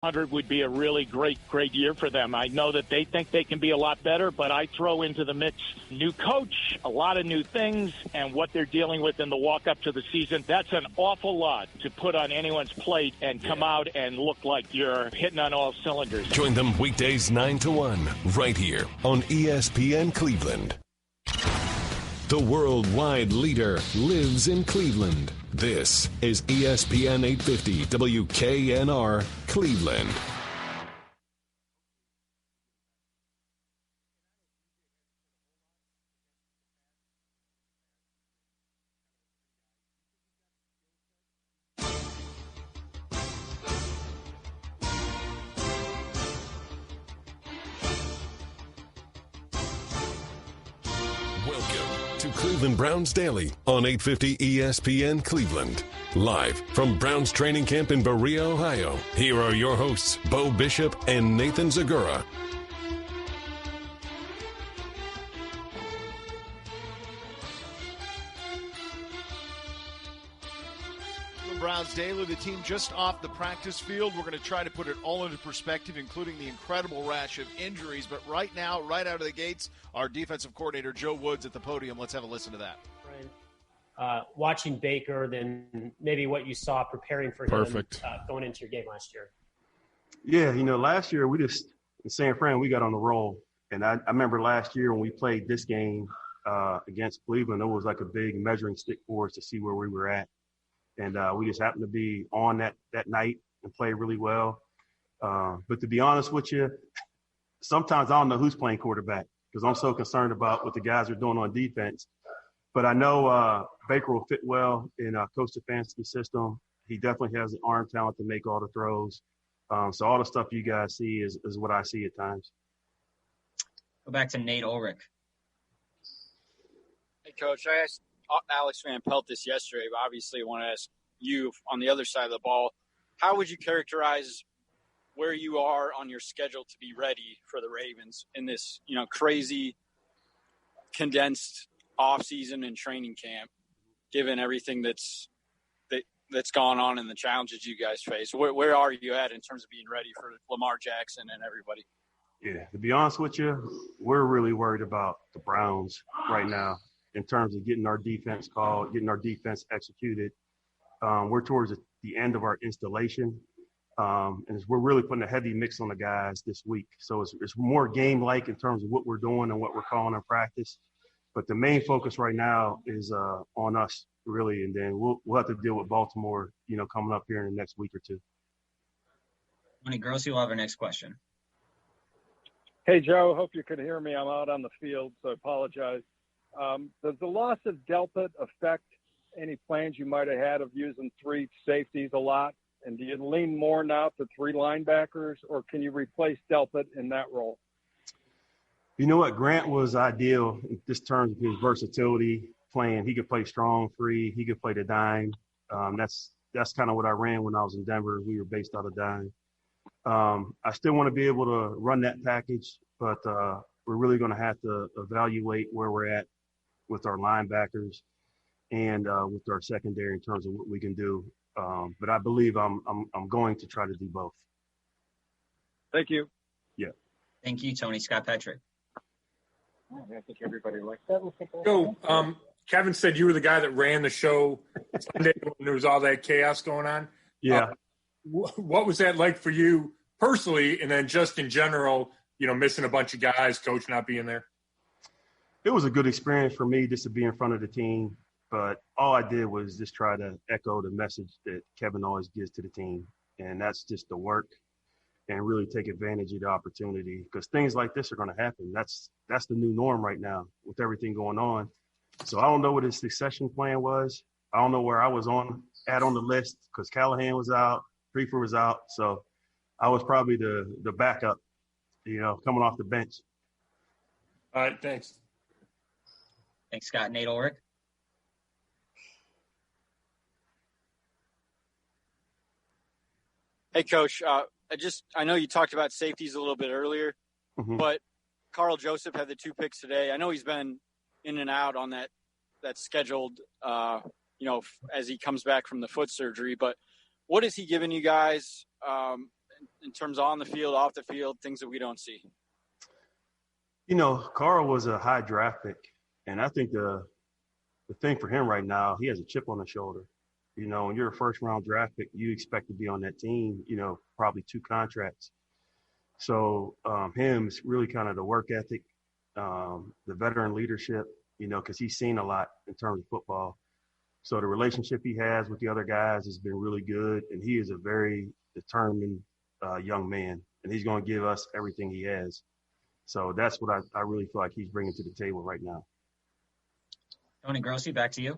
100 would be a really great year for them. I know that they think they can be a lot better, but I throw into the mix new coach, a lot of new things, and what they're dealing with in the walk-up to the season. That's an awful lot to put on anyone's plate and come out and look like you're hitting on all cylinders. Join them weekdays 9 to 1 right here on ESPN Cleveland. The worldwide leader lives in Cleveland. This is ESPN 850 WKNR Cleveland. Welcome to Cleveland Browns Daily on 850 ESPN Cleveland. Live from Browns training camp in Berea, Ohio, here are your hosts, Beau Bishop and Nathan Zegura. Browns Daily, the team just off the practice field. We're going to try to put it all into perspective, including the incredible rash of injuries. But right now, right out of the gates, our defensive coordinator, Joe Woods, at the podium. Let's have a listen to that. Watching Baker, then maybe what you saw preparing for him going into your game last year. Yeah, last year in San Fran, we got on the roll. And I remember last year when we played this game against Cleveland, it was like a big measuring stick for us to see where we were at. And we just happened to be on that night and play really well. But to be honest with you, sometimes I don't know who's playing quarterback because I'm so concerned about what the guys are doing on defense. But I know Baker will fit well in Coach Stefanski's system. He definitely has the arm talent to make all the throws. So all the stuff you guys see is what I see at times. Go back to Nate Ulrich. Hey, Coach, I asked Alex Van Pelt this yesterday, but obviously I want to ask you on the other side of the ball. How would you characterize where you are on your schedule to be ready for the Ravens in this, crazy condensed offseason and training camp, given everything that's gone on and the challenges you guys face? Where are you at in terms of being ready for Lamar Jackson and everybody? Yeah, to be honest with you, we're really worried about the Browns right now in terms of getting our defense called, getting our defense executed. We're towards the end of our installation, and we're really putting a heavy mix on the guys this week. So it's more game-like in terms of what we're doing and what we're calling in practice. But the main focus right now is on us, really, and then we'll have to deal with Baltimore, coming up here in the next week or two. Tony Grossi will have our next question. Hey, Joe, hope you can hear me. I'm out on the field, so I apologize. Does the loss of Delpit affect any plans you might have had of using three safeties a lot? And do you lean more now to three linebackers, or can you replace Delpit in that role? You know what? Grant was ideal in this terms of his versatility playing. He could play strong, free. He could play the dime. That's kind of what I ran when I was in Denver. We were based out of dime. I still want to be able to run that package, but we're really going to have to evaluate where we're at with our linebackers and with our secondary in terms of what we can do. But I believe I'm going to try to do both. Thank you. Yeah. Thank you, Tony. Scott Patrick. I think everybody likes that. So, Kevin said you were the guy that ran the show Sunday when there was all that chaos going on. Yeah. What was that like for you personally, and then just in general, missing a bunch of guys, coach not being there? It was a good experience for me just to be in front of the team, but all I did was just try to echo the message that Kevin always gives to the team, and that's just to work and really take advantage of the opportunity because things like this are going to happen. That's the new norm right now with everything going on. So I don't know what his succession plan was. I don't know where I was on the list because Callahan was out, Prefer was out, so I was probably the backup, coming off the bench. All right, thanks. Thanks, Scott. Nate Ulrich. Hey, Coach, I know you talked about safeties a little bit earlier, but Carl Joseph had the 2 picks today. I know he's been in and out on that scheduled, as he comes back from the foot surgery, but what has he given you guys? in terms of on the field, off the field, things that we don't see? Carl was a high draft pick, and I think the thing for him right now, he has a chip on his shoulder. When you're a first-round draft pick, you expect to be on that team, probably 2 contracts. So him is really kind of the work ethic, the veteran leadership, because he's seen a lot in terms of football. So the relationship he has with the other guys has been really good, and he is a very determined young man, and he's going to give us everything he has. So that's what I really feel like he's bringing to the table right now. Tony Grossi, back to you.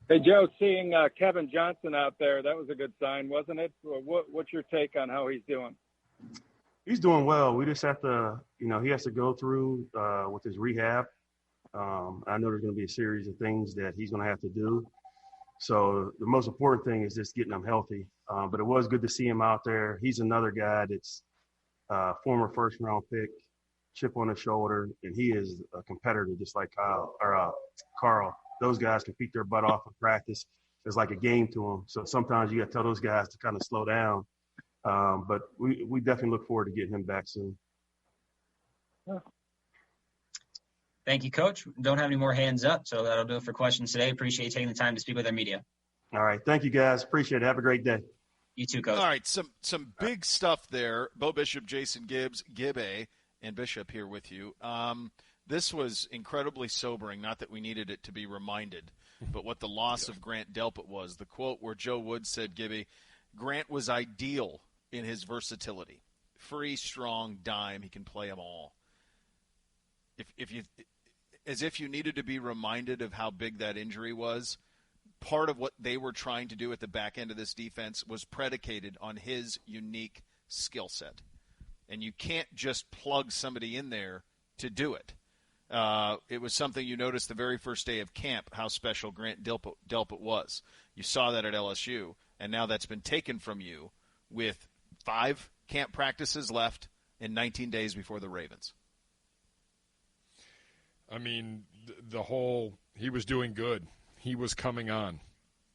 Hey, Joe, seeing Kevin Johnson out there, that was a good sign, wasn't it? What's your take on how he's doing? He's doing well. We just have to, he has to go through with his rehab. I know there's going to be a series of things that he's going to have to do. So the most important thing is just getting him healthy. But it was good to see him out there. He's another guy that's former first-round pick, chip on his shoulder, and he is a competitor just like Carl. Those guys can beat their butt off in practice. It's like a game to them. So sometimes you got to tell those guys to kind of slow down. But we definitely look forward to getting him back soon. Yeah. Thank you, Coach. Don't have any more hands up, so that'll do it for questions today. Appreciate you taking the time to speak with our media. All right. Thank you, guys. Appreciate it. Have a great day. You too, Coach. All right, some big stuff there. Beau Bishop, Jason Gibbs, Gibbe, and Bishop here with you. This was incredibly sobering, not that we needed it to be reminded, but what the loss of Grant Delpit was. The quote where Joe Woods said, Gibbe, Grant was ideal in his versatility. Free, strong, dime, he can play them all. As if you needed to be reminded of how big that injury was, part of what they were trying to do at the back end of this defense was predicated on his unique skill set. And you can't just plug somebody in there to do it. It was something you noticed the very first day of camp, how special Grant Delpit was. You saw that at LSU, and now that's been taken from you with 5 camp practices left and 19 days before the Ravens. I mean, he was doing good. He was coming on.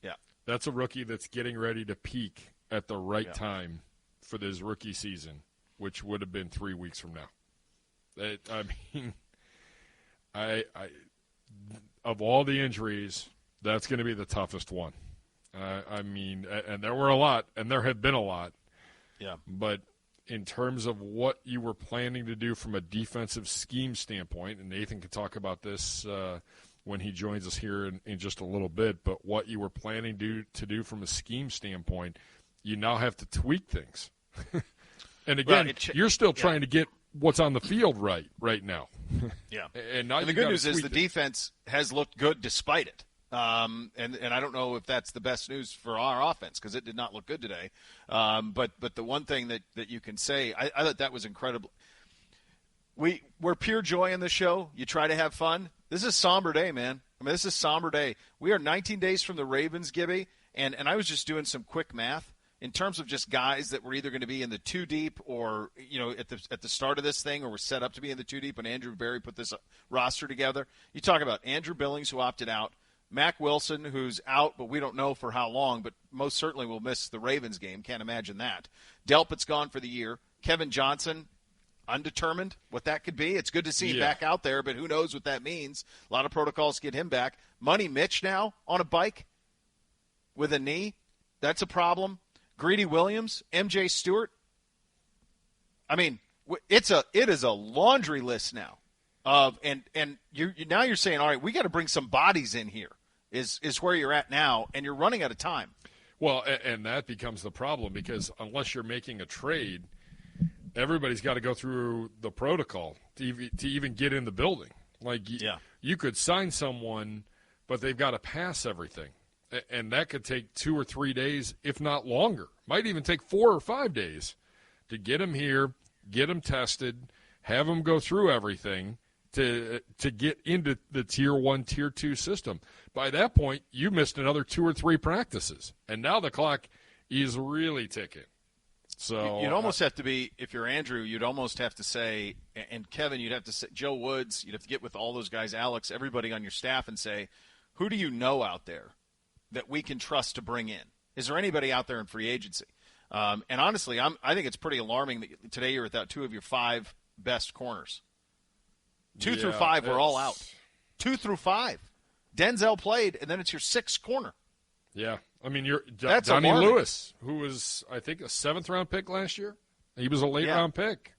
Yeah. That's a rookie that's getting ready to peak at the right time for this rookie season, which would have been 3 weeks from now. Of all the injuries, that's going to be the toughest one. And there were a lot, and there have been a lot. Yeah. But in terms of what you were planning to do from a defensive scheme standpoint, and Nathan can talk about this when he joins us here in just a little bit, but what you were planning to do from a scheme standpoint, you now have to tweak things. And again, you're still trying to get what's on the field right now. Yeah. And now the good news is the defense has looked good despite it. And I don't know if that's the best news for our offense because it did not look good today. But the one thing that you can say, I thought that was incredible. We're pure joy in the show. You try to have fun. This is a somber day, man. I mean, this is a somber day. We are 19 days from the Ravens, Gibby, and I was just doing some quick math in terms of just guys that were either going to be in the 2 deep or, at the start of this thing or were set up to be in the 2 deep when Andrew Berry put this roster together. You talk about Andrew Billings, who opted out, Mack Wilson, who's out, but we don't know for how long, but most certainly will miss the Ravens game. Can't imagine that. Delpit's gone for the year. Kevin Johnson, undetermined what that could be. It's good to see him back out there, but who knows what that means. A lot of protocols to get him back. Money Mitch now on a bike with a knee. That's a problem. Greedy Williams, MJ Stewart. I mean, it is a laundry list now. And you're saying, all right, we got to bring some bodies in here. Is where you're at now, and you're running out of time. Well, and that becomes the problem because unless you're making a trade, everybody's got to go through the protocol to even get in the building. Like, you could sign someone, but they've got to pass everything. And that could take 2 or 3 days, if not longer. Might even take 4 or 5 days to get them here, get them tested, have them go through everything to get into the Tier 1, Tier 2 system. By that point, you missed another 2 or 3 practices, and now the clock is really ticking. So you'd almost have to be, if you're Andrew, you'd almost have to say, and Kevin, you'd have to say, Joe Woods, you'd have to get with all those guys, Alex, everybody on your staff, and say, who do you know out there that we can trust to bring in? Is there anybody out there in free agency? And honestly, I think it's pretty alarming that today you're without 2 of your 5 best corners. 2 through 5 were all out. 2 through 5. Denzel played, and then it's your 6th corner. Yeah. I mean, That's Donnie alarming. Lewis, who was, I think, a 7th-round pick last year. He was a late-round pick.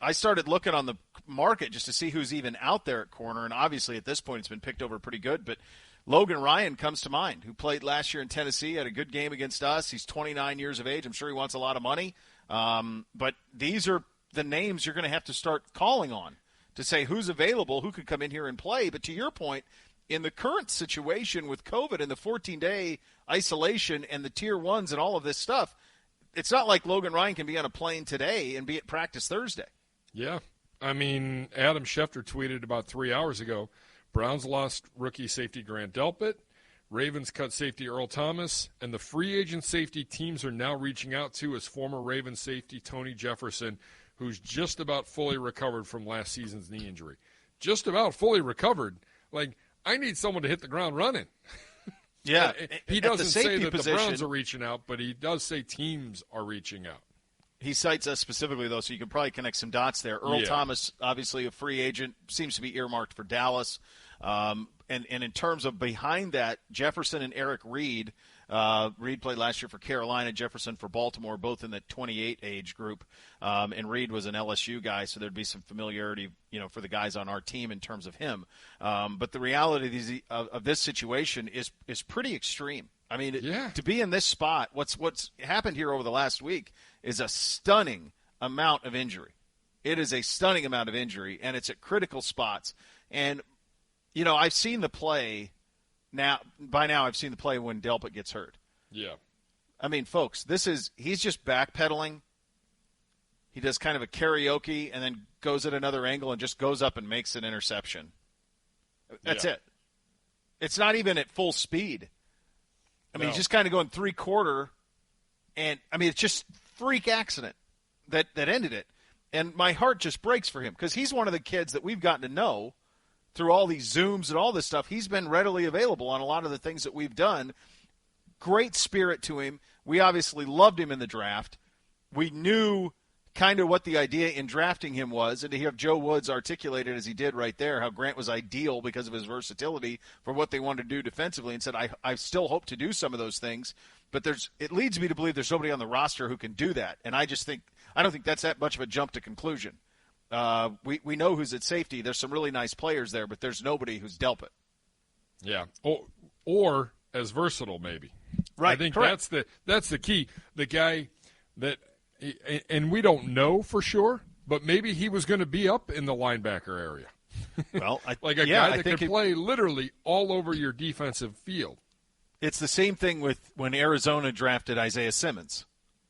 I started looking on the market just to see who's even out there at corner, and obviously at this point it's been picked over pretty good. But Logan Ryan comes to mind, who played last year in Tennessee, had a good game against us. He's 29 years of age. I'm sure he wants a lot of money. But these are the names you're going to have to start calling on to say who's available, who could come in here and play. But to your point, in the current situation with COVID and the 14-day isolation and the Tier 1s and all of this stuff, it's not like Logan Ryan can be on a plane today and be at practice Thursday. Yeah. I mean, Adam Schefter tweeted about 3 hours ago, Browns lost rookie safety Grant Delpit, Ravens cut safety Earl Thomas, and the free agent safety teams are now reaching out to is former Ravens safety Tony Jefferson, who's just about fully recovered from last season's knee injury. Just about fully recovered. Like, I need someone to hit the ground running. Yeah. He doesn't say that the Browns are reaching out, but he does say teams are reaching out. He cites us specifically, though, so you can probably connect some dots there. Earl Thomas, obviously a free agent, seems to be earmarked for Dallas. And in terms of behind that, Jefferson and Eric Reed. Reed played last year for Carolina, Jefferson for Baltimore, both in the 28 age group. And Reed was an LSU guy, so there'd be some familiarity, for the guys on our team in terms of him. But the reality of this situation is pretty extreme. I mean, to be in this spot, what's happened here over the last week is a stunning amount of injury. It is a stunning amount of injury, and it's at critical spots. And, I've seen the play now. By now, I've seen the play when Delpit gets hurt. Yeah. I mean, folks, he's just backpedaling. He does kind of a karaoke and then goes at another angle and just goes up and makes an interception. That's it. It's not even at full speed. I mean, he's just kind of going 3/4, and, I mean, it's just freak accident that ended it. And my heart just breaks for him because he's one of the kids that we've gotten to know through all these Zooms and all this stuff. He's been readily available on a lot of the things that we've done. Great spirit to him. We obviously loved him in the draft. We knew kind of what the idea in drafting him was, and to have Joe Woods articulate it as he did right there, how Grant was ideal because of his versatility for what they wanted to do defensively, and said, I still hope to do some of those things, but it leads me to believe there's nobody on the roster who can do that, and I don't think that's that much of a jump to conclusion. We know who's at safety. There's some really nice players there, but there's nobody who's Delpit. Yeah, or as versatile maybe. Right, I think correct. that's the key. The guy that, and we don't know for sure, but maybe he was going to be up in the linebacker area. Well, like a guy that could play literally all over your defensive field. It's the same thing with when Arizona drafted Isaiah Simmons,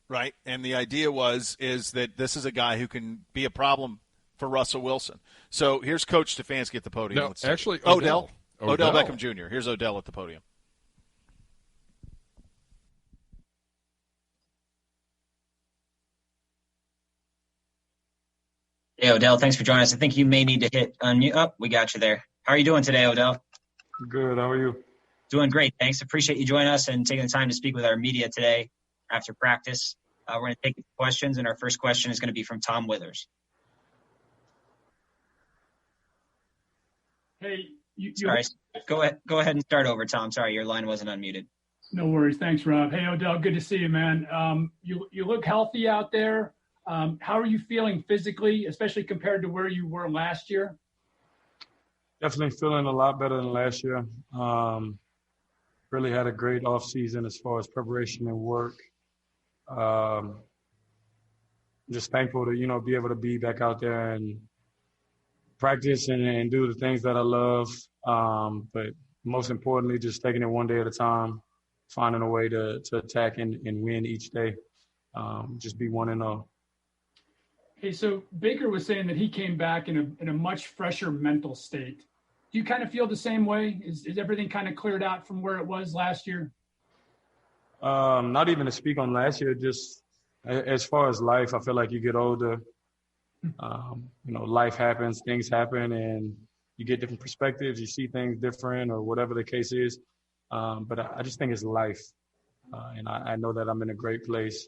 right? And the idea is that this is a guy who can be a problem for Russell Wilson. So here's Coach Stefanski at the podium. No, actually, Odell Beckham Jr. Here's Odell at the podium. Hey, Odell, thanks for joining us. I think you may need to hit unmute. Oh, we got you there. How are you doing today, Odell? Good. How are you? Doing great. Thanks. Appreciate you joining us and taking the time to speak with our media today after practice. We're going to take questions, and our first question is going to be from Tom Withers. Hey, Sorry. Go ahead and start over, Tom. Sorry, your line wasn't unmuted. No worries. Thanks, Rob. Hey, Odell, good to see you, man. You look healthy out there. How are you feeling physically, especially compared to where you were last year? Definitely feeling a lot better than last year. Really had a great off season as far as preparation and work. Just thankful to, be able to be back out there and practice and do the things that I love. But most importantly, just taking it one day at a time, finding a way to attack and win each day. Just be 1-0. Hey, so Baker was saying that he came back in a much fresher mental state. Do you kind of feel the same way? Is everything kind of cleared out from where it was last year? Not even to speak on last year, just as far as life, I feel like you get older. Life happens, things happen, and you get different perspectives. You see things different or whatever the case is. But I just think it's life. And I know that I'm in a great place.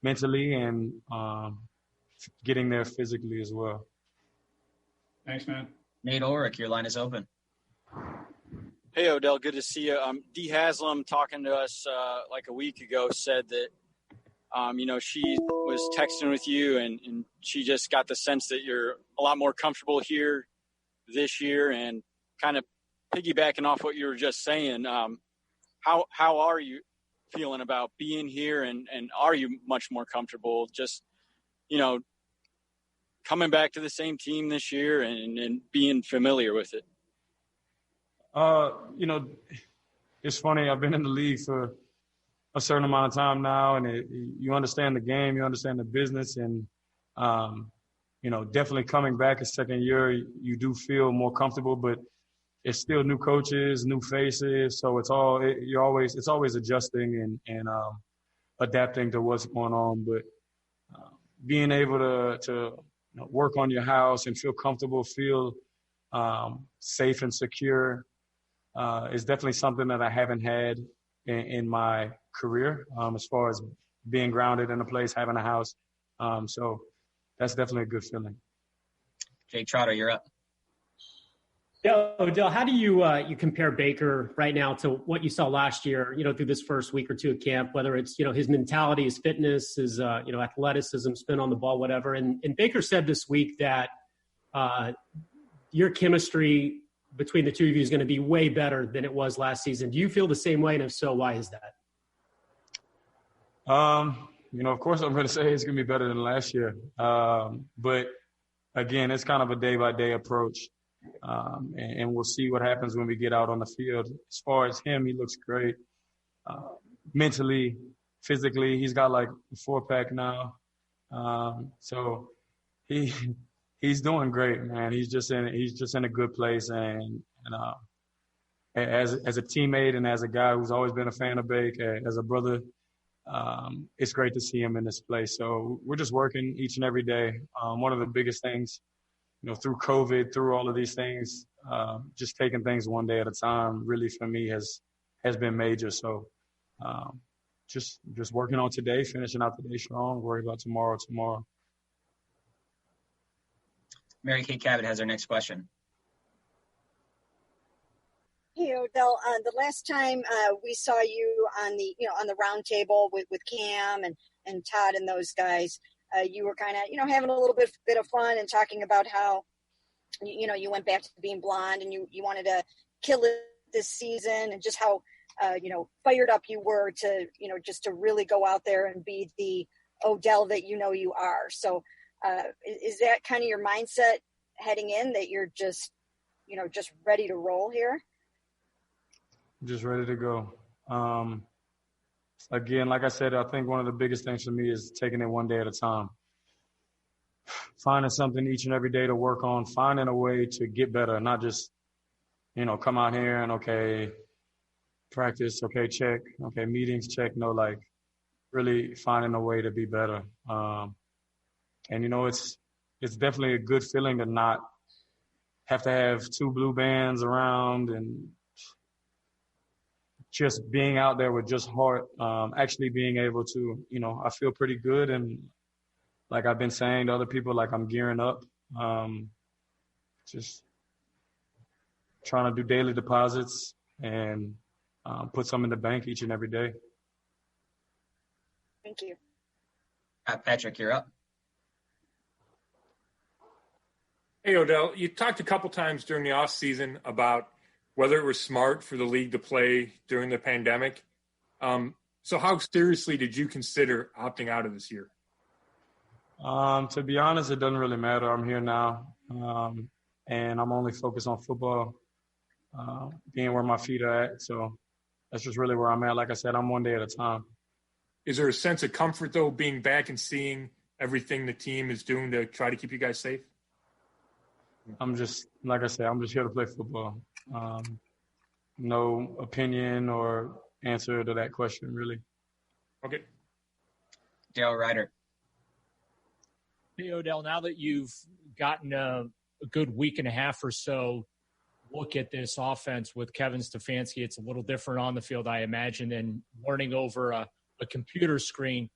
mentally and getting there physically as well. Thanks, man. Nate Ulrich, your line is open. Hey, Odell, good to see you. Dee Haslam, talking to us like a week ago, said that, she was texting with you and she just got the sense that you're a lot more comfortable here this year. And kind of piggybacking off what you were just saying, how are you feeling about being here, and are you much more comfortable just, coming back to the same team this year and being familiar with it? It's funny. I've been in the league for a certain amount of time now, and you understand the game, you understand the business, and definitely coming back a second year, you do feel more comfortable. But it's still new coaches, new faces, so it's always adjusting and adapting to what's going on. But being able to work on your house and feel comfortable, feel safe and secure is definitely something that I haven't had in my career as far as being grounded in a place, having a house. So that's definitely a good feeling. Jake Trotter, you're up. Yeah, Odell, how do you compare Baker right now to what you saw last year, through this first week or two of camp, whether it's, his mentality, his fitness, his, athleticism, spin on the ball, whatever. And Baker said this week that your chemistry between the two of you is going to be way better than it was last season. Do you feel the same way? And if so, why is that? Of course I'm going to say it's going to be better than last year. But again, it's kind of a day-by-day approach. And we'll see what happens when we get out on the field. As far as him, he looks great. Mentally, physically, he's got like a 4-pack now. So he's doing great, man. He's just in a good place. And as a teammate and as a guy who's always been a fan of Bake, as a brother, it's great to see him in this place. So we're just working each and every day. One of the biggest things, through COVID, through all of these things, just taking things one day at a time really for me has been major. So just working on today, finishing out the day strong, worry about tomorrow. Mary Kay Cabot has our next question. Hey, Odell, the last time we saw you on the round table with Cam and Todd and those guys, you were kind of, having a little bit of fun and talking about how, you went back to being blonde and you wanted to kill it this season, and just how, fired up you were to, just to really go out there and be the Odell that you are. So is that kind of your mindset heading in, that you're just, just ready to roll here? Just ready to go. Again, like I said, I think one of the biggest things for me is taking it one day at a time. Finding something each and every day to work on, finding a way to get better, not just, come out here and, okay, practice, okay, check, okay, meetings, check. No, like really finding a way to be better. And, it's definitely a good feeling to not have to have 2 blue bands around and just being out there with just heart, actually being able to, I feel pretty good. And like I've been saying to other people, like I'm gearing up, just trying to do daily deposits and put some in the bank each and every day. Thank you. Patrick, you're up. Hey, Odell, you talked a couple times during the offseason about whether it was smart for the league to play during the pandemic. So how seriously did you consider opting out of this year? To be honest, it doesn't really matter. I'm here now, and I'm only focused on football, being where my feet are at. So that's just really where I'm at. Like I said, I'm one day at a time. Is there a sense of comfort, though, being back and seeing everything the team is doing to try to keep you guys safe? Like I said, I'm just here to play football. No opinion or answer to that question, really. Okay. Dale Ryder. Hey, Odell, now that you've gotten a good week and a half or so look at this offense with Kevin Stefanski, it's a little different on the field, I imagine, than learning over a computer screen.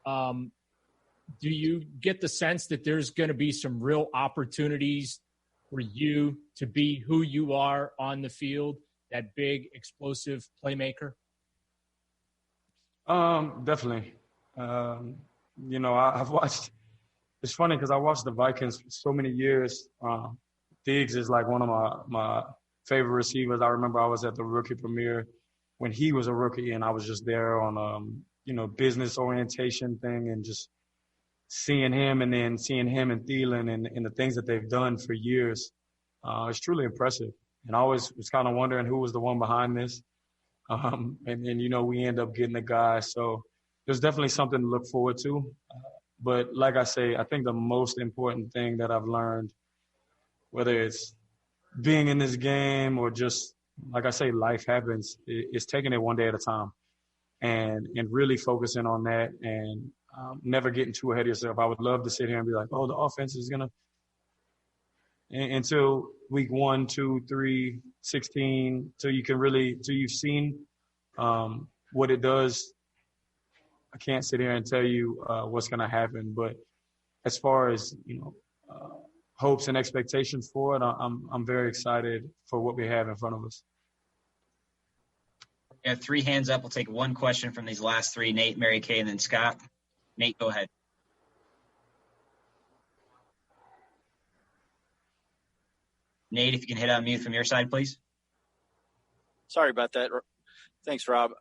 Do you get the sense that there's going to be some real opportunities for you to be who you are on the field, that big, explosive playmaker? Definitely. I've watched – it's funny because I watched the Vikings for so many years. Diggs is like one of my favorite receivers. I remember I was at the rookie premiere when he was a rookie, and I was just there on business orientation thing and just seeing him and Thielen and the things that they've done for years. It's truly impressive. And I always was kind of wondering who was the one behind this. And we end up getting the guy. So there's definitely something to look forward to. But like I say, I think the most important thing that I've learned, whether it's being in this game or just, like I say, life happens, is taking it one day at a time and really focusing on that and never getting too ahead of yourself. I would love to sit here and be like, oh, the offense is going to – until week 1, 2, 3, 16, till you've seen what it does. I can't sit here and tell you what's going to happen. But as far as, hopes and expectations for it, I'm very excited for what we have in front of us. We have 3 hands up. We'll take one question from these last 3, Nate, Mary Kay, and then Scott. Nate, go ahead. Nate, if you can hit unmute from your side, please. Sorry about that. Thanks, Rob.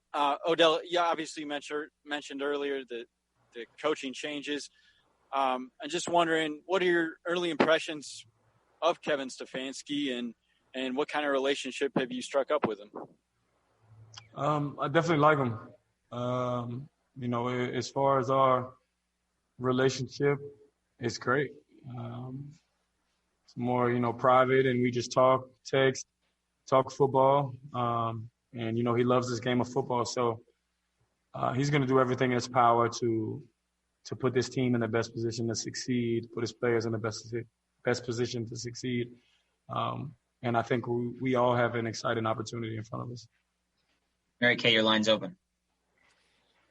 Odell, obviously mentioned earlier the coaching changes. I'm just wondering, what are your early impressions of Kevin Stefanski and what kind of relationship have you struck up with him? I definitely like him. As far as our relationship, it's great. It's more, private, and we just talk, text, talk football. And he loves this game of football. So he's going to do everything in his power to put this team in the best position to succeed, put his players in the best position to succeed. And I think we all have an exciting opportunity in front of us. Mary Kay, your line's open.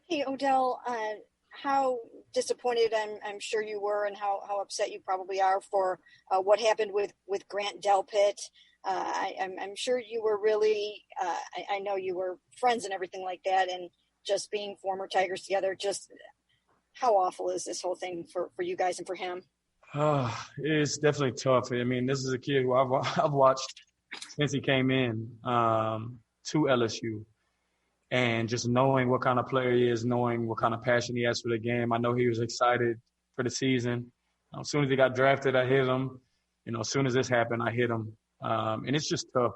Hey, Odell, how disappointed I'm sure you were and how upset you probably are for what happened with Grant Delpit. I'm sure you were really I know you were friends and everything like that, and just being former Tigers together, just how awful is this whole thing for you guys and for him? It's definitely tough. I mean, this is a kid who I've watched since he came in to LSU. And just knowing what kind of player he is, knowing what kind of passion he has for the game. I know he was excited for the season. As soon as he got drafted, I hit him. As soon as this happened, I hit him. And it's just tough.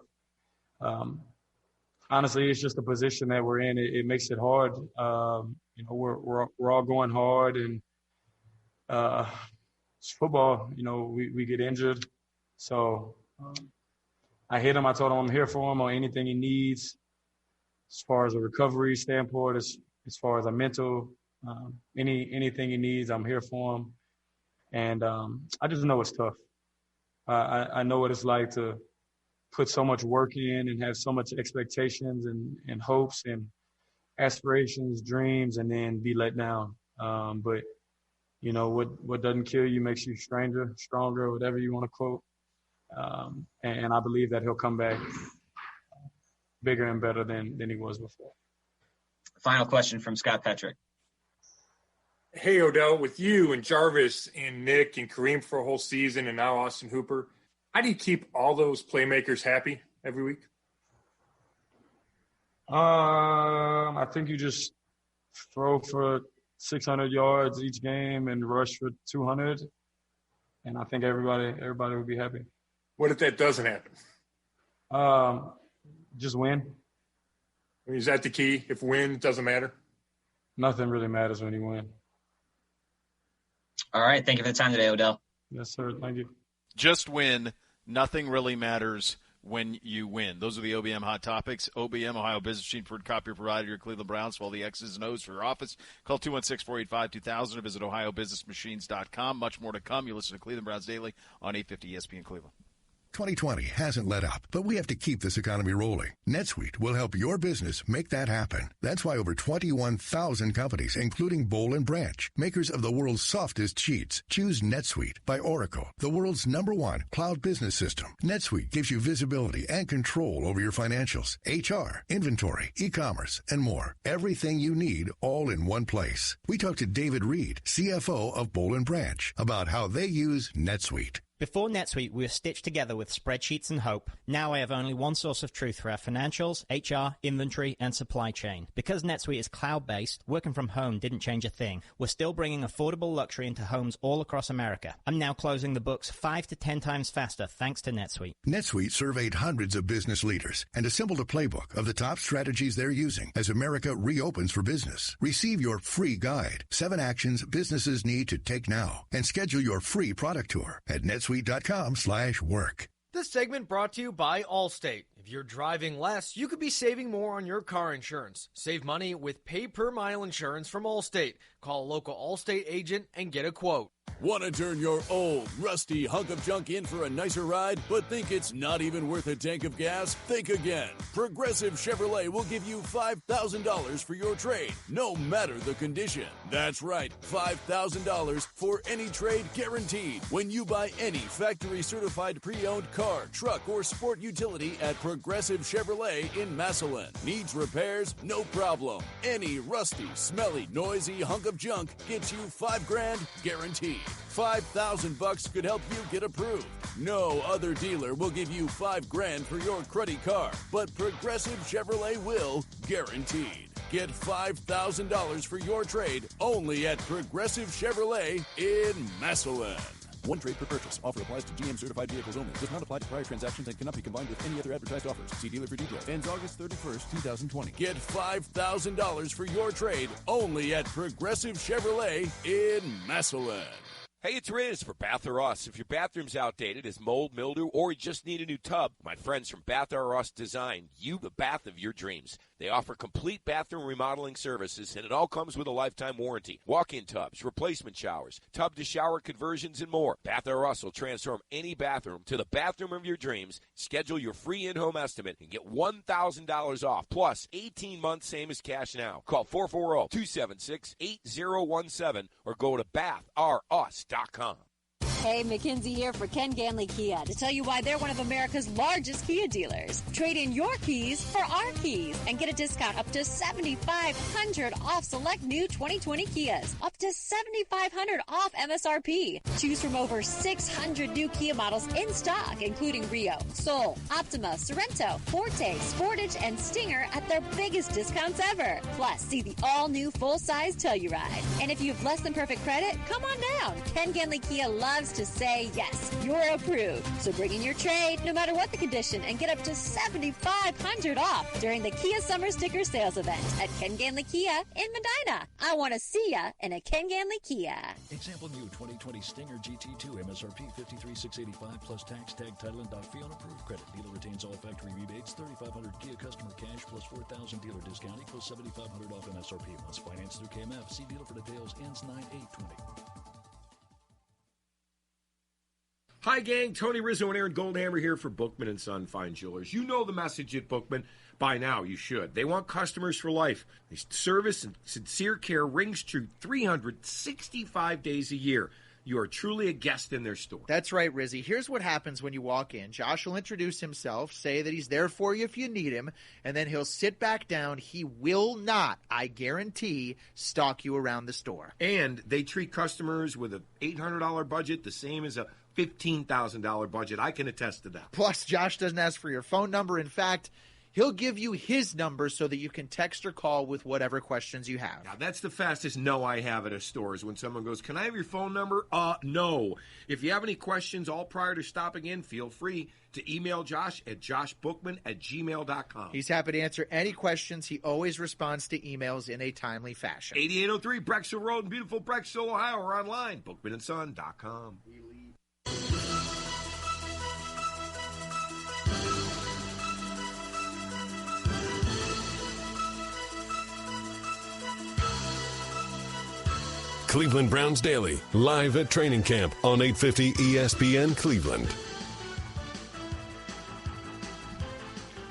Honestly, it's just the position that we're in. It makes it hard. We're all going hard, and it's football. We get injured. So I hit him. I told him I'm here for him on anything he needs. As far as a recovery standpoint, as far as a mental, anything he needs, I'm here for him. And I just know it's tough. I know what it's like to put so much work in and have so much expectations and hopes and aspirations, dreams, and then be let down. But, what doesn't kill you makes you stronger, whatever you want to quote. And I believe that he'll come back bigger and better than he was before. Final question from Scott Petrick. Hey, Odell, with you and Jarvis and Nick and Kareem for a whole season and now Austin Hooper, how do you keep all those playmakers happy every week? I think you just throw for 600 yards each game and rush for 200, and I think everybody will be happy. What if that doesn't happen? Just win. I mean, is that the key? If win doesn't matter? Nothing really matters when you win. All right. Thank you for the time today, Odell. Yes, sir. Thank you. Just win. Nothing really matters when you win. Those are the OBM hot topics. OBM, Ohio Business Machine, preferred copier provider, your Cleveland Browns, for all the X's and O's for your office. Call 216-485-2000 or visit ohiobusinessmachines.com. Much more to come. You listen to Cleveland Browns Daily on 850 ESPN Cleveland. 2020 hasn't let up, but we have to keep this economy rolling. NetSuite will help your business make that happen. That's why over 21,000 companies, including Boll and Branch, makers of the world's softest sheets, choose NetSuite by Oracle, the world's #1 cloud business system. NetSuite gives you visibility and control over your financials, HR, inventory, e-commerce, and more. Everything you need all in one place. We talked to David Reed, CFO of Boll and Branch, about how they use NetSuite. Before NetSuite, we were stitched together with spreadsheets and hope. Now I have only one source of truth for our financials, HR, inventory, and supply chain. Because NetSuite is cloud-based, working from home didn't change a thing. We're still bringing affordable luxury into homes all across America. I'm now closing the books 5 to 10 times faster thanks to NetSuite. NetSuite surveyed hundreds of business leaders and assembled a playbook of the top strategies they're using as America reopens for business. Receive your free guide, 7 actions businesses need to take now, and schedule your free product tour at netsuite.com/work. This segment brought to you by Allstate. If you're driving less, you could be saving more on your car insurance. Save money with pay-per-mile insurance from Allstate. Call a local Allstate agent and get a quote. Want to turn your old, rusty hunk of junk in for a nicer ride, but think it's not even worth a tank of gas? Think again. Progressive Chevrolet will give you $5,000 for your trade, no matter the condition. That's right, $5,000 for any trade guaranteed when you buy any factory-certified pre-owned car, truck, or sport utility at Progressive Chevrolet in Massillon. Needs repairs? No problem. Any rusty, smelly, noisy hunk of junk gets you $5,000 guaranteed. $5,000 could help you get approved. No other dealer will give you $5,000 for your cruddy car, but Progressive Chevrolet will, guaranteed. Get $5,000 for your trade only at Progressive Chevrolet in Massillon. One trade per purchase. Offer applies to GM certified vehicles only. Does not apply to prior transactions and cannot be combined with any other advertised offers. See dealer for details. Ends August 31st, 2020. Get $5,000 for your trade only at Progressive Chevrolet in Massillon. Hey, it's Riz for Bath R Us. If your bathroom's outdated, is mold, mildew, or you just need a new tub, my friends from Bath R Us design you the bath of your dreams. They offer complete bathroom remodeling services, and it all comes with a lifetime warranty. Walk-in tubs, replacement showers, tub-to-shower conversions, and more. Bath R Us will transform any bathroom to the bathroom of your dreams. Schedule your free in-home estimate and get $1,000 off, plus 18 months same as cash now. Call 440-276-8017 or go to bathrus.com. Hey, McKinsey here for Ken Ganley Kia to tell you why they're one of America's largest Kia dealers. Trade in your keys for our keys and get a discount up to $7,500 off select new 2020 Kias. Up to $7,500 off MSRP. Choose from over 600 new Kia models in stock, including Rio, Soul, Optima, Sorrento, Forte, Sportage, and Stinger at their biggest discounts ever. Plus, see the all-new full-size Telluride. And if you have less than perfect credit, come on down. Ken Ganley Kia loves to say, yes, you're approved. So bring in your trade, no matter what the condition, and get up to $7,500 off during the Kia Summer Sticker Sales Event at Ken Ganley Kia in Medina. I want to see ya in a Ken Ganley Kia. Example new 2020 Stinger GT2 MSRP $53,685 plus tax, tag, title, and fee on approved credit. Dealer retains all factory rebates. $3,500 Kia customer cash plus $4,000 dealer discount equals $7,500 off MSRP. Once financed through KMF. See dealer for details. Ends 9/8/20. Hi, gang. Tony Rizzo and Aaron Goldhammer here for Bookman & Son Fine Jewelers. You know the message at Bookman. By now, you should. They want customers for life. Their service and sincere care rings true 365 days a year. You are truly a guest in their store. That's right, Rizzy. Here's what happens when you walk in. Josh will introduce himself, say that he's there for you if you need him, and then he'll sit back down. He will not, I guarantee, stalk you around the store. And they treat customers with an $800 budget the same as a $15,000 budget. I can attest to that. Plus, Josh doesn't ask for your phone number. In fact, he'll give you his number so that you can text or call with whatever questions you have. Now, that's the fastest no I have at a store is when someone goes, can I have your phone number? No. If you have any questions all prior to stopping in, feel free to email Josh at joshbookman@gmail.com. He's happy to answer any questions. He always responds to emails in a timely fashion. 8803 Brecksville Road in beautiful Brecksville, Ohio, or online, bookmanandson.com. Cleveland Browns Daily, live at training camp on 850 ESPN Cleveland.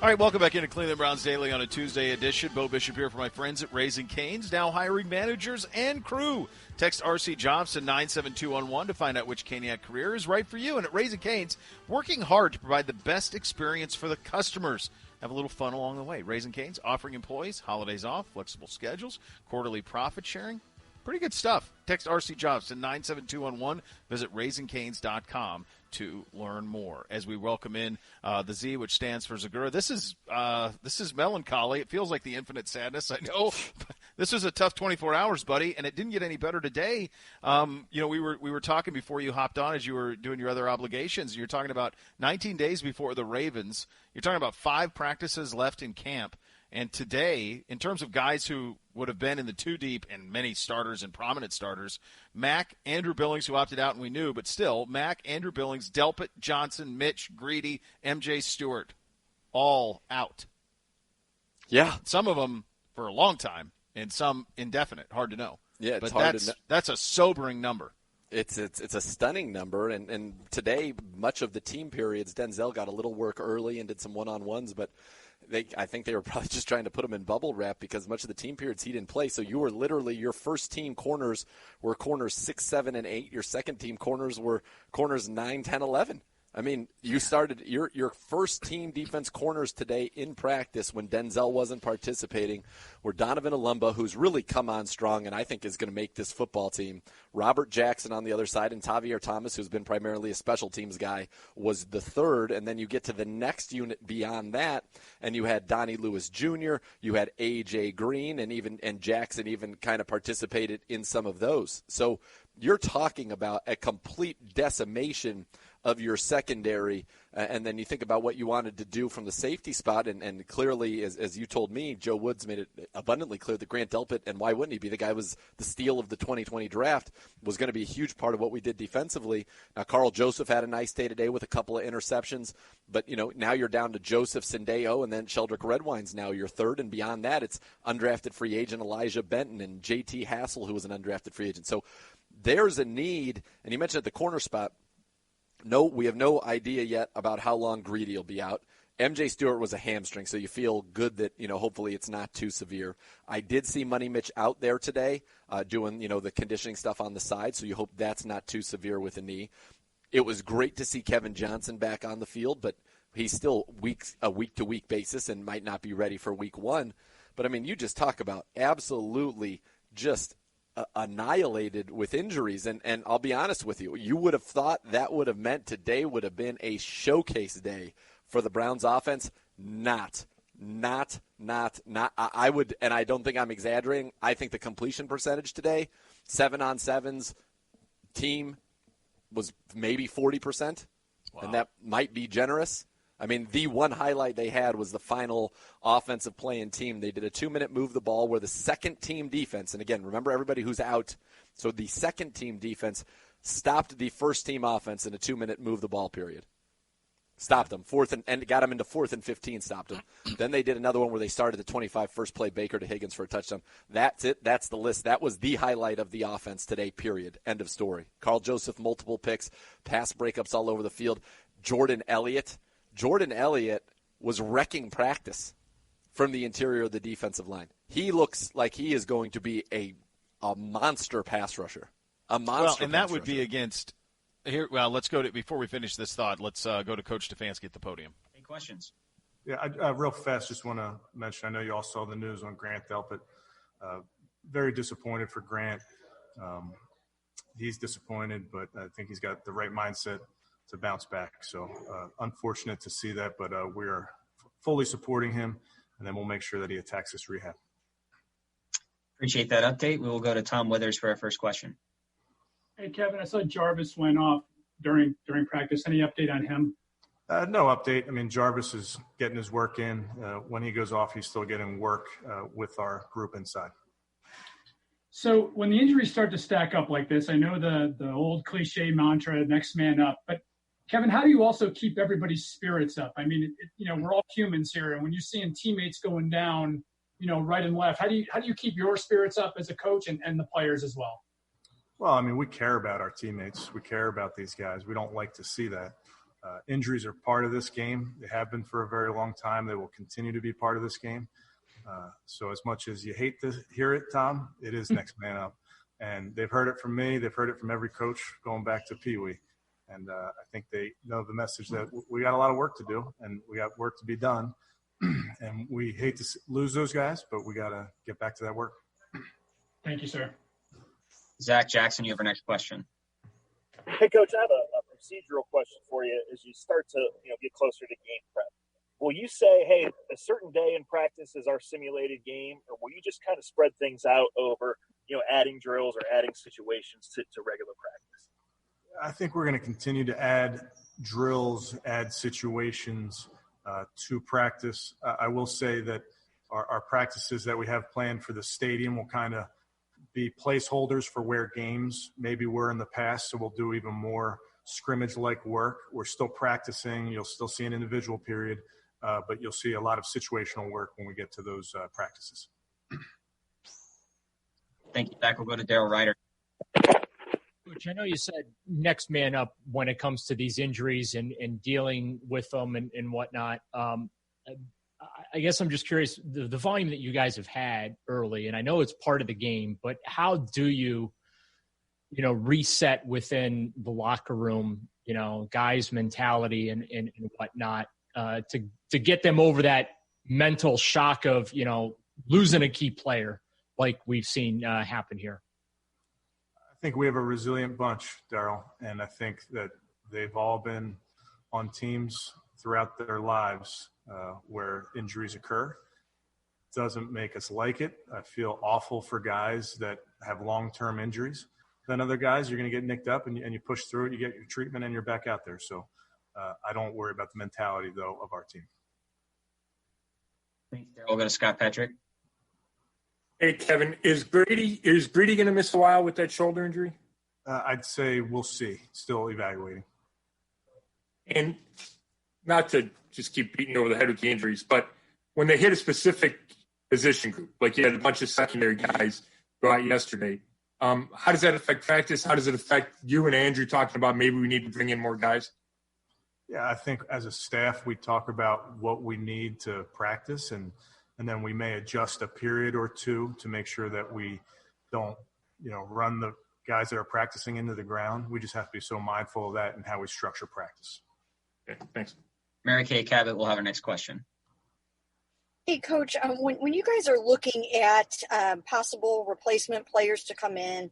All right, welcome back into Cleveland Browns Daily on a Tuesday edition. Beau Bishop here for my friends at Raising Cane's, now hiring managers and crew. Text RC Jobs to 97211 to find out which Caniac career is right for you. And at Raising Cane's, working hard to provide the best experience for the customers. Have a little fun along the way. Raising Cane's offering employees holidays off, flexible schedules, quarterly profit sharing. Pretty good stuff. Text RC Jobs to 97211. Visit raisingcanes.com to learn more. As we welcome in the Z, which stands for Zegura. This is melancholy. It feels like the infinite sadness. I know this was a tough 24 hours, buddy, and it didn't get any better today. We were talking before you hopped on as you were doing your other obligations. You're talking about 19 days before the Ravens. You're talking about 5 practices left in camp. And today, in terms of guys who would have been in the 2 deep and many starters and prominent starters, Mack, Andrew Billings, who opted out and we knew, but still, Mack, Andrew Billings, Delpit, Johnson, Mitch, Greedy, MJ Stewart, all out. Yeah. Some of them for a long time and some indefinite, hard to know. Yeah, it's but hard that's a sobering number. It's a stunning number, and today, much of the team periods, Denzel got a little work early and did some one-on-ones, but I think they were probably just trying to put him in bubble wrap because much of the team periods he didn't play. So you were literally, your first team corners were corners 6, 7, and 8. Your second team corners were corners 9, 10, 11. I mean, you started your first team defense corners today in practice when Denzel wasn't participating were Donovan Alumba, who's really come on strong and I think is going to make this football team. Robert Jackson on the other side, and Tavier Thomas, who's been primarily a special teams guy, was the third. And then you get to the next unit beyond that, and you had Donnie Lewis Jr., you had A.J. Green, and Jackson even kind of participated in some of those. So you're talking about a complete decimation of your secondary, and then you think about what you wanted to do from the safety spot, and clearly, as you told me, Joe Woods made it abundantly clear that Grant Delpit, and why wouldn't he be? The guy was the steal of the 2020 draft, was going to be a huge part of what we did defensively. Now, Carl Joseph had a nice day today with a couple of interceptions, but, now you're down to Joseph Sendeo, and then Sheldrick Redwine's now your third, and beyond that, it's undrafted free agent Elijah Benton and J.T. Hassel, who was an undrafted free agent. So there's a need, and you mentioned at the corner spot, no, we have no idea yet about how long Greedy will be out. MJ Stewart was a hamstring, so you feel good that, hopefully it's not too severe. I did see Money Mitch out there today doing, the conditioning stuff on the side, so you hope that's not too severe with a knee. It was great to see Kevin Johnson back on the field, but he's still a week-to-week basis and might not be ready for week 1. But, you just talk about absolutely just annihilated with injuries, and I'll be honest with you, you would have thought that would have meant today would have been a showcase day for the Browns offense. Not. I would, and I don't think I'm exaggerating, I think the completion percentage today, 7-on-7s team was maybe 40%, and that might be generous. The one highlight they had was the final offensive play in team. They did a 2-minute move the ball where the second team defense, and again, remember everybody who's out, so the second team defense stopped the first team offense in a 2-minute move the ball period. Stopped them, and got them into 4th and 15, stopped them. Then they did another one where they started the 25 first play, Baker to Higgins for a touchdown. That's it. That's the list. That was the highlight of the offense today, period. End of story. Carl Joseph, multiple picks, pass breakups all over the field. Jordan Elliott was wrecking practice from the interior of the defensive line. He looks like he is going to be a monster pass rusher. And that would be against here. Well, let's go to, before we finish this thought, let's go to Coach Stefanski at the podium. Any questions? Yeah, I real fast, just want to mention, I know you all saw the news on Grant Delpit. Very disappointed for Grant. He's disappointed, but I think he's got the right mindset to bounce back. So unfortunate to see that, but we are fully supporting him, and then we'll make sure that he attacks this rehab. Appreciate that update. We will go to Tom Withers for our first question. Hey, Kevin, I saw Jarvis went off during practice. Any update on him? No update. Jarvis is getting his work in. When he goes off, he's still getting work with our group inside. So when the injuries start to stack up like this, I know the old cliche mantra, next man up, but Kevin, how do you also keep everybody's spirits up? We're all humans here, and when you're seeing teammates going down, right and left, how do you keep your spirits up as a coach and the players as well? Well, we care about our teammates. We care about these guys. We don't like to see that. Injuries are part of this game. They have been for a very long time. They will continue to be part of this game. So as much as you hate to hear it, Tom, it is next man up. And they've heard it from me. They've heard it from every coach going back to Pee Wee. And I think they know the message that we got a lot of work to do, and we got work to be done. And we hate to lose those guys, but we got to get back to that work. Thank you, sir. Zach Jackson, you have our next question. Hey, Coach, I have a procedural question for you as you start to get closer to game prep. Will you say, hey, a certain day in practice is our simulated game, or will you just kind of spread things out over, adding drills or adding situations to regular practice? I think we're going to continue to add drills, add situations to practice. I will say that our practices that we have planned for the stadium will kind of be placeholders for where games maybe were in the past, so we'll do even more scrimmage-like work. We're still practicing. You'll still see an individual period, but you'll see a lot of situational work when we get to those practices. Thank you, Zach. We'll go to Daryl Ryder. Coach, I know you said next man up when it comes to these injuries and dealing with them and whatnot. I guess I'm just curious, the volume that you guys have had early, and I know it's part of the game, but how do you reset within the locker room, guys' mentality and whatnot to get them over that mental shock of, losing a key player like we've seen happen here? I think we have a resilient bunch, Daryl, and I think that they've all been on teams throughout their lives where injuries occur. Doesn't make us like it. I feel awful for guys that have long-term injuries. Then other guys, you're going to get nicked up and you push through it, you get your treatment, and you're back out there. So I don't worry about the mentality, though, of our team. Thanks, Daryl. We'll go to Scott Patrick. Hey, Kevin, is Grady going to miss a while with that shoulder injury? I'd say we'll see. Still evaluating. And not to just keep beating over the head with the injuries, but when they hit a specific position group, like you had a bunch of secondary guys go out yesterday, how does that affect practice? How does it affect you and Andrew talking about maybe we need to bring in more guys? Yeah, I think as a staff, we talk about what we need to practice, and then we may adjust a period or two to make sure that we don't, run the guys that are practicing into the ground. We just have to be so mindful of that and how we structure practice. Okay, thanks. Mary Kay Cabot will have our next question. Hey, Coach, when you guys are looking at possible replacement players to come in,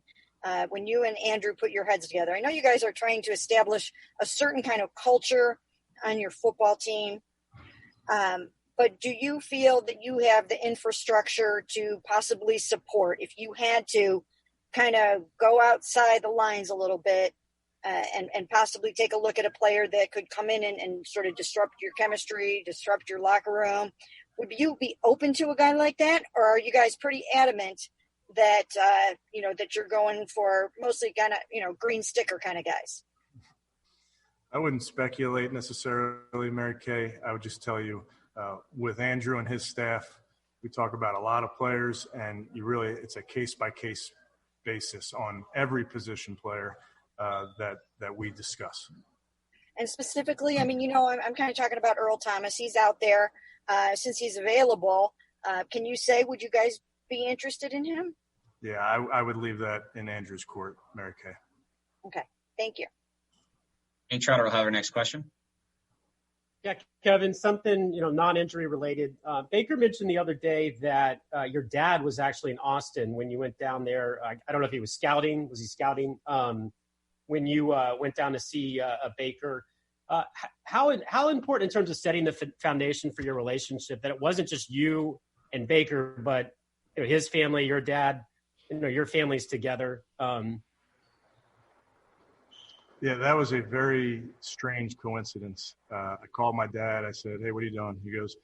when you and Andrew put your heads together, I know you guys are trying to establish a certain kind of culture on your football team. But do you feel that you have the infrastructure to possibly support, if you had to kind of go outside the lines a little bit and possibly take a look at a player that could come in and sort of disrupt your chemistry, disrupt your locker room? Would you be open to a guy like that? Or are you guys pretty adamant that, that you're going for mostly kind of, green sticker kind of guys? I wouldn't speculate necessarily, Mary Kay. I would just tell you, with Andrew and his staff, we talk about a lot of players, and it's a case-by-case basis on every position player that we discuss. And specifically, I'm kind of talking about Earl Thomas. He's out there since he's available. Can you say, would you guys be interested in him? Yeah, I would leave that in Andrew's court, Mary Kay. Okay, thank you. Nate Trotter will have our next question. Yeah, Kevin, something, non-injury related. Baker mentioned the other day that your dad was actually in Austin when you went down there. I don't know if he was scouting. Was he scouting when you went down to see Baker? How important in terms of setting the foundation for your relationship that it wasn't just you and Baker, but his family, your dad, your families together? Yeah, that was a very strange coincidence. I called my dad. I said, "Hey, what are you doing?" He goes,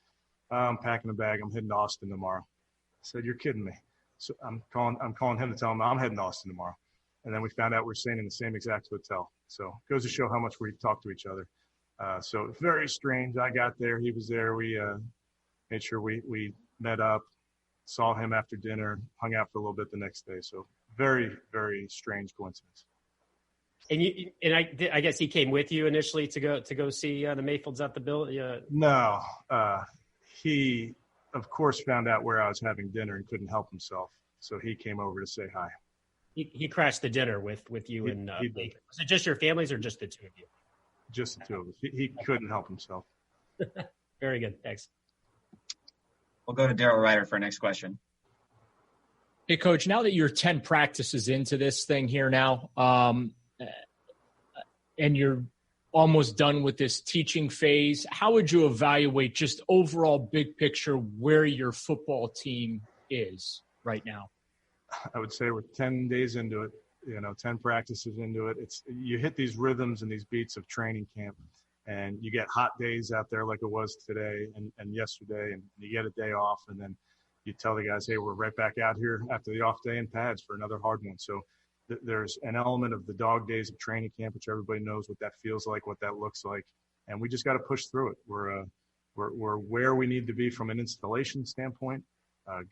"I'm packing a bag. I'm heading to Austin tomorrow." I said, "You're kidding me." So I'm calling him to tell him I'm heading to Austin tomorrow. And then we found out we're staying in the same exact hotel. So it goes to show how much we talk to each other. So very strange. I got there. He was there. We made sure we met up, saw him after dinner, hung out for a little bit the next day. So very, very strange coincidence. And I guess he came with you initially to go see the Mayfields at the Bill. Yeah. No, he of course found out where I was having dinner and couldn't help himself, so he came over to say hi. He crashed the dinner with you and Baker. Was it just your families or just the two of you? Just the two of us. He couldn't help himself. Very good. Thanks. We'll go to Daryl Ryder for our next question. Hey, Coach, now that you're 10 practices into this thing here now, and you're almost done with this teaching phase, how would you evaluate just overall big picture where your football team is right now? I would say we're 10 days into it, 10 practices into it. You hit these rhythms and these beats of training camp, and you get hot days out there like it was today and yesterday, and you get a day off, and then you tell the guys, hey, we're right back out here after the off day in pads for another hard one. So there's an element of the dog days of training camp, which everybody knows what that feels like, what that looks like, and we just got to push through it. We're where we need to be from an installation standpoint.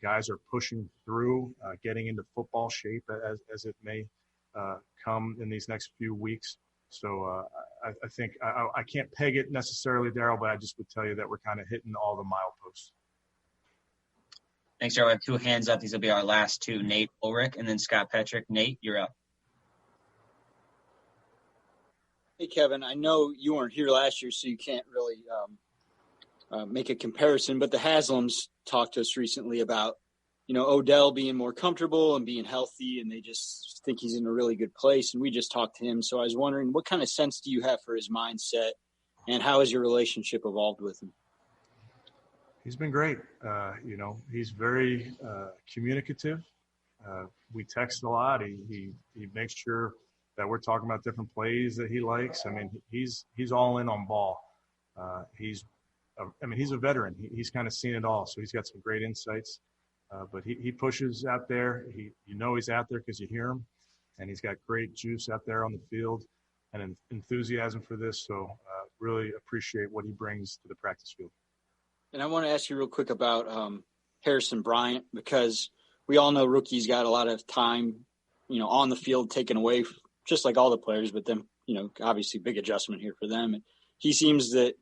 Guys are pushing through, getting into football shape as it may come in these next few weeks. So I think I can't peg it necessarily, Daryl, but I just would tell you that we're kind of hitting all the mileposts. Thanks, Daryl. I have two hands up. These will be our last two, Nate Ulrich and then Scott Petrick. Nate, you're up. Hey, Kevin, I know you weren't here last year, so you can't really make a comparison, but the Haslams talked to us recently about, Odell being more comfortable and being healthy, and they just think he's in a really good place. And we just talked to him. So I was wondering, what kind of sense do you have for his mindset, and how has your relationship evolved with him? He's been great. He's very communicative. We text a lot. He makes sure that we're talking about different plays that he likes. I mean, he's all in on ball. He's a veteran. He's kind of seen it all, so he's got some great insights. But he pushes out there. He's out there because you hear him, and he's got great juice out there on the field and an enthusiasm for this. So really appreciate what he brings to the practice field. And I want to ask you real quick about Harrison Bryant, because we all know rookies got a lot of time, on the field taken away, just like all the players. But then, obviously big adjustment here for them. And he seems to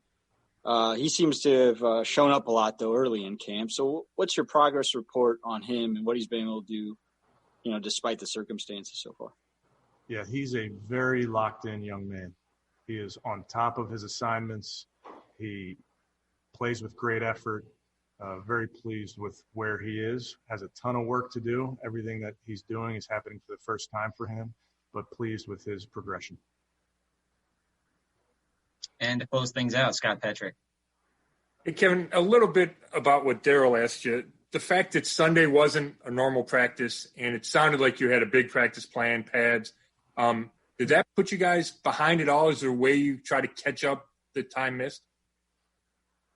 have shown up a lot, though, early in camp. So what's your progress report on him and what he's been able to do, despite the circumstances so far? Yeah, he's a very locked-in young man. He is on top of his assignments. He plays with great effort, very pleased with where he is, has a ton of work to do. Everything that he's doing is happening for the first time for him, but pleased with his progression. And to close things out, Scott Petrick. Hey, Kevin, a little bit about what Daryl asked you. The fact that Sunday wasn't a normal practice, and it sounded like you had a big practice plan, pads, did that put you guys behind it all? Is there a way you try to catch up the time missed?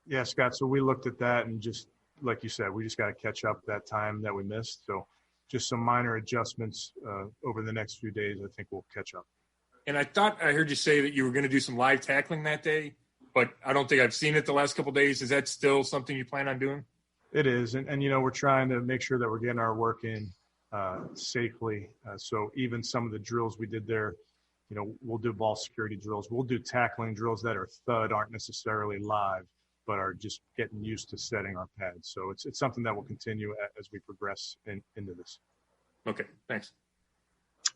Yeah, Scott, so we looked at that, and just like you said, we just got to catch up that time that we missed. So just some minor adjustments over the next few days, I think we'll catch up. And I thought I heard you say that you were going to do some live tackling that day, but I don't think I've seen it the last couple of days. Is that still something you plan on doing? It is. And we're trying to make sure that we're getting our work in safely. So even some of the drills we did there, we'll do ball security drills. We'll do tackling drills that are thud, aren't necessarily live, but are just getting used to setting our pads. So it's something that will continue as we progress into this. Okay, thanks.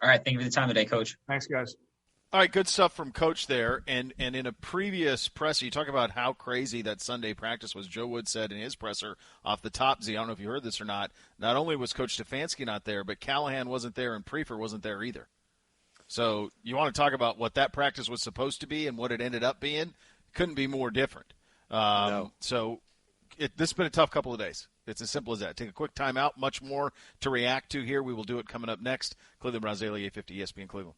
All right, thank you for the time today, Coach. Thanks, guys. All right, good stuff from Coach there. And in a previous presser, you talk about how crazy that Sunday practice was. Joe Wood said in his presser off the top, Z, I don't know if you heard this or not, not only was Coach Stefanski not there, but Callahan wasn't there and Prefer wasn't there either. So you want to talk about what that practice was supposed to be and what it ended up being? Couldn't be more different. No. So this has been a tough couple of days. It's as simple as that. Take a quick timeout. Much more to react to here. We will do it coming up next. Cleveland Browns Daily, 850 ESPN Cleveland.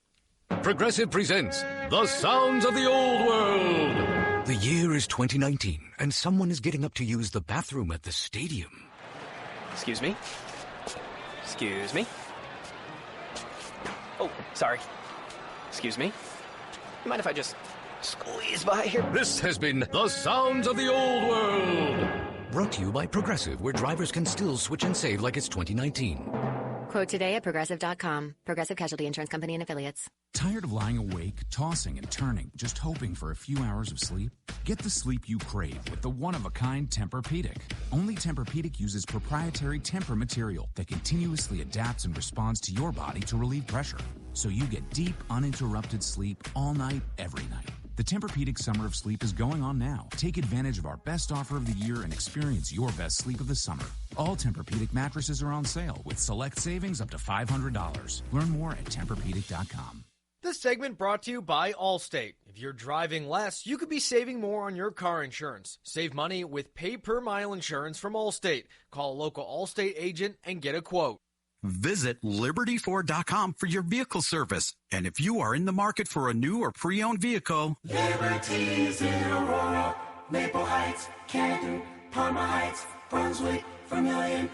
Progressive presents The Sounds of the Old World. The year is 2019, and someone is getting up to use the bathroom at the stadium. Excuse me? Excuse me? Oh, sorry. Excuse me? You mind if I just squeeze by here? This has been The Sounds of the Old World. Brought to you by Progressive, where drivers can still switch and save like it's 2019. quote today at Progressive.com. Progressive Casualty Insurance Company and Affiliates. Tired of lying awake, tossing and turning, just hoping for a few hours of sleep? Get the sleep you crave with the one-of-a-kind Tempur-Pedic. Only Tempur-Pedic uses proprietary Tempur material that continuously adapts and responds to your body to relieve pressure, so you get deep, uninterrupted sleep all night, every night. The Tempur-Pedic Summer of Sleep is going on now. Take advantage of our best offer of the year and experience your best sleep of the summer. All Tempur-Pedic mattresses are on sale with select savings up to $500. Learn more at TempurPedic.com. This segment brought to you by Allstate. If you're driving less, you could be saving more on your car insurance. Save money with pay-per-mile insurance from Allstate. Call a local Allstate agent and get a quote. Visit LibertyFord.com for your vehicle service. And if you are in the market for a new or pre-owned vehicle, Liberty's in Aurora, Maple Heights, Canton, Parma Heights, Brunswick, Vermilion.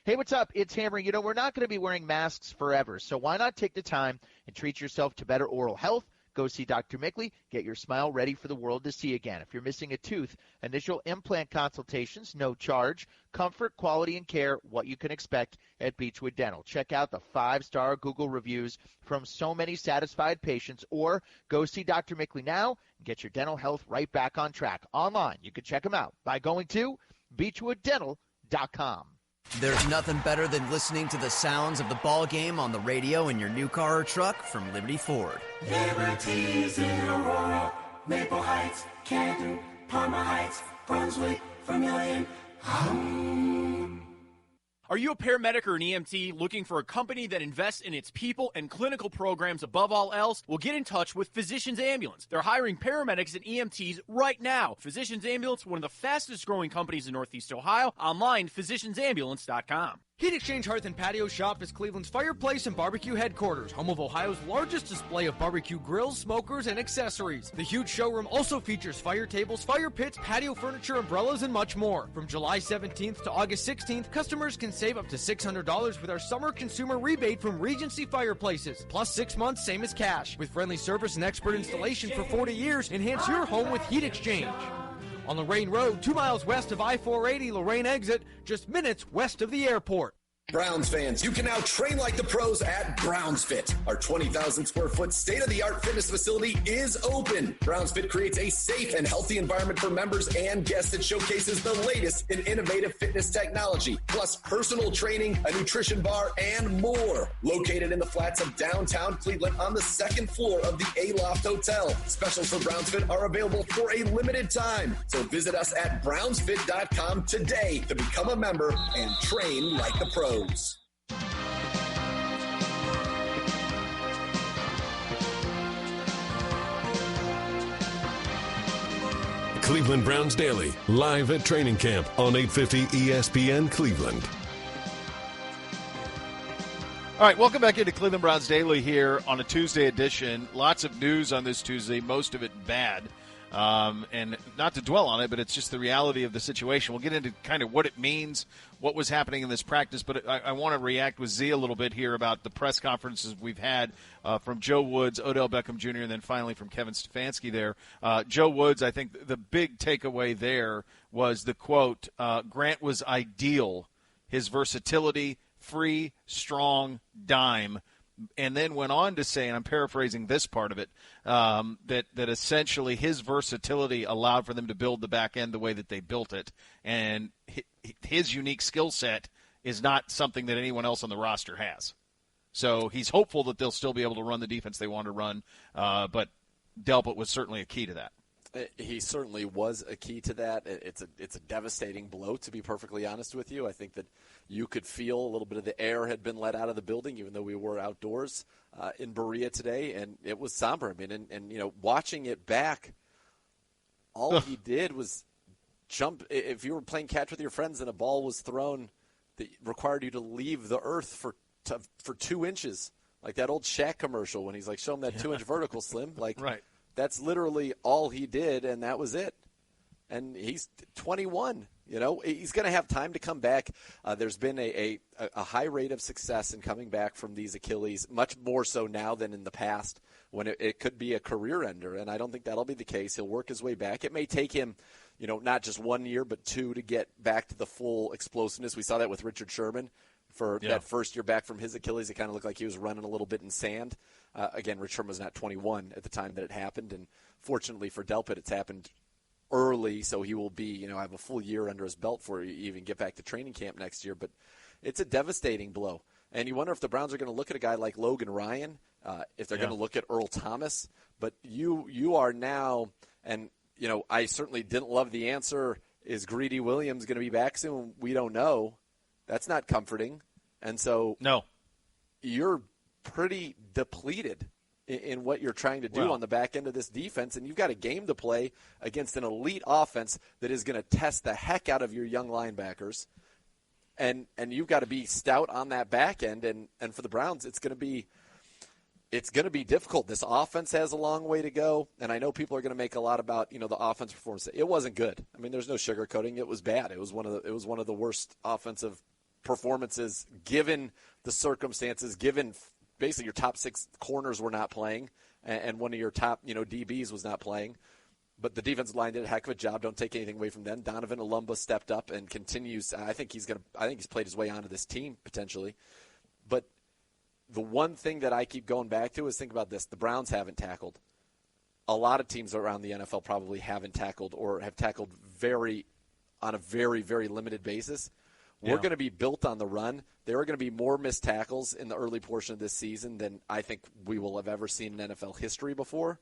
Hey, what's up? It's Hammer. You know, we're not going to be wearing masks forever, so why not take the time and treat yourself to better oral health? Go see Dr. Mickley. Get your smile ready for the world to see again. If you're missing a tooth, initial implant consultations, no charge. Comfort, quality, and care, what you can expect at Beechwood Dental. Check out the 5-star Google reviews from so many satisfied patients, or go see Dr. Mickley now and get your dental health right back on track. Online, you can check them out by going to BeechwoodDental.com. There's nothing better than listening to the sounds of the ball game on the radio in your new car or truck from Liberty Ford. Liberty's in Aurora, Maple Heights, Canton, Parma Heights, Brunswick, Vermilion. Are you a paramedic or an EMT looking for a company that invests in its people and clinical programs above all else? Well, get in touch with Physicians Ambulance. They're hiring paramedics and EMTs right now. Physicians Ambulance, one of the fastest growing companies in Northeast Ohio. Online, physiciansambulance.com. Heat Exchange Hearth and Patio Shop is Cleveland's fireplace and barbecue headquarters, home of Ohio's largest display of barbecue grills, smokers, and accessories. The huge showroom also features fire tables, fire pits, patio furniture, umbrellas, and much more. From July 17th to August 16th, customers can save up to $600 with our summer consumer rebate from Regency Fireplaces, plus 6 months, same as cash. With friendly service and expert installation for 40 years, enhance your home with Heat Exchange. On Lorraine Road, 2 miles west of I-480 Lorraine exit, just minutes west of the airport. Browns fans, you can now train like the pros at Browns Fit. Our 20,000 square foot state-of-the-art fitness facility is open. Browns Fit creates a safe and healthy environment for members and guests that showcases the latest in innovative fitness technology, plus personal training, a nutrition bar, and more. Located in the flats of downtown Cleveland on the second floor of the A-Loft Hotel. Specials for Browns Fit are available for a limited time. So visit us at brownsfit.com today to become a member and train like the pros. Cleveland Browns Daily, live at training camp on 850 ESPN Cleveland. All right, welcome back into Cleveland Browns Daily here on a Tuesday edition. Lots of news on this Tuesday, most of it bad. And not to dwell on it, but it's just the reality of the situation. We'll get into kind of what it means, what was happening in this practice, but I want to react with Z a little bit here about the press conferences we've had from Joe Woods, Odell Beckham Jr., and then finally from Kevin Stefanski there. Joe Woods, I think the big takeaway there was the quote, Grant was ideal, his versatility, free, strong, dime. And then went on to say, and I'm paraphrasing this part of it, that essentially his versatility allowed for them to build the back end the way that they built it. And his unique skill set is not something that anyone else on the roster has. So he's hopeful that they'll still be able to run the defense they want to run, but Delpit was certainly a key to that. He certainly was a key to that. It's a devastating blow, to be perfectly honest with you. I think that you could feel a little bit of the air had been let out of the building, even though we were outdoors in Berea today, and it was somber. I mean, and you know, watching it back, all he did was jump. If you were playing catch with your friends and a ball was thrown that required you to leave the earth for 2 inches, like that old Shaq commercial when he's like, show him that 2-inch vertical, Slim. Like, right. That's literally all he did, and that was it. And he's 21. You know, he's going to have time to come back. There's been a high rate of success in coming back from these Achilles, much more so now than in the past when it could be a career ender, and I don't think that'll be the case. He'll work his way back. It may take him, not just 1 year, but 2 to get back to the full explosiveness. We saw that with Richard Sherman for that first year back from his Achilles. It kind of looked like he was running a little bit in sand. Again, Richard Sherman was not 21 at the time that it happened, and fortunately for Delpit, it's happened early, so he will be, have a full year under his belt before he even get back to training camp next year. But it's a devastating blow. And you wonder if the Browns are going to look at a guy like Logan Ryan, if they're going to look at Earl Thomas. But you are now, and I certainly didn't love the answer, is Greedy Williams going to be back soon? We don't know. That's not comforting. And so you're pretty depleted in what you're trying to do on the back end of this defense, and you've got a game to play against an elite offense that is going to test the heck out of your young linebackers. And you've got to be stout on that back end, and for the Browns, it's going to be difficult. This offense has a long way to go, and I know people are going to make a lot about the offensive performance. It wasn't good. I mean, there's no sugarcoating. It was bad. It was one of the worst offensive performances given the circumstances. Given basically your top 6 corners were not playing, and one of your top DBs was not playing. But the defensive line did a heck of a job. Don't take anything away from them. Donovan Olumba stepped up and continues. I think he's played his way onto this team potentially. But the one thing that I keep going back to is think about this. The Browns haven't tackled. A lot of teams around the NFL probably haven't tackled or have tackled on a very, very limited basis. We're going to be built on the run. There are going to be more missed tackles in the early portion of this season than I think we will have ever seen in NFL history before.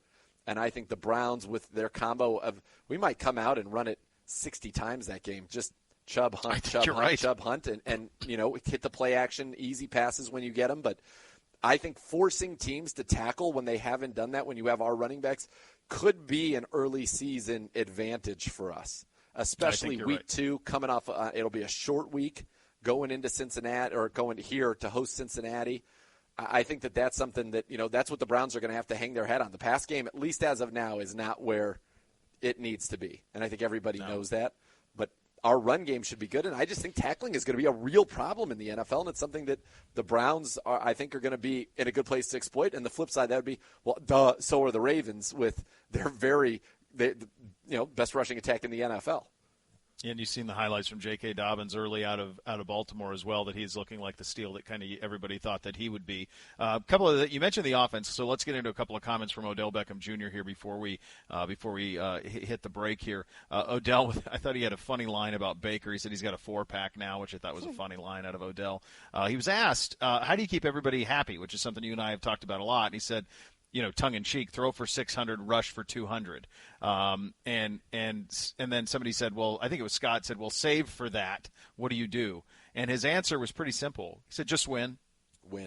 And I think the Browns, with their combo of, we might come out and run it 60 times that game. Just Chubb, Hunt, Chubb, Hunt, and hit the play action, easy passes when you get them. But I think forcing teams to tackle when they haven't done that, when you have our running backs, could be an early season advantage for us, especially week 2 coming off. It'll be a short week going into Cincinnati or going here to host Cincinnati. I think that's something that, that's what the Browns are going to have to hang their head on. The pass game, at least as of now, is not where it needs to be. And I think everybody knows that. But our run game should be good. And I just think tackling is going to be a real problem in the NFL. And it's something that the Browns, I think, are going to be in a good place to exploit. And the flip side, that would be, so are the Ravens with their best rushing attack in the NFL. And you've seen the highlights from J.K. Dobbins early out of Baltimore as well, that he's looking like the steal that kind of everybody thought that he would be. You mentioned the offense, so let's get into a couple of comments from Odell Beckham Jr. here before we hit the break here. Odell, I thought he had a funny line about Baker. He said he's got a 4-pack now, which I thought was a funny line out of Odell. He was asked, how do you keep everybody happy, which is something you and I have talked about a lot. And he said, tongue-in-cheek, throw for 600, rush for 200. And then somebody said, I think it was Scott, said, save for that. What do you do? And his answer was pretty simple. He said, just win.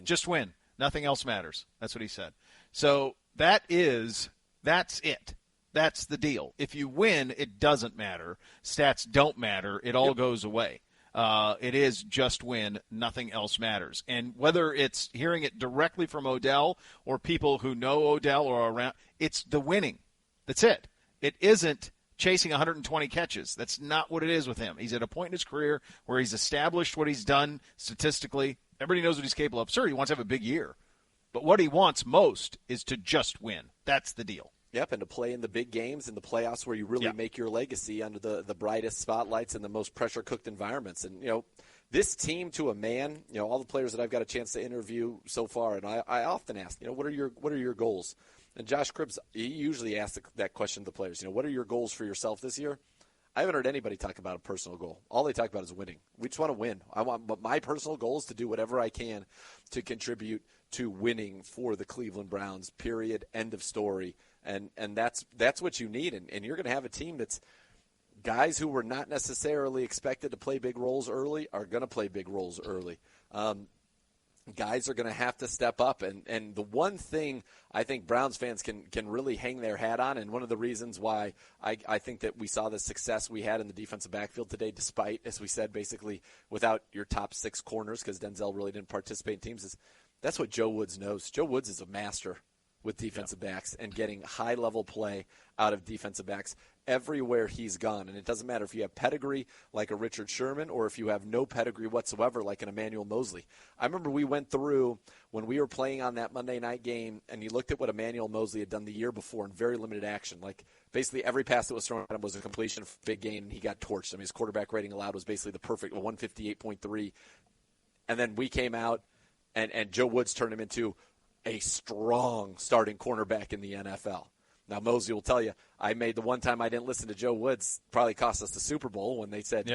Just win. Nothing else matters. That's what he said. So that's it. That's the deal. If you win, it doesn't matter. Stats don't matter. It all goes away. It is just win. Nothing else matters. And whether it's hearing it directly from Odell or people who know Odell or around, it's the winning. That's it. It isn't chasing 120 catches. That's not what it is with him. He's at a point in his career where he's established what he's done statistically. Everybody knows what he's capable of. Sure, he wants to have a big year. But what he wants most is to just win. That's the deal. Yep, and to play in the big games in the playoffs where you really make your legacy under the brightest spotlights and the most pressure-cooked environments. And, this team to a man, all the players that I've got a chance to interview so far, and I often ask, what are your goals? And Josh Cribbs, he usually asks that question to the players, what are your goals for yourself this year? I haven't heard anybody talk about a personal goal. All they talk about is winning. We just want to win. But my personal goal is to do whatever I can to contribute to winning for the Cleveland Browns, period, end of story. And that's what you need. And you're going to have a team that's guys who were not necessarily expected to play big roles early are going to play big roles early. Guys are going to have to step up. And the one thing I think Browns fans can really hang their hat on, and one of the reasons why I think that we saw the success we had in the defensive backfield today, despite, as we said, basically without your top 6 corners because Denzel really didn't participate in teams, is that's what Joe Woods knows. Joe Woods is a master with defensive backs and getting high-level play out of defensive backs everywhere he's gone. And it doesn't matter if you have pedigree like a Richard Sherman or if you have no pedigree whatsoever like an Emmanuel Mosley. I remember we went through when we were playing on that Monday night game, and you looked at what Emmanuel Mosley had done the year before in very limited action. Like, basically every pass that was thrown at him was a completion, big gain, and he got torched. I mean, his quarterback rating allowed was basically the perfect 158.3. And then we came out, and Joe Woods turned him into a strong starting cornerback in the NFL. Now, Mosley will tell you, I made the one time I didn't listen to Joe Woods, probably cost us the Super Bowl when they said,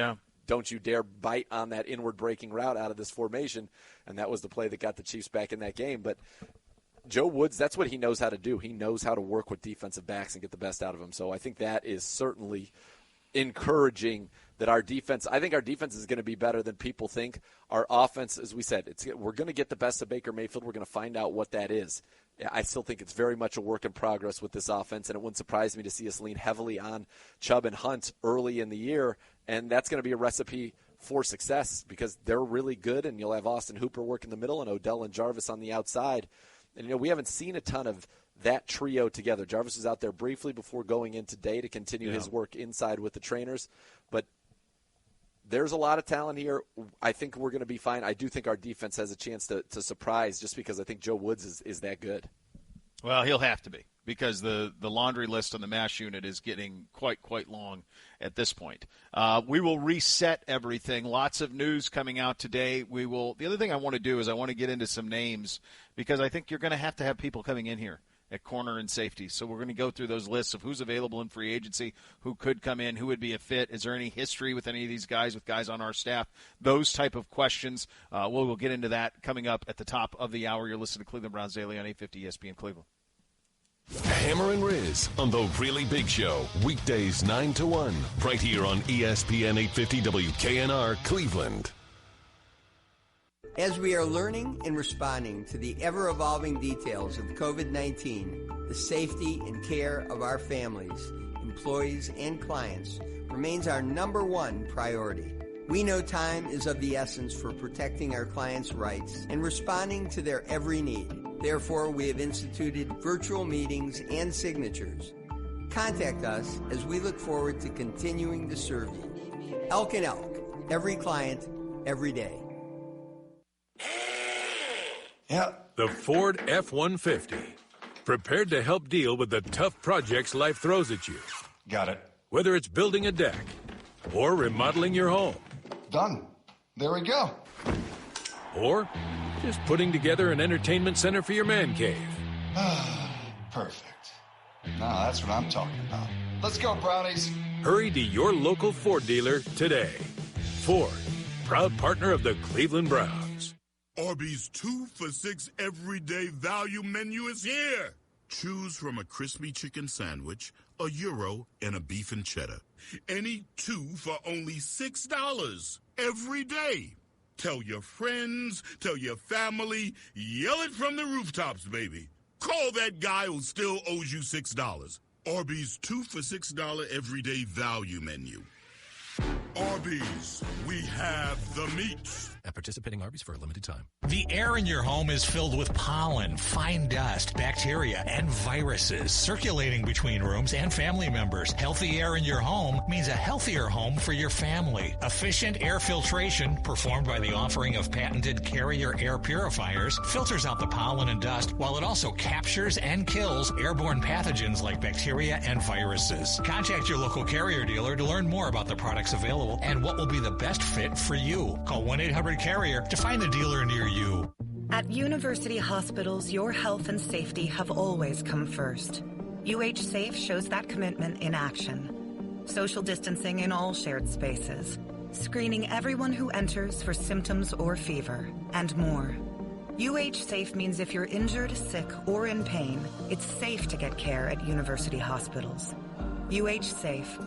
don't you dare bite on that inward breaking route out of this formation. And that was the play that got the Chiefs back in that game. But Joe Woods, that's what he knows how to do. He knows how to work with defensive backs and get the best out of them. So I think that is certainly encouraging that our defense, I think our defense is going to be better than people think. Our offense, as we said, we're going to get the best of Baker Mayfield. We're going to find out what that is. I still think it's very much a work in progress with this offense, and it wouldn't surprise me to see us lean heavily on Chubb and Hunt early in the year, and that's going to be a recipe for success because they're really good, and you'll have Austin Hooper work in the middle and Odell and Jarvis on the outside. And, we haven't seen a ton of that trio together. Jarvis was out there briefly before going in today to continue his work inside with the trainers, but there's a lot of talent here. I think we're going to be fine. I do think our defense has a chance to surprise just because I think Joe Woods is that good. Well, he'll have to be because the laundry list on the MASH unit is getting quite long at this point. We will reset everything. Lots of news coming out today. The other thing I want to do is I want to get into some names because I think you're going to have people coming in here at corner and safety. So we're going to go through those lists of who's available in free agency, who could come in, who would be a fit. Is there any history with any of these guys, with guys on our staff? Those type of questions. We'll get into that coming up at the top of the hour. You're listening to Cleveland Browns Daily on 850 ESPN Cleveland. Hammer and Riz on The Really Big Show, weekdays 9 to 1, right here on ESPN 850 WKNR Cleveland. As we are learning and responding to the ever-evolving details of COVID-19, the safety and care of our families, employees, and clients remains our number one priority. We know time is of the essence for protecting our clients' rights and responding to their every need. Therefore, we have instituted virtual meetings and signatures. Contact us as we look forward to continuing to serve you. Elk and Elk, every client, every day. Yeah. The Ford F-150. Prepared to help deal with the tough projects life throws at you. Got it. Whether it's building a deck or remodeling your home. Done. There we go. Or just putting together an entertainment center for your man cave. Perfect. Now that's what I'm talking about. Let's go, Brownies. Hurry to your local Ford dealer today. Ford, proud partner of the Cleveland Browns. Arby's 2 for $6 everyday value menu is here. Choose from a crispy chicken sandwich, a gyro, and a beef and cheddar. Any 2 for only $6 every day. Tell your friends, tell your family, yell it from the rooftops, baby. Call that guy who still owes you $6. Arby's 2 for $6 everyday value menu. Arby's, we have the meats. At participating Arby's for a limited time. The air in your home is filled with pollen, fine dust, bacteria, and viruses circulating between rooms and family members. Healthy air in your home means a healthier home for your family. Efficient air filtration, performed by the offering of patented Carrier air purifiers, filters out the pollen and dust while it also captures and kills airborne pathogens like bacteria and viruses. Contact your local Carrier dealer to learn more about the products available and what will be the best fit for you. Call 1-800-CARRIER to find the dealer near you. At University Hospitals, your health and safety have always come first. UH Safe shows that commitment in action. Social distancing in all shared spaces, screening everyone who enters for symptoms or fever, and more. UH Safe means if you're injured, sick, or in pain, it's safe to get care at University Hospitals. UH Safe,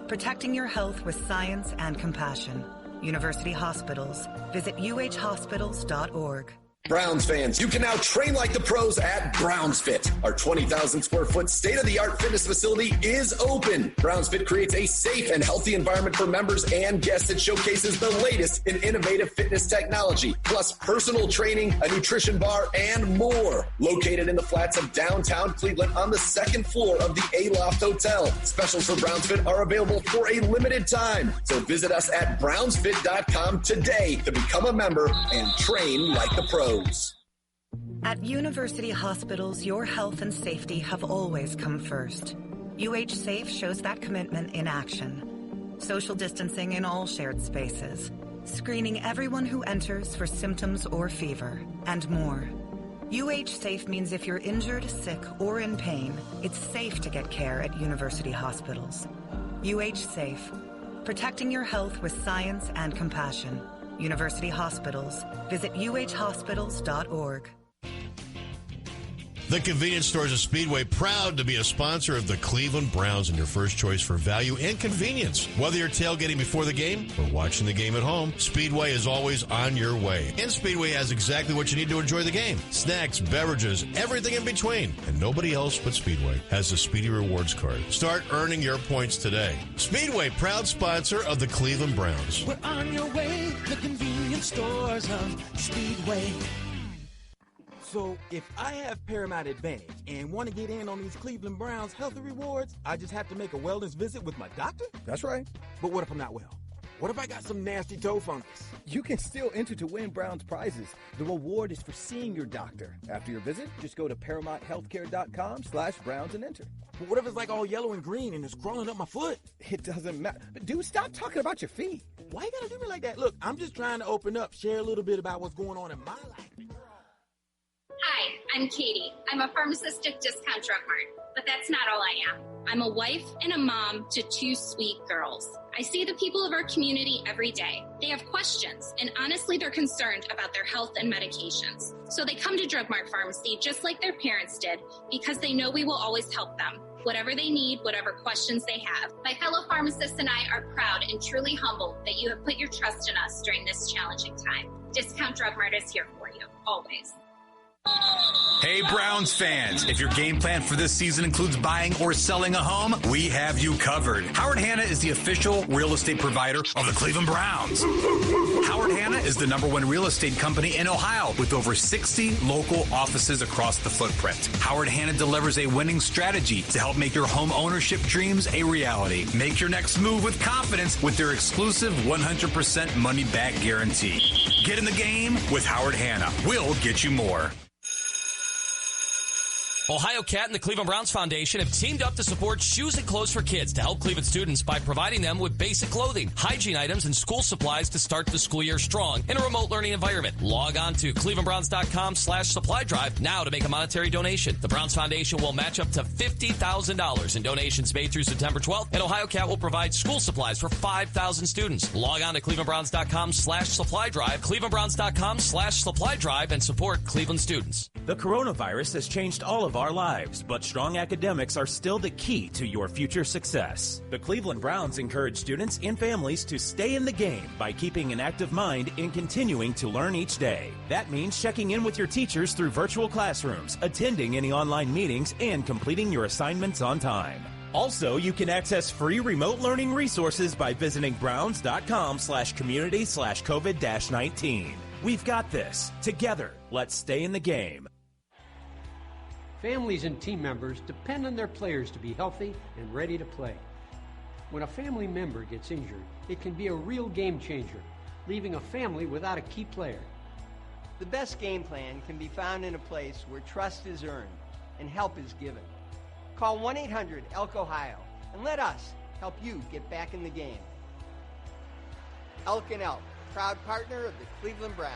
protecting your health with science and compassion. University Hospitals. Visit uhhospitals.org. Browns fans, you can now train like the pros at Browns Fit. Our 20,000 square foot state-of-the-art fitness facility is open. Browns Fit creates a safe and healthy environment for members and guests that showcases the latest in innovative fitness technology, plus personal training, a nutrition bar, and more. Located in the flats of downtown Cleveland on the second floor of the A-Loft Hotel. Specials for Browns Fit are available for a limited time. So visit us at brownsfit.com today to become a member and train like the pros. At university hospitals, your health and safety have always come first. UH Safe shows that commitment in action. Social distancing in all shared spaces, screening everyone who enters for symptoms or fever, and more. UH Safe means if you're injured, sick, or in pain, it's safe to get care at university hospitals. UH Safe, protecting your health with science and compassion. University hospitals. Visit uhhospitals.org. The convenience stores of Speedway, proud to be a sponsor of the Cleveland Browns and your first choice for value and convenience. Whether you're tailgating before the game or watching the game at home, Speedway is always on your way. And Speedway has exactly what you need to enjoy the game. Snacks, beverages, everything in between. And nobody else but Speedway has the Speedy Rewards card. Start earning your points today. Speedway, proud sponsor of the Cleveland Browns. We're on your way, the convenience stores of Speedway. So if I have Paramount Advantage and want to get in on these Cleveland Browns healthy rewards, I just have to make a wellness visit with my doctor? That's right. But what if I'm not well? What if I got some nasty toe fungus? You can still enter to win Browns prizes. The reward is for seeing your doctor. After your visit, just go to ParamountHealthcare.com/Browns and enter. But what if it's like all yellow and green and it's crawling up my foot? It doesn't matter. Dude, stop talking about your feet. Why you gotta do me like that? Look, I'm just trying to open up, share a little bit about what's going on in my life. Hi, I'm Katie. I'm a pharmacist at Discount Drug Mart, but that's not all I am. I'm a wife and a mom to two sweet girls. I see the people of our community every day. They have questions, and honestly, they're concerned about their health and medications. So they come to Drug Mart Pharmacy just like their parents did, because they know we will always help them. Whatever they need, whatever questions they have. My fellow pharmacists and I are proud and truly humbled that you have put your trust in us during this challenging time. Discount Drug Mart is here for you, always. Hey Browns fans, if your game plan for this season includes buying or selling a home, we have you covered. Howard Hanna is the official real estate provider of the Cleveland Browns. Howard Hanna is the #1 real estate company in Ohio with over 60 local offices across the footprint. Howard Hanna delivers a winning strategy to help make your home ownership dreams a reality. Make your next move with confidence with their exclusive 100% money back guarantee. Get in the game with Howard Hanna. We'll get you more. Ohio Cat and the Cleveland Browns Foundation have teamed up to support shoes and clothes for kids to help Cleveland students by providing them with basic clothing, hygiene items, and school supplies to start the school year strong in a remote learning environment. Log on to clevelandbrowns.com/supply drive now to make a monetary donation. The Browns Foundation will match up to $50,000 in donations made through September 12th, and Ohio Cat will provide school supplies for 5,000 students. Log on to clevelandbrowns.com/supply drive, clevelandbrowns.com/supply drive, and support Cleveland students. The coronavirus has changed all of our lives, but strong academics are still the key to your future success. The Cleveland Browns encourage students and families to stay in the game by keeping an active mind and continuing to learn each day. That means checking in with your teachers through virtual classrooms, attending any online meetings, and completing your assignments on time. Also, you can access free remote learning resources by visiting browns.com/community/COVID-19. We've got this. Together, let's stay in the game. Families and team members depend on their players to be healthy and ready to play. When a family member gets injured, it can be a real game changer, leaving a family without a key player. The best game plan can be found in a place where trust is earned and help is given. Call 1-800-ELK-OHIO and let us help you get back in the game. Elk & Elk, proud partner of the Cleveland Browns.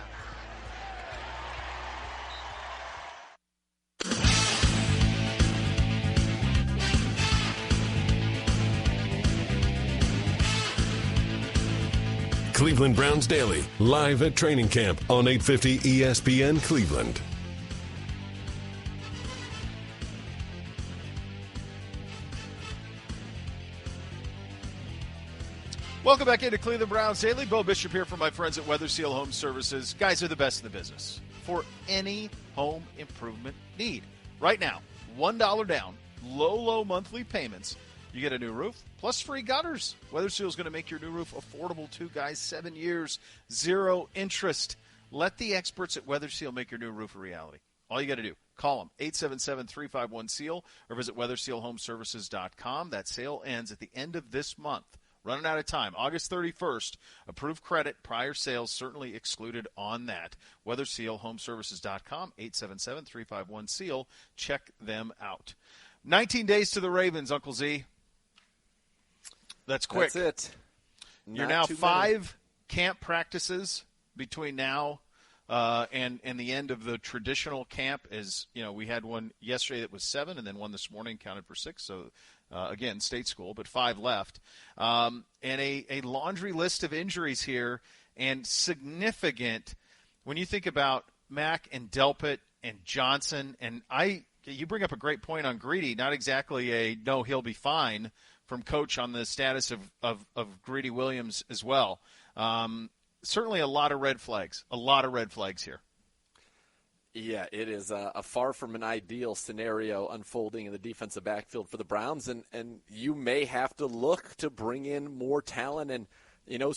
Cleveland Browns Daily, live at training camp on 850 ESPN Cleveland. Welcome back into Cleveland Browns Daily. Beau Bishop here from my friends at Weather Seal Home Services. Guys are the best in the business for any home improvement need. Right now, $1 down, low monthly payments. You get a new roof, plus free gutters. Weather Seal is going to make your new roof affordable too, guys. 7 years, 0 interest. Let the experts at Weather Seal make your new roof a reality. All you got to do, call them, 877-351-SEAL, or visit weathersealhomeservices.com. That sale ends at the end of this month. Running out of time. August 31st. Approved credit. Prior sales certainly excluded on that. WeatherSealHomeservices.com. 877-351-SEAL. Check them out. 19 days to the Ravens, Uncle Z. That's quick. That's it. You're now 5 camp practices between now and the end of the traditional camp. As you know, we had one yesterday that was 7, and then one this morning counted for 6. So. Again, state school, but 5 left. And a laundry list of injuries here, and significant when you think about Mack and Delpit and Johnson. And you bring up a great point on Greedy, not exactly a no, he'll be fine from Coach on the status of Greedy Williams as well. Certainly a lot of red flags here. Yeah, it is a far from an ideal scenario unfolding in the defensive backfield for the Browns, and you may have to look to bring in more talent and,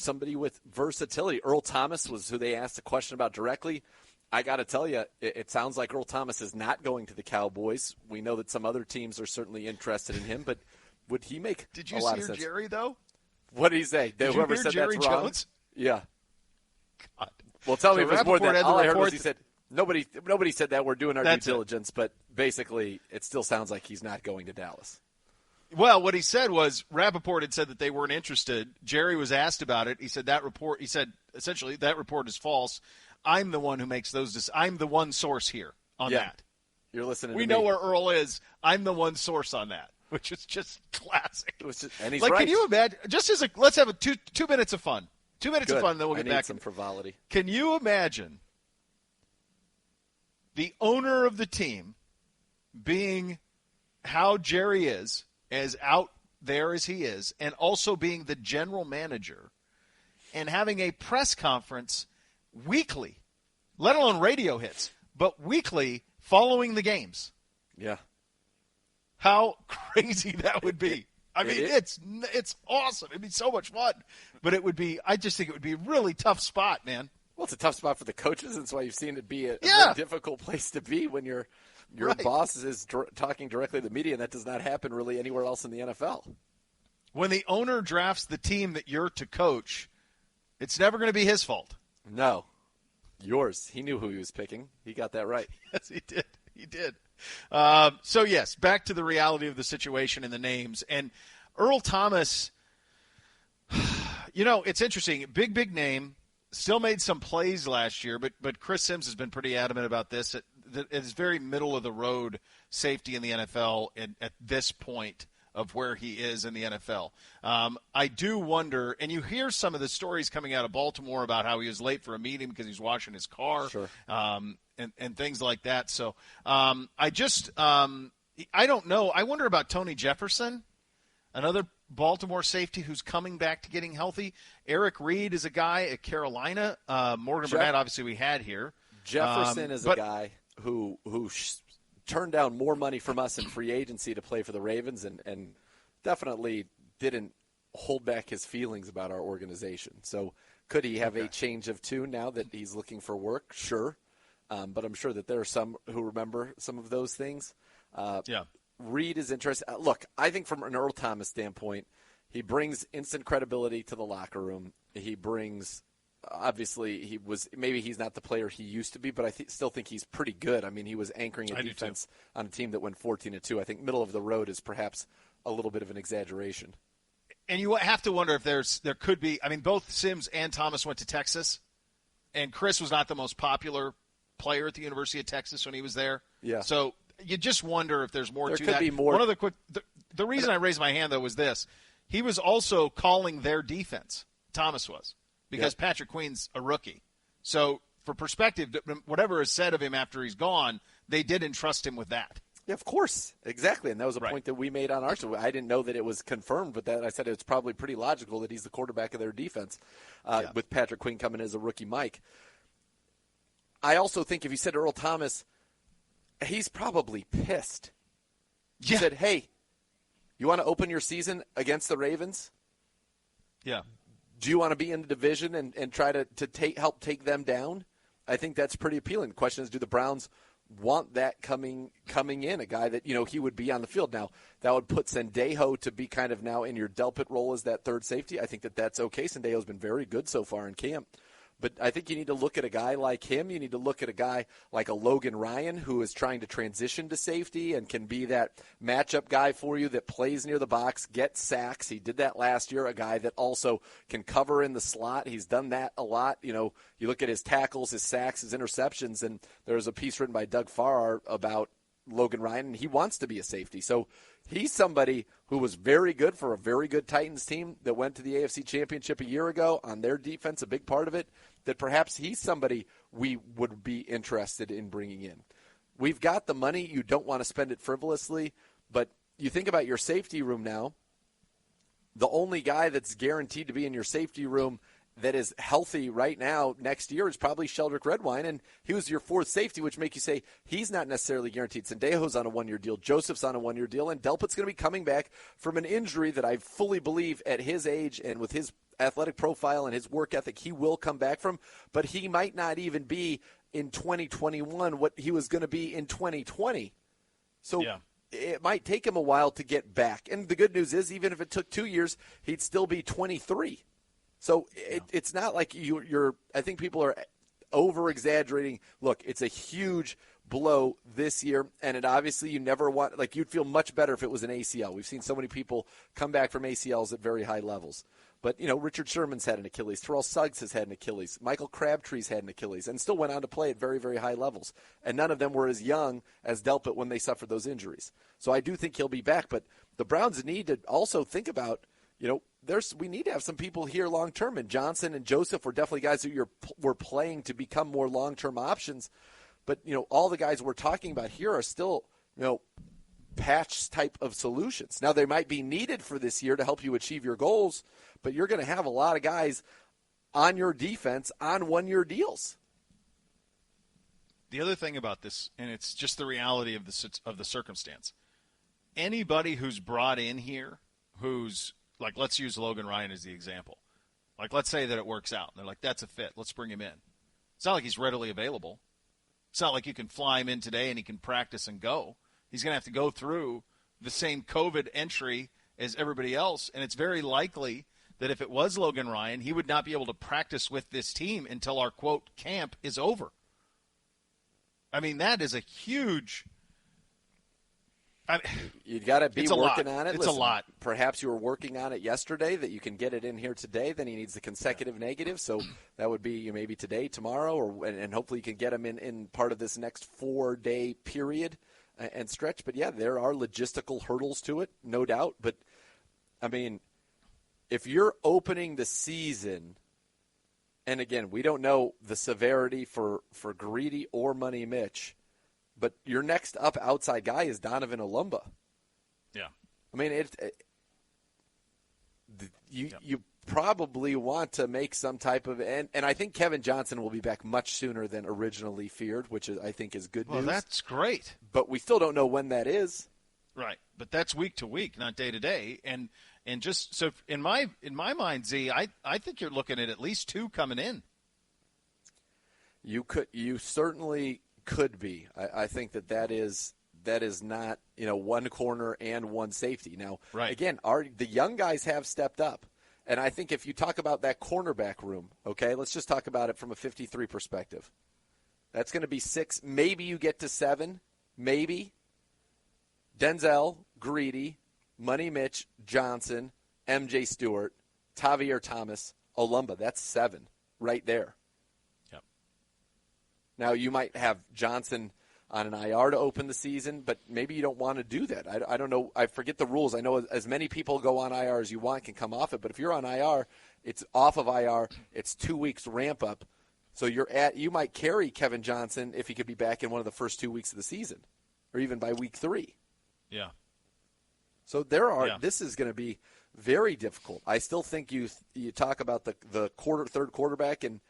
somebody with versatility. Earl Thomas was who they asked a question about directly. I got to tell you, it sounds like Earl Thomas is not going to the Cowboys. We know that some other teams are certainly interested in him, but would he make Did you a lot hear of sense? Jerry, though? What did he say? Did Whoever you hear said Jerry that's wrong? Jones? Yeah. God. Well, tell me if it's more than that. All I heard was report he said – Nobody said that. We're doing our due diligence, but basically it still sounds like he's not going to Dallas. Well, what he said was Rappaport had said that they weren't interested. Jerry was asked about it. He said essentially that report is false. I'm the one who makes those. I'm the one source here on that. You're listening. We to know me. where Earl is. I'm the one source on that, which is just classic. And he's like, right. Can you imagine? Let's have two minutes of fun. 2 minutes Good. of fun, then we'll get I back need some frivolity. Can you imagine the owner of the team being how Jerry is, as out there as he is, and also being the general manager and having a press conference weekly, let alone radio hits, but weekly following the games? Yeah. How crazy that would be. I mean, it's awesome. It'd be so much fun. But I just think it would be a really tough spot, man. Well, it's a tough spot for the coaches. That's why you've seen it be a very difficult place to be when your boss is talking directly to the media, and that does not happen really anywhere else in the NFL. When the owner drafts the team that you're to coach, it's never going to be his fault. No. Yours. He knew who he was picking. He got that right. Yes, he did. He did. So, yes, back to the reality of the situation and the names. And Earl Thomas, it's interesting. Big name. Still made some plays last year, but Chris Sims has been pretty adamant about this. It's very middle-of-the-road safety in the NFL at this point of where he is in the NFL. I do wonder, and you hear some of the stories coming out of Baltimore about how he was late for a meeting because he was washing his car, and things like that. So I don't know. I wonder about Tony Jefferson, another Baltimore safety who's coming back to getting healthy. Eric Reed is a guy at Carolina. Morgan Burnett, obviously, we had here. Jefferson is a guy who turned down more money from us in free agency to play for the Ravens and definitely didn't hold back his feelings about our organization. So could he have a change of tune now that he's looking for work? Sure. But I'm sure that there are some who remember some of those things. Reed is interesting. Look, I think from an Earl Thomas standpoint, he brings instant credibility to the locker room. He brings, obviously, maybe he's not the player he used to be, but I still think he's pretty good. I mean, he was anchoring a defense on a team that went 14-2. I think middle of the road is perhaps a little bit of an exaggeration. And you have to wonder if there could be. I mean, both Sims and Thomas went to Texas, and Chris was not the most popular player at the University of Texas when he was there. Yeah. So you just wonder if there's more to that. There could be more. One of the reason I raised my hand, though, was this. He was also calling their defense, Thomas was, because Patrick Queen's a rookie. So for perspective, whatever is said of him after he's gone, they did entrust him with that. Yeah, of course. Exactly. And that was a point that we made on our show. I didn't know that it was confirmed, but I said it's probably pretty logical that he's the quarterback of their defense with Patrick Queen coming as a rookie Mike. I also think if you said Earl Thomas, he's probably pissed. He said, hey, you want to open your season against the Ravens? Yeah. Do you want to be in the division and try to help take them down? I think that's pretty appealing. The question is, do the Browns want that coming in, a guy that, he would be on the field? Now, that would put Sendejo to be kind of now in your Delpit role as that third safety. I think that's okay. Sendejo's been very good so far in camp. But I think you need to look at a guy like him. You need to look at a guy like a Logan Ryan who is trying to transition to safety and can be that matchup guy for you that plays near the box, gets sacks. He did that last year, a guy that also can cover in the slot. He's done that a lot. You look at his tackles, his sacks, his interceptions, and there's a piece written by Doug Farrar about Logan Ryan, and he wants to be a safety. So he's somebody who was very good for a very good Titans team that went to the AFC Championship a year ago on their defense, a big part of it, that perhaps he's somebody we would be interested in bringing in. We've got the money. You don't want to spend it frivolously, but you think about your safety room now. The only guy that's guaranteed to be in your safety room that is healthy right now next year is probably Sheldrick Redwine, and he was your fourth safety, which make you say he's not necessarily guaranteed. Sendejo's on a one-year deal. Joseph's on a one-year deal, and Delpit's going to be coming back from an injury that I fully believe at his age and with his athletic profile and his work ethic he will come back from, but he might not even be in 2021 what he was going to be in 2020. So it might take him a while to get back. And the good news is, even if it took 2 years, he'd still be 23. So it's not like you're – I think people are over-exaggerating. Look, it's a huge blow this year, and it obviously you never want – like you'd feel much better if it was an ACL. We've seen so many people come back from ACLs at very high levels. But, Richard Sherman's had an Achilles. Terrell Suggs has had an Achilles. Michael Crabtree's had an Achilles and still went on to play at very, very high levels. And none of them were as young as Delpit when they suffered those injuries. So I do think he'll be back. But the Browns need to also think about – we need to have some people here long term, and Johnson and Joseph were definitely guys who were playing to become more long term options. But all the guys we're talking about here are still patch type of solutions. Now they might be needed for this year to help you achieve your goals, but you're going to have a lot of guys on your defense on 1-year deals. The other thing about this, and it's just the reality of the circumstance. Anybody who's brought in here, who's like, let's use Logan Ryan as the example. Like, let's say that it works out. They're like, that's a fit. Let's bring him in. It's not like he's readily available. It's not like you can fly him in today and he can practice and go. He's going to have to go through the same COVID entry as everybody else, and it's very likely that if it was Logan Ryan, he would not be able to practice with this team until our, quote, camp is over. I mean, that is a huge – you got to be working on it. It's a lot. Perhaps you were working on it yesterday, that you can get it in here today. Then he needs the consecutive negative. So that would be maybe today, tomorrow, and hopefully you can get him in part of this next 4-day period and stretch. But, there are logistical hurdles to it, no doubt. But, I mean, if you're opening the season, and, again, we don't know the severity for Greedy or Money Mitch, but your next up outside guy is Donovan Olumba. Yeah. I mean, you probably want to make some type of – and I think Kevin Johnson will be back much sooner than originally feared, which I think is good news. Well, that's great. But we still don't know when that is. Right. But that's week to week, not day to day. And just so in my mind, Z, I think you're looking at least 2 coming in. You certainly could be. I think that is not, one corner and one safety. Now, again, the young guys have stepped up. And I think if you talk about that cornerback room, okay, let's just talk about it from a 53 perspective. That's going to be 6. Maybe you get to 7. Maybe. Denzel, Greedy, Money Mitch, Johnson, MJ Stewart, Tavier Thomas, Olumba. That's 7 right there. Yep. Now, you might have Johnson on an IR to open the season, but maybe you don't want to do that. I don't know. I forget the rules. I know as many people go on IR as you want can come off it, but if you're on IR, it's off of IR. It's 2 weeks ramp up. So you might carry Kevin Johnson if he could be back in one of the first 2 weeks of the season. or even by week 3. Yeah. So this is going to be very difficult. I still think you talk about the third quarterback, and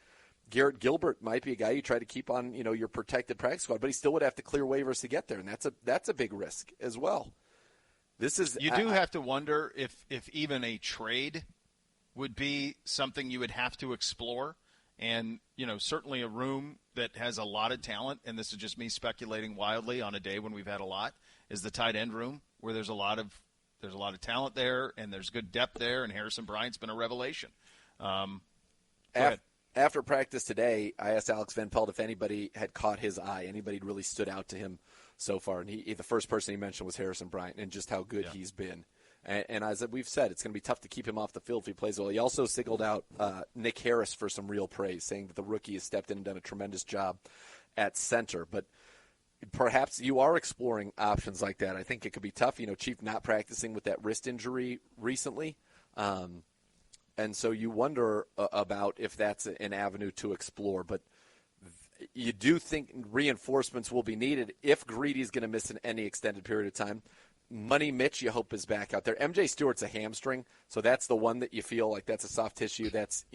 Garrett Gilbert might be a guy you try to keep on, your protected practice squad, but he still would have to clear waivers to get there, and that's a big risk as well. You do have to wonder if even a trade would be something you would have to explore. And, certainly a room that has a lot of talent, and this is just me speculating wildly on a day when we've had a lot, is the tight end room, where there's a lot of talent there, and there's good depth there, and Harrison Bryant's been a revelation. After practice today, I asked Alex Van Pelt if anybody had caught his eye, anybody really stood out to him so far. And the first person he mentioned was Harrison Bryant and just how good he's been. And as we've said, it's going to be tough to keep him off the field if he plays well. He also singled out Nick Harris for some real praise, saying that the rookie has stepped in and done a tremendous job at center. But perhaps you are exploring options like that. I think it could be tough. Chief not practicing with that wrist injury recently. And so you wonder about if that's an avenue to explore. But you do think reinforcements will be needed if Greedy's going to miss any extended period of time. Money Mitch, you hope, is back out there. MJ Stewart's a hamstring, so that's the one that you feel like that's a soft tissue. That's,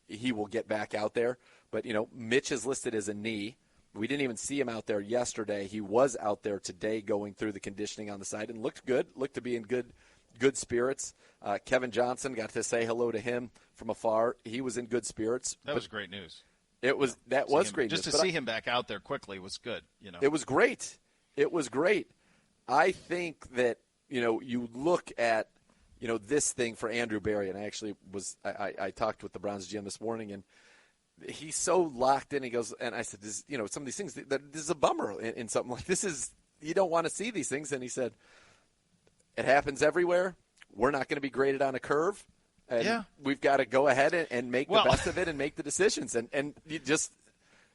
he will get back out there. But, Mitch is listed as a knee. We didn't even see him out there yesterday. He was out there today going through the conditioning on the side and looked good, looked to be in good spirits. Kevin Johnson, got to say hello to him from afar. He was in good spirits. That was great news. That was great news. Just to see him back out there quickly was good. It was great. It was great. I think that, you look at, this thing for Andrew Berry, and I talked with the Browns GM this morning, and he's so locked in. He goes, and I said, some of these things, this is a bummer in something like this. You don't want to see these things. And he said, it happens everywhere. We're not going to be graded on a curve. And we've got to go ahead and make the best of it and make the decisions. And you just –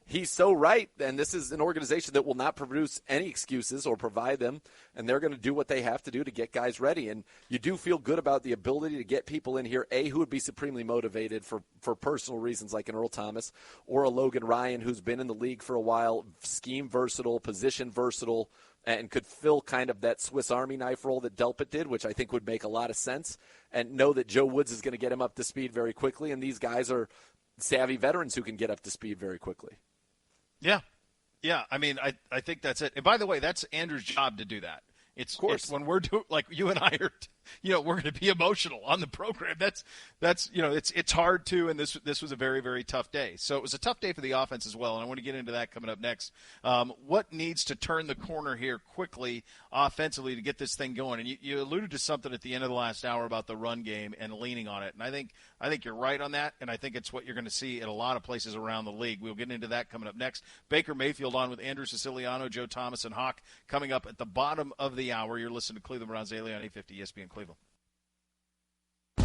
he's so right, and this is an organization that will not produce any excuses or provide them, and they're going to do what they have to do to get guys ready. And you do feel good about the ability to get people in here, who would be supremely motivated for personal reasons like an Earl Thomas or a Logan Ryan who's been in the league for a while, scheme versatile, position versatile, and could fill kind of that Swiss Army knife role that Delpit did, which I think would make a lot of sense, and know that Joe Woods is going to get him up to speed very quickly, and these guys are savvy veterans who can get up to speed very quickly. Yeah. I mean, I think that's it. And by the way, that's Andrew's job to do that. It's when we're doing, like you and I are, we're going to be emotional on the program. That's it's hard to, and this was a very, very tough day. So it was a tough day for the offense as well, and I want to get into that coming up next. What needs to turn the corner here quickly offensively to get this thing going? And you alluded to something at the end of the last hour about the run game and leaning on it, and I think you're right on that, and I think it's what you're going to see at a lot of places around the league. We'll get into that coming up next. Baker Mayfield on with Andrew Siciliano, Joe Thomas, and Hawk coming up at the bottom of the hour. You're listening to Cleveland Browns Daily on 850 ESPN Cleveland.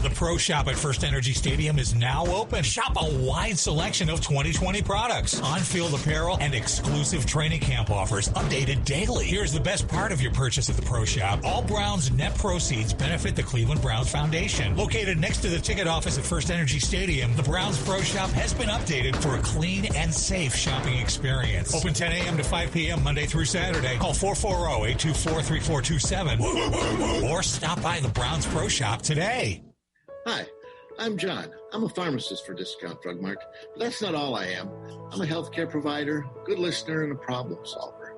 The Pro Shop at First Energy Stadium is now open. Shop a wide selection of 2020 products, on-field apparel, and exclusive training camp offers updated daily. Here's the best part of your purchase at the Pro Shop. All Browns net proceeds benefit the Cleveland Browns Foundation. Located next to the ticket office at First Energy Stadium, the Browns Pro Shop has been updated for a clean and safe shopping experience. Open 10 a.m. to 5 p.m. Monday through Saturday. Call 440-824-3427 or stop by the Browns Pro Shop today. Hi, I'm John. I'm a pharmacist for Discount Drug Mart, but that's not all I am. I'm a healthcare provider, good listener, and a problem solver.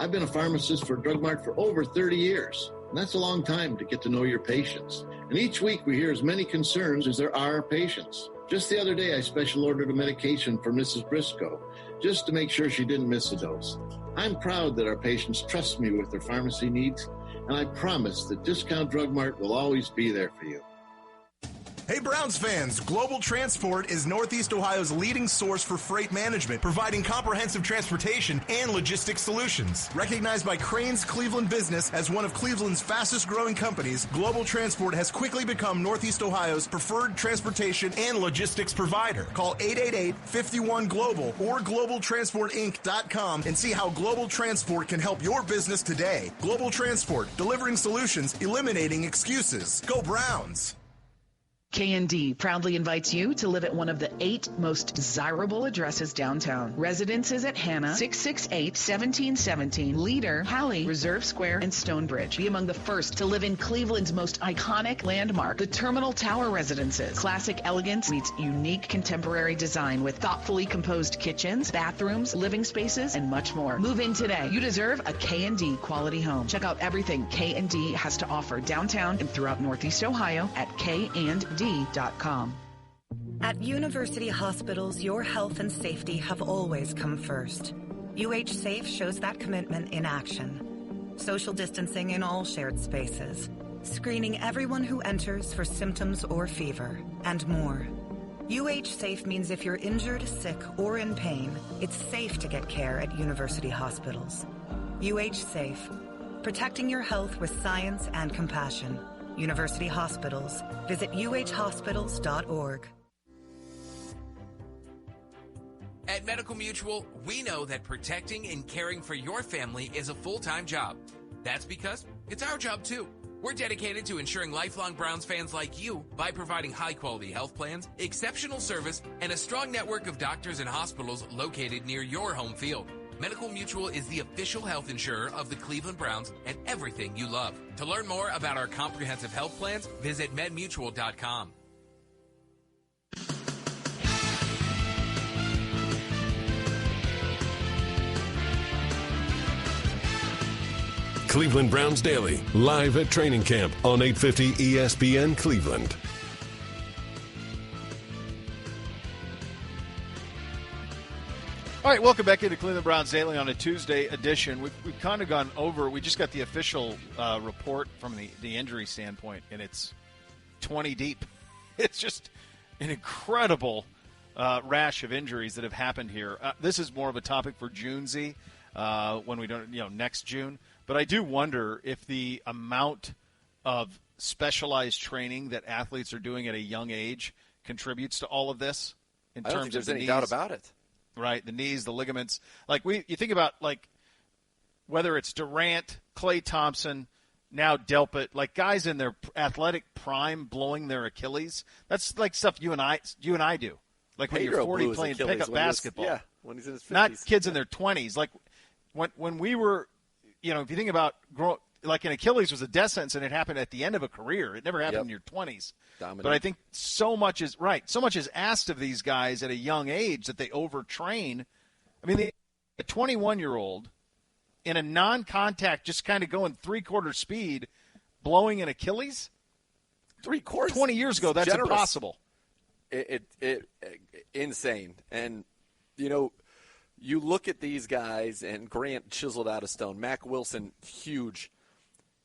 I've been a pharmacist for Drug Mart for over 30 years, and that's a long time to get to know your patients. And each week we hear as many concerns as there are patients. Just the other day, I special ordered a medication for Mrs. Briscoe, just to make sure she didn't miss a dose. I'm proud that our patients trust me with their pharmacy needs, and I promise that Discount Drug Mart will always be there for you. Hey Browns fans, Global Transport is Northeast Ohio's leading source for freight management, providing comprehensive transportation and logistics solutions. Recognized by Crane's Cleveland Business as one of Cleveland's fastest growing companies, Global Transport has quickly become Northeast Ohio's preferred transportation and logistics provider. Call 888-51-GLOBAL or globaltransportinc.com and see how Global Transport can help your business today. Global Transport, delivering solutions, eliminating excuses. Go Browns! K&D proudly invites you to live at one of the 8 most desirable addresses downtown. Residences at Hannah, 668-1717, Leader, Halley, Reserve Square, and Stonebridge. Be among the first to live in Cleveland's most iconic landmark, the Terminal Tower Residences. Classic elegance meets unique contemporary design with thoughtfully composed kitchens, bathrooms, living spaces, and much more. Move in today. You deserve a K&D quality home. Check out everything K&D has to offer downtown and throughout Northeast Ohio at K&D.com. At university hospitals, your health and safety have always come first. UH Safe shows that commitment in action. Social distancing in all shared spaces, screening everyone who enters for symptoms or fever, and more. UH Safe means if you're injured, sick, or in pain, it's safe to get care at university hospitals. UH Safe, protecting your health with science and compassion. University Hospitals. Visit uhhospitals.org. At Medical Mutual, we know that protecting and caring for your family is a full-time job. That's because it's our job too. We're dedicated to ensuring lifelong Browns fans like you by providing high-quality health plans, exceptional service, and a strong network of doctors and hospitals located near your home field. Medical Mutual is the official health insurer of the Cleveland Browns and everything you love. To learn more about our comprehensive health plans, visit medmutual.com. Cleveland Browns Daily, live at training camp on 850 ESPN Cleveland. All right, welcome back into Cleveland Browns Daily on a Tuesday edition. We've kind of gone over, we just got the official report from the injury standpoint, and it's 20 deep. It's just an incredible rash of injuries that have happened here. This is more of a topic for June, Z, when we don't, next June. But I do wonder if the amount of specialized training that athletes are doing at a young age contributes to all of this. In I don't think there's any doubt about it. Right, the knees, the ligaments. You think about whether it's Durant, Klay Thompson, now Delpit, guys in their athletic prime blowing their Achilles. That's stuff you and I do. When you're 40 playing pickup basketball. When he's in his 50s. Not kids in their 20s. When we were, if you think about an Achilles was a death sentence and it happened at the end of a career. It never happened in your 20s. Dominant. But I think so much is asked of these guys at a young age that they overtrain. I mean, a 21-year-old in a non-contact, just kind of going three-quarter speed, blowing an Achilles? 3/4. 20 years ago, that's generous. impossible. It insane. And, you look at these guys, and Grant chiseled out of stone. Mac Wilson, huge.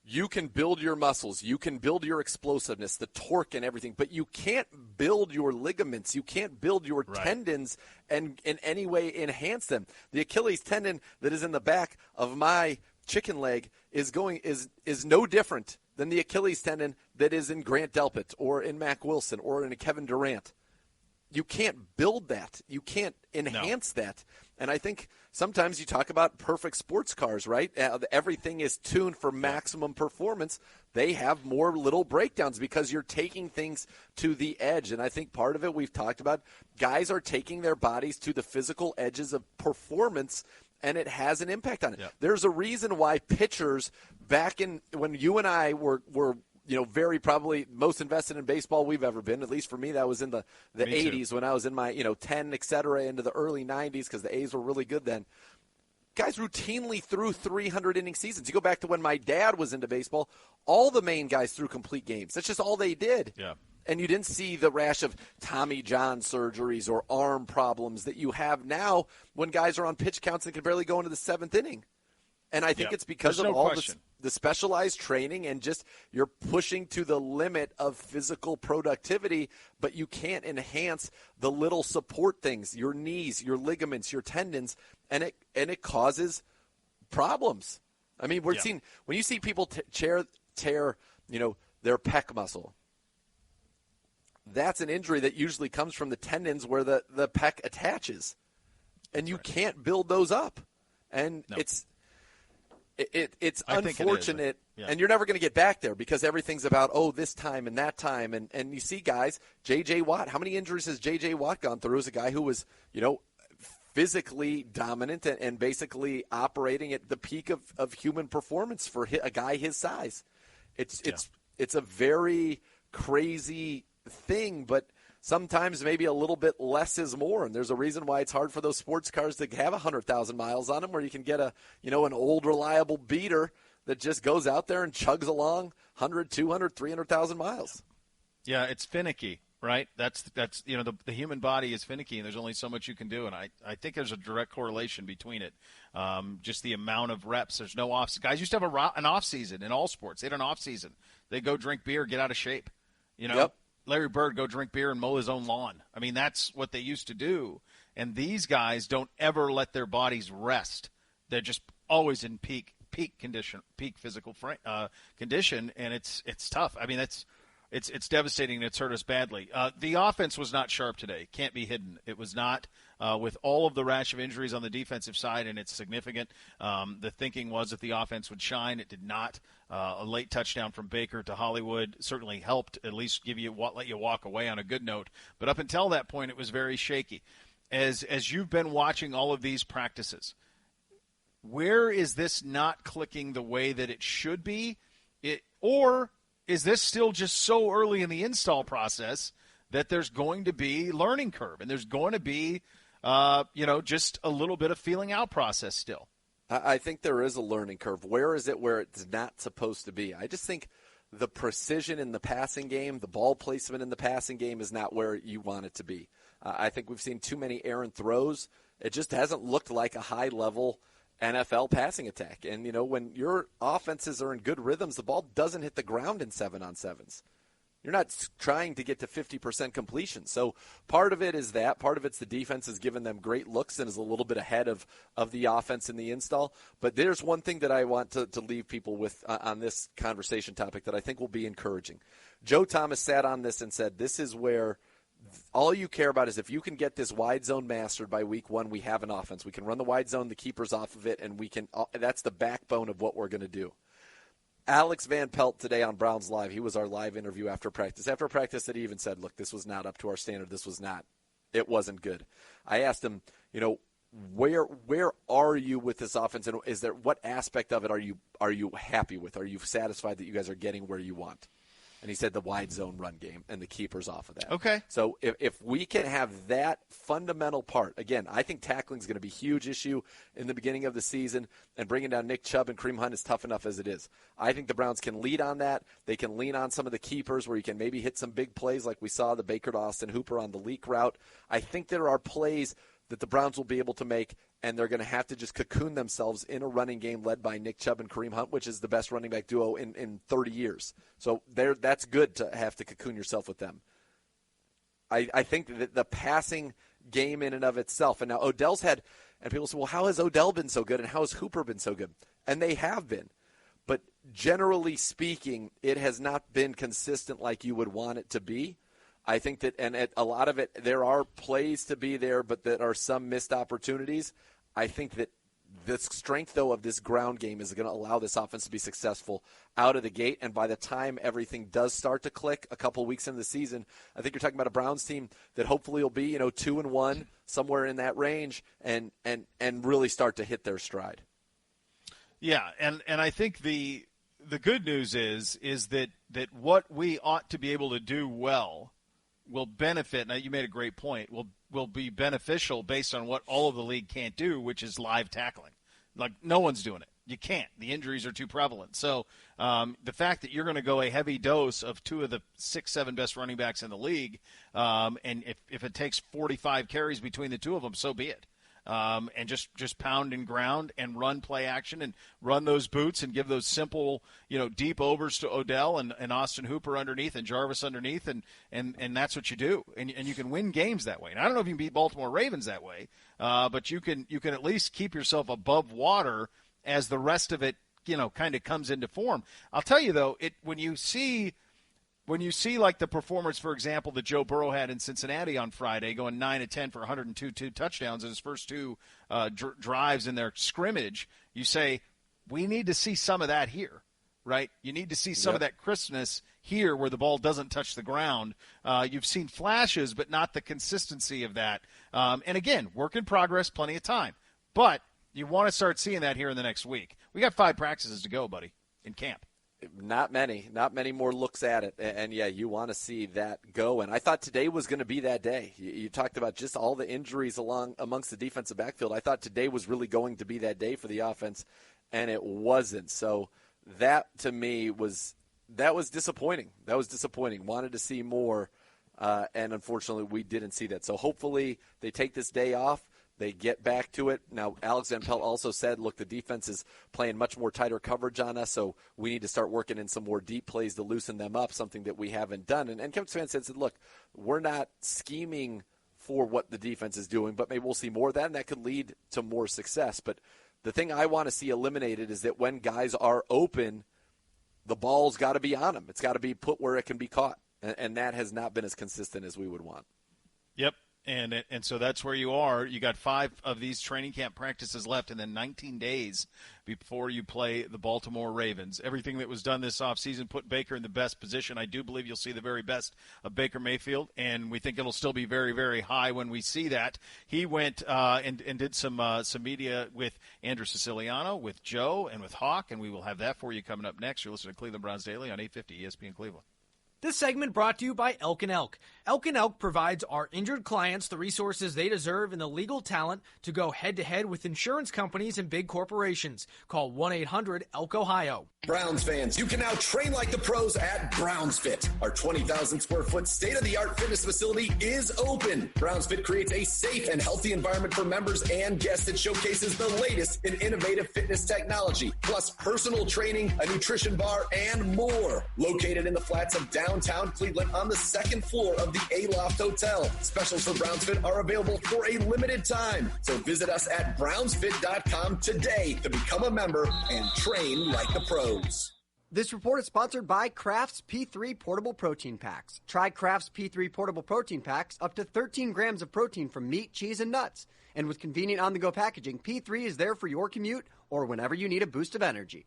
You can build your muscles. You can build your explosiveness, the torque and everything, but you can't build your ligaments. You can't build your tendons and in any way enhance them. The Achilles tendon that is in the back of my chicken leg is no different than the Achilles tendon that is in Grant Delpit or in Mac Wilson or in a Kevin Durant. You can't build that. You can't enhance that. And I think sometimes you talk about perfect sports cars, right? Everything is tuned for maximum performance. They have more little breakdowns because you're taking things to the edge. And I think part of it we've talked about, guys are taking their bodies to the physical edges of performance, and it has an impact on it. Yep. There's a reason why pitchers back in when you and I were very probably most invested in baseball we've ever been. At least for me, that was in the 80s when I was in my, 10, et cetera, into the early 90s because the A's were really good then. Guys routinely threw 300-inning seasons. You go back to when my dad was into baseball, all the main guys threw complete games. That's just all they did. Yeah. And you didn't see the rash of Tommy John surgeries or arm problems that you have now when guys are on pitch counts and can barely go into the seventh inning. And I think it's because of all the specialized training and just you're pushing to the limit of physical productivity, but you can't enhance the little support things, your knees, your ligaments, your tendons, and it causes problems. I mean, we're seeing when you see people tear their pec muscle. That's an injury that usually comes from the tendons where the pec attaches, and you can't build those up, and it's unfortunate And you're never going to get back there because everything's about, this time and that time. And you see guys, J.J. Watt, how many injuries has J.J. Watt gone through as a guy who was, physically dominant and basically operating at the peak of human performance for a guy his size? It's a very crazy thing, but sometimes maybe a little bit less is more, and there's a reason why it's hard for those sports cars to have 100,000 miles on them, where you can get an old reliable beater that just goes out there and chugs along 100, 200, 300,000 miles. Yeah, it's finicky, right? That's the human body is finicky, and there's only so much you can do, and I think there's a direct correlation between it. Just the amount of reps. There's no off. Guys used to have an off season in all sports. They had an off season. They go drink beer, get out of shape. Yep. Larry Bird go drink beer and mow his own lawn. I mean, that's what they used to do. And these guys don't ever let their bodies rest. They're just always in peak condition, peak physical condition, and it's tough. I mean, it's devastating, and it's hurt us badly. The offense was not sharp today. Can't be hidden. It was not, with all of the rash of injuries on the defensive side, and it's significant. The thinking was that the offense would shine. It did not. A late touchdown from Baker to Hollywood certainly helped at least let you walk away on a good note. But up until that point, it was very shaky. As you've been watching all of these practices, where is this not clicking the way that it should be? Or is this still just so early in the install process that there's going to be learning curve and there's going to be, just a little bit of feeling out process still? I think there is a learning curve. Where is it where it's not supposed to be? I just think the precision in the passing game, the ball placement in the passing game is not where you want it to be. I think we've seen too many errant throws. It just hasn't looked like a high-level NFL passing attack. And, when your offenses are in good rhythms, the ball doesn't hit the ground in 7-on-7s. You're not trying to get to 50% completion. So part of it is that. Part of it's the defense has given them great looks and is a little bit ahead of the offense in the install. But there's one thing that I want to leave people with on this conversation topic that I think will be encouraging. Joe Thomas sat on this and said, this is where all you care about is if you can get this wide zone mastered by week 1, we have an offense. We can run the wide zone, the keeper's off of it, and that's the backbone of what we're going to do. Alex Van Pelt today on Browns Live, he was our live interview after practice. After practice, that he even said, look, this was not up to our standard. It wasn't good. I asked him, where are you with this offense, and what aspect of it are you happy with? Are you satisfied that you guys are getting where you want? And he said the wide zone run game and the keeper's off of that. Okay. So if we can have that fundamental part, again, I think tackling is going to be a huge issue in the beginning of the season, and bringing down Nick Chubb and Kareem Hunt is tough enough as it is. I think the Browns can lead on that. They can lean on some of the keepers where you can maybe hit some big plays like we saw the Baker to Austin Hooper on the leak route. I think there are plays that the Browns will be able to make, and they're going to have to just cocoon themselves in a running game led by Nick Chubb and Kareem Hunt, which is the best running back duo in 30 years. So that's good to have to cocoon yourself with them. I think that the passing game in and of itself, and now Odell's had, and people say, well, how has Odell been so good and how has Hooper been so good? And they have been. But generally speaking, it has not been consistent like you would want it to be. I think that, and a lot of it, there are plays to be there, but there are some missed opportunities. I think that the strength, though, of this ground game is going to allow this offense to be successful out of the gate. And by the time everything does start to click a couple weeks into the season, I think you're talking about a Browns team that hopefully will be, 2-1, somewhere in that range, and really start to hit their stride. Yeah, and I think the good news is that what we ought to be able to do well will benefit. Now, you made a great point. Will be beneficial based on what all of the league can't do, which is live tackling. Like, no one's doing it. You can't. The injuries are too prevalent. So the fact that you're going to go a heavy dose of 2 of the 6-7 best running backs in the league, and if it takes 45 carries between the 2 of them, so be it. And just pound and ground and run play action and run those boots and give those simple, deep overs to Odell and Austin Hooper underneath and Jarvis underneath, and that's what you do. And you can win games that way. And I don't know if you can beat Baltimore Ravens that way, but you can at least keep yourself above water as the rest of it, kind of comes into form. I'll tell you, though, when you see like the performance, for example, that Joe Burrow had in Cincinnati on Friday, going 9-10 for 102 touchdowns in his first 2 drives in their scrimmage, you say, we need to see some of that here, right? You need to see some of that crispness here where the ball doesn't touch the ground. You've seen flashes, but not the consistency of that. And again, work in progress, plenty of time. But you want to start seeing that here in the next week. We got 5 practices to go, buddy, in camp. Not many more looks at it. And yeah, you want to see that go. And I thought today was going to be that day. You talked about just all the injuries amongst the defensive backfield. I thought today was really going to be that day for the offense, and it wasn't. So that, to me, was disappointing. That was disappointing. Wanted to see more, and unfortunately we didn't see that. So hopefully they take this day off. They get back to it. Now, Alex Van Pelt also said, look, the defense is playing much more tighter coverage on us, so we need to start working in some more deep plays to loosen them up, something that we haven't done. And Kevin Stefanski said, look, we're not scheming for what the defense is doing, but maybe we'll see more of that, and that could lead to more success. But the thing I want to see eliminated is that when guys are open, the ball's got to be on them. It's got to be put where it can be caught, and that has not been as consistent as we would want. Yep. And so that's where you are. You got 5 of these training camp practices left, and then 19 days before you play the Baltimore Ravens. Everything that was done this offseason put Baker in the best position. I do believe you'll see the very best of Baker Mayfield, and we think it'll still be very, very high when we see that. He went and did some media with Andrew Siciliano, with Joe, and with Hawk, and we will have that for you coming up next. You're listening to Cleveland Browns Daily on 850 ESPN Cleveland. This segment brought to you by Elk & Elk. Elk & Elk provides our injured clients the resources they deserve and the legal talent to go head-to-head with insurance companies and big corporations. Call 1-800-ELK-OHIO. Browns fans, you can now train like the pros at Browns Fit. Our 20,000 square foot state-of-the-art fitness facility is open. Browns Fit creates a safe and healthy environment for members and guests that showcases the latest in innovative fitness technology, plus personal training, a nutrition bar, and more. Located in the flats of downtown Cleveland on the 2nd floor of the A-Loft Hotel. Specials for Browns Fit are available for a limited time. So visit us at brownsfit.com today to become a member and train like the pros. This report is sponsored by Kraft's P3 Portable Protein Packs. Try Kraft's P3 Portable Protein Packs, up to 13 grams of protein from meat, cheese, and nuts. And with convenient on-the-go packaging, P3 is there for your commute or whenever you need a boost of energy.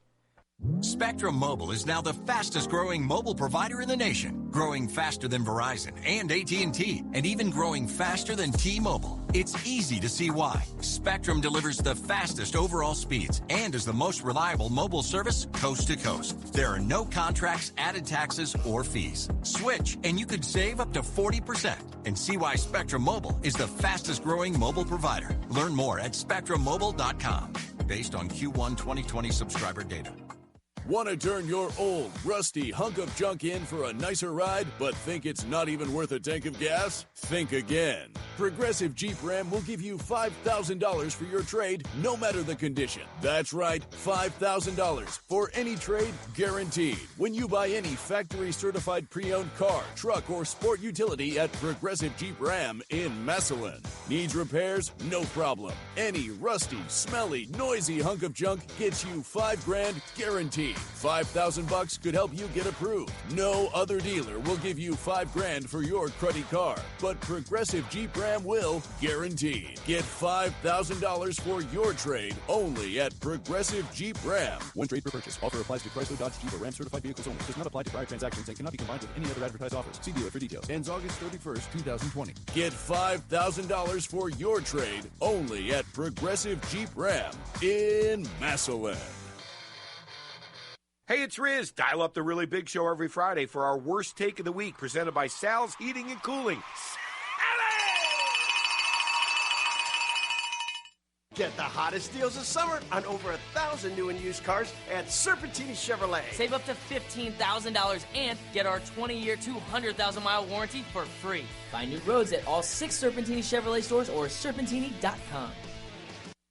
Spectrum Mobile is now the fastest-growing mobile provider in the nation, growing faster than Verizon and AT&T, and even growing faster than T-Mobile. It's easy to see why. Spectrum delivers the fastest overall speeds and is the most reliable mobile service coast to coast. There are no contracts, added taxes, or fees. Switch, and you could save up to 40%. And see why Spectrum Mobile is the fastest-growing mobile provider. Learn more at spectrummobile.com, based on Q1 2020 subscriber data. Want to turn your old, rusty hunk of junk in for a nicer ride, but think it's not even worth a tank of gas? Think again. Progressive Jeep Ram will give you $5,000 for your trade, no matter the condition. That's right, $5,000 for any trade, guaranteed. When you buy any factory-certified pre-owned car, truck, or sport utility at Progressive Jeep Ram in Massillon. Needs repairs? No problem. Any rusty, smelly, noisy hunk of junk gets you $5,000 guaranteed. $5,000 could help you get approved. No other dealer will give you $5,000 for your cruddy car, but Progressive Jeep Ram will, guaranteed. Get $5,000 for your trade only at Progressive Jeep Ram. One trade per purchase. Offer applies to Chrysler, Dodge, Jeep, or Ram certified vehicles only. Does not apply to prior transactions and cannot be combined with any other advertised offers. See dealer for details. Ends August 31st, 2020. Get $5,000 for your trade only at Progressive Jeep Ram in Massillon. Hey, it's Riz. Dial up the Really Big Show every Friday for our Worst Take of the Week, presented by Sal's Heating and Cooling. Get the hottest deals of summer on over 1,000 new and used cars at Serpentini Chevrolet. Save up to $15,000 and get our 20-year, 200,000-mile warranty for free. Find new roads at all 6 Serpentini Chevrolet stores or serpentini.com.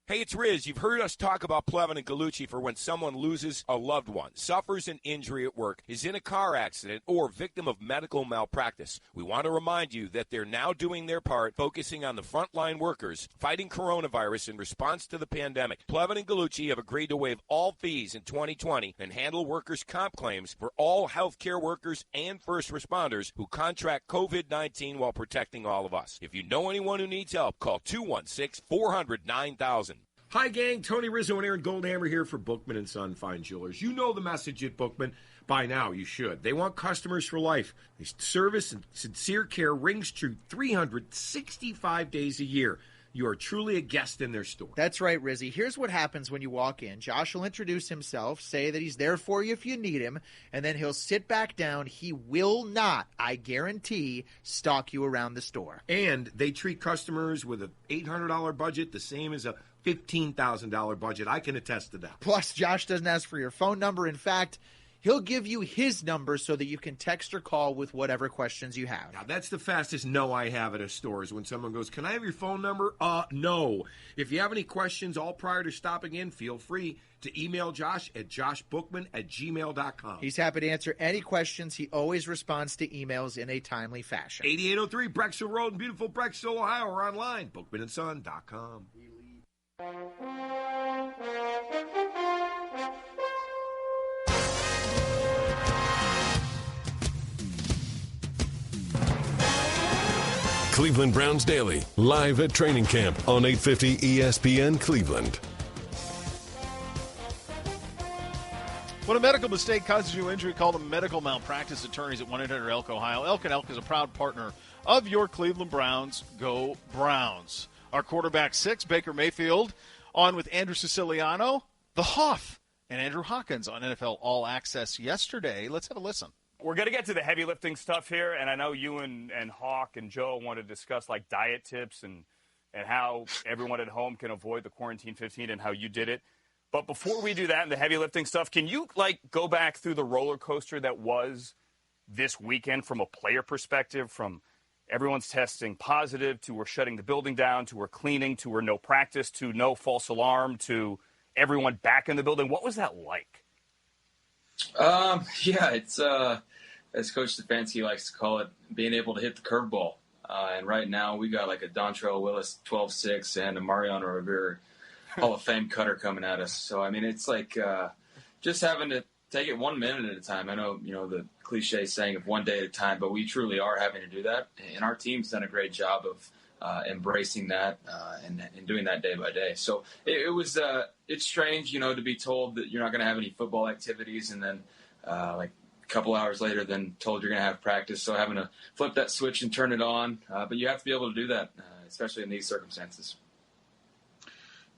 Hey, it's Riz. You've heard us talk about Plevin and Gallucci for when someone loses a loved one, suffers an injury at work, is in a car accident, or victim of medical malpractice. We want to remind you that they're now doing their part, focusing on the frontline workers, fighting coronavirus in response to the pandemic. Plevin and Gallucci have agreed to waive all fees in 2020 and handle workers' comp claims for all healthcare workers and first responders who contract COVID-19 while protecting all of us. If you know anyone who needs help, call 216-400-9000. Hi, gang. Tony Rizzo and Aaron Goldhammer here for Bookman & Son Fine Jewelers. You know the message at Bookman. By now, you should. They want customers for life. Service and sincere care rings true 365 days a year. You are truly a guest in their store. That's right, Rizzy. Here's what happens when you walk in. Josh will introduce himself, say that he's there for you if you need him, and then he'll sit back down. He will not, I guarantee, stalk you around the store. And they treat customers with an $800 budget the same as a $15,000 budget. I can attest to that. Plus, Josh doesn't ask for your phone number. In fact, he'll give you his number so that you can text or call with whatever questions you have. Now, that's the fastest no I have at a store is when someone goes, can I have your phone number? No. If you have any questions all prior to stopping in, feel free to email Josh at joshbookman@gmail.com. He's happy to answer any questions. He always responds to emails in a timely fashion. 8803 Brecksville Road in beautiful Brecksville, Ohio, or online, bookmanandson.com. Cleveland Browns Daily, live at training camp on 850 ESPN Cleveland. When a medical mistake causes you injury, call the medical malpractice attorneys at 1-800-ELK Ohio. Elk & Elk is a proud partner of your Cleveland Browns. Go Browns. Our quarterback 6, Baker Mayfield, on with Andrew Siciliano, the Hoff, and Andrew Hawkins on NFL All Access yesterday. Let's have a listen. We're going to get to the heavy lifting stuff here, and I know you and Hawk and Joe want to discuss like diet tips and how everyone at home can avoid the quarantine 15 and how you did it. But before we do that and the heavy lifting stuff, can you like go back through the roller coaster that was this weekend from a player perspective, from everyone's testing positive to we're shutting the building down to we're cleaning to we're no practice to no false alarm to everyone back in the building? What was that like? Yeah, it's as Coach Stefanski likes to call it, being able to hit the curveball. And right now we got like a Dontrell Willis 12-6 and a Mariano Rivera Hall of Fame cutter coming at us. So, I mean, it's like just having to take it 1 minute at a time. I know, the cliche saying of one day at a time, but we truly are having to do that. And our team's done a great job of embracing that and doing that day by day. So it's strange, to be told that you're not going to have any football activities and then like a couple hours later then told you're going to have practice. So having to flip that switch and turn it on. But you have to be able to do that, especially in these circumstances.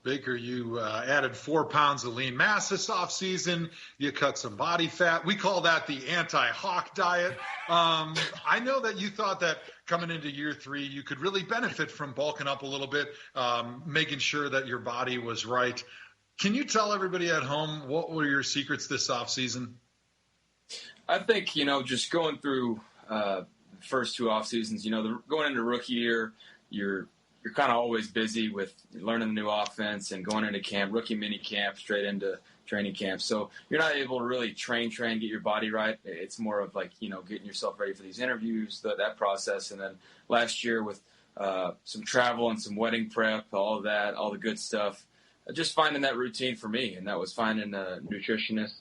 Baker, you added 4 pounds of lean mass this offseason. You cut some body fat. We call that the anti-Hawk diet. I know that you thought that coming into year 3, you could really benefit from bulking up a little bit, making sure that your body was right. Can you tell everybody at home what were your secrets this offseason? I think, just going through the first 2 off seasons, going into rookie year, you're kind of always busy with learning the new offense and going into camp, rookie mini camp, straight into training camp. So you're not able to really train, get your body right. It's more of like, getting yourself ready for these interviews, that process. And then last year with some travel and some wedding prep, all of that, all the good stuff, just finding that routine for me. And that was finding a nutritionist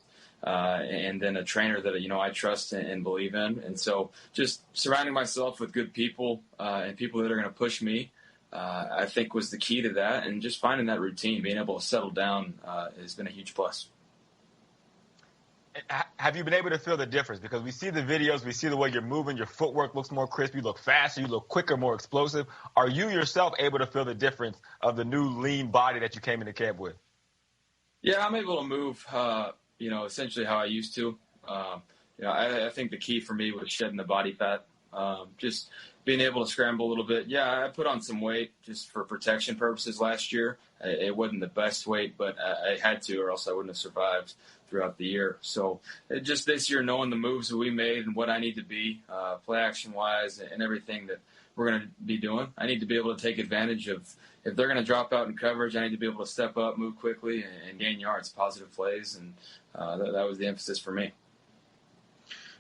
and then a trainer that, I trust and believe in. And so just surrounding myself with good people and people that are going to push me, I think was the key to that, and just finding that routine, being able to settle down has been a huge plus. Have you been able to feel the difference? Because we see the videos, we see the way you're moving, your footwork looks more crisp, you look faster, you look quicker, more explosive. Are you yourself able to feel the difference of the new lean body that you came into camp with? Yeah, I'm able to move, essentially how I used to. I think the key for me was shedding the body fat, just being able to scramble a little bit. Yeah, I put on some weight just for protection purposes last year. It wasn't the best weight, but I had to, or else I wouldn't have survived throughout the year. So just this year, knowing the moves that we made and what I need to be, play action-wise and everything that we're going to be doing, I need to be able to take advantage of, if they're going to drop out in coverage, I need to be able to step up, move quickly, and gain yards, positive plays, and that was the emphasis for me.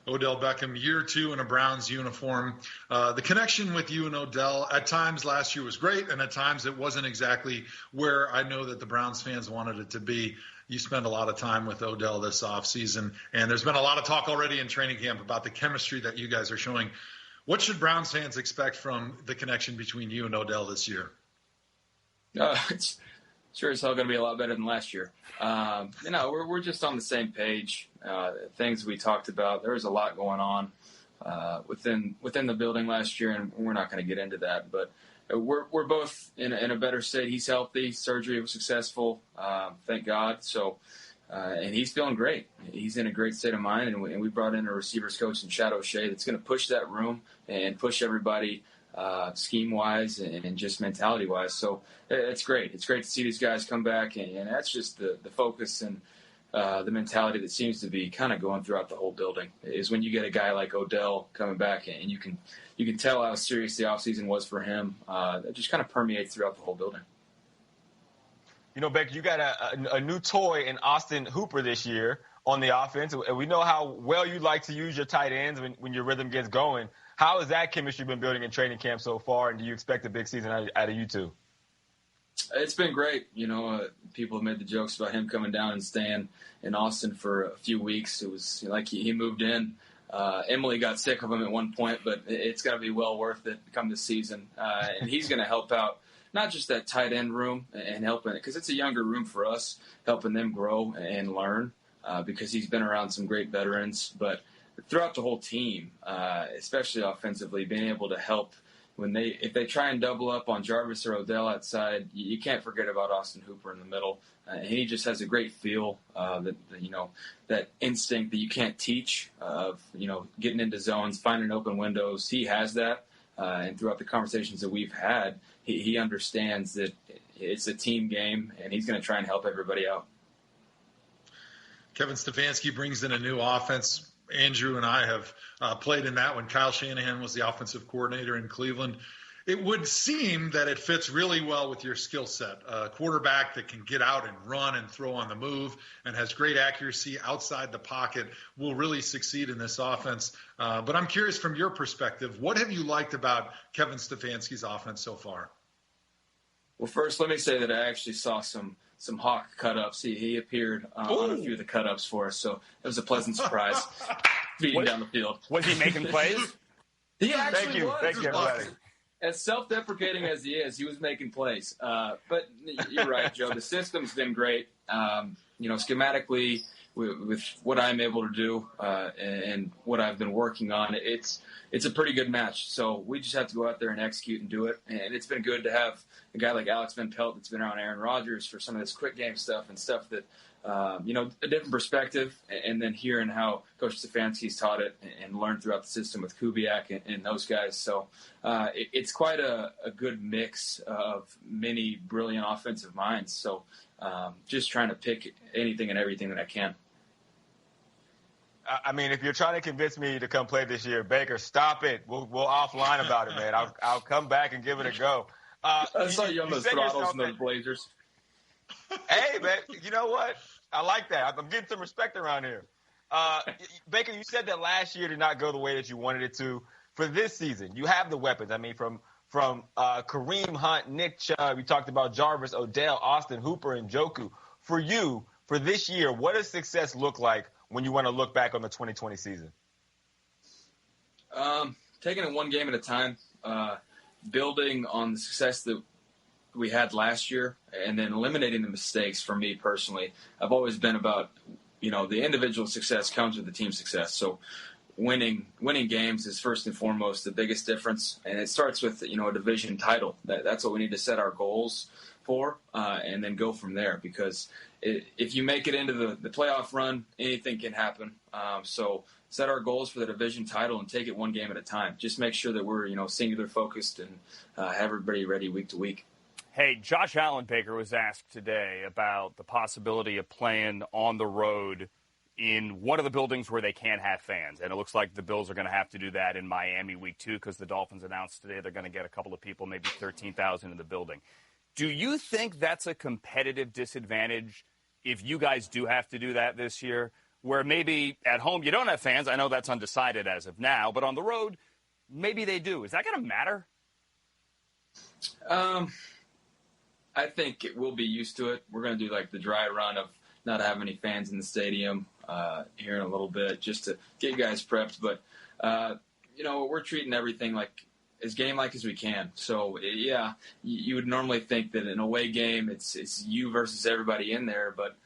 Odell Beckham, year 2 in a Browns uniform. The connection with you and Odell at times last year was great, and at times it wasn't exactly where I know that the Browns fans wanted it to be. You spent a lot of time with Odell this offseason, and there's been a lot of talk already in training camp about the chemistry that you guys are showing. What should Browns fans expect from the connection between you and Odell this year? sure as hell going to be a lot better than last year. We're just on the same page. Things we talked about. There was a lot going on within the building last year, and we're not going to get into that. But we're both in a better state. He's healthy. Surgery was successful. Thank God. So, and he's feeling great. He's in a great state of mind, and we brought in a receivers coach in Shadow Shea that's going to push that room and push everybody scheme-wise and just mentality-wise. So it's great. It's great to see these guys come back, and that's just the focus and the mentality that seems to be kind of going throughout the whole building is when you get a guy like Odell coming back, and you can tell how serious the offseason was for him. It just kind of permeates throughout the whole building. You know, Baker, you got a new toy in Austin Hooper this year on the offense, and we know how well you like to use your tight ends when your rhythm gets going. How has that chemistry been building in training camp so far, and do you expect a big season out of you two? It's been great. People have made the jokes about him coming down and staying in Austin for a few weeks. It was like he moved in. Emily got sick of him at one point, but it's got to be well worth it come this season. And he's going to help out not just that tight end room and helping, because it's a younger room for us, helping them grow and learn because he's been around some great veterans. But throughout the whole team, especially offensively, being able to help if they try and double up on Jarvis or Odell outside, you can't forget about Austin Hooper in the middle. And he just has a great feel that instinct that you can't teach of getting into zones, finding open windows. He has that, and throughout the conversations that we've had, he understands that it's a team game, and he's going to try and help everybody out. Kevin Stefanski brings in a new offense. Andrew and I have played in that when Kyle Shanahan was the offensive coordinator in Cleveland. It would seem that it fits really well with your skill set. A quarterback that can get out and run and throw on the move and has great accuracy outside the pocket will really succeed in this offense. But I'm curious from your perspective, what have you liked about Kevin Stefanski's offense so far? Well, first, let me say that I actually saw some Hawk cut-ups. He appeared on a few of the cut-ups for us, so it was a pleasant surprise feeding down the field. Was he making plays? He actually was. Thank you, everybody. As self-deprecating as he was making plays. But you're right, Joe. The system's been great. Schematically, with what I'm able to do and what I've been working on, it's a pretty good match. So we just have to go out there and execute and do it. And it's been good to have a guy like Alex Van Pelt that's been around Aaron Rodgers for some of this quick game stuff and stuff that, a different perspective. And then hearing how Coach Stefanski's taught it and learned throughout the system with Kubiak and those guys. So it's quite a good mix of many brilliant offensive minds. So just trying to pick anything and everything that I can. I mean, if you're trying to convince me to come play this year, Baker, stop it. We'll offline about it, man. I'll come back and give it a go. I saw you on those throttles and those Blazers. Hey, man, you know what? I like that. I'm getting some respect around here. Baker, you said that last year did not go the way that you wanted it to. For this season, you have the weapons. I mean, from Kareem Hunt, Nick Chubb, we talked about Jarvis, Odell, Austin Hooper, and Njoku. For you, for this year, what does success look like when you want to look back on the 2020 season? Taking it one game at a time, building on the success that we had last year, and then eliminating the mistakes. For me personally, I've always been about, the individual success comes with the team success. So winning games is first and foremost the biggest difference, and it starts with a division title. That's what we need to set our goals for, and then go from there. Because if you make it into the playoff run, anything can happen. So set our goals for the division title and take it one game at a time. Just make sure that we're singular focused and have everybody ready week to week. Hey, Josh Allen, Baker, was asked today about the possibility of playing on the road in one of the buildings where they can't have fans. And it looks like the Bills are going to have to do that in Miami week 2 because the Dolphins announced today they're going to get a couple of people, maybe 13,000 in the building. Do you think that's a competitive disadvantage if you guys do have to do that this year, where maybe at home you don't have fans? I know that's undecided as of now, but on the road, maybe they do. Is that going to matter? I think we'll be used to it. We're going to do like the dry run of not having any fans in the stadium here in a little bit just to get guys prepped. But, we're treating everything like as game-like as we can. So, yeah, you would normally think that in an away game it's you versus everybody in there, but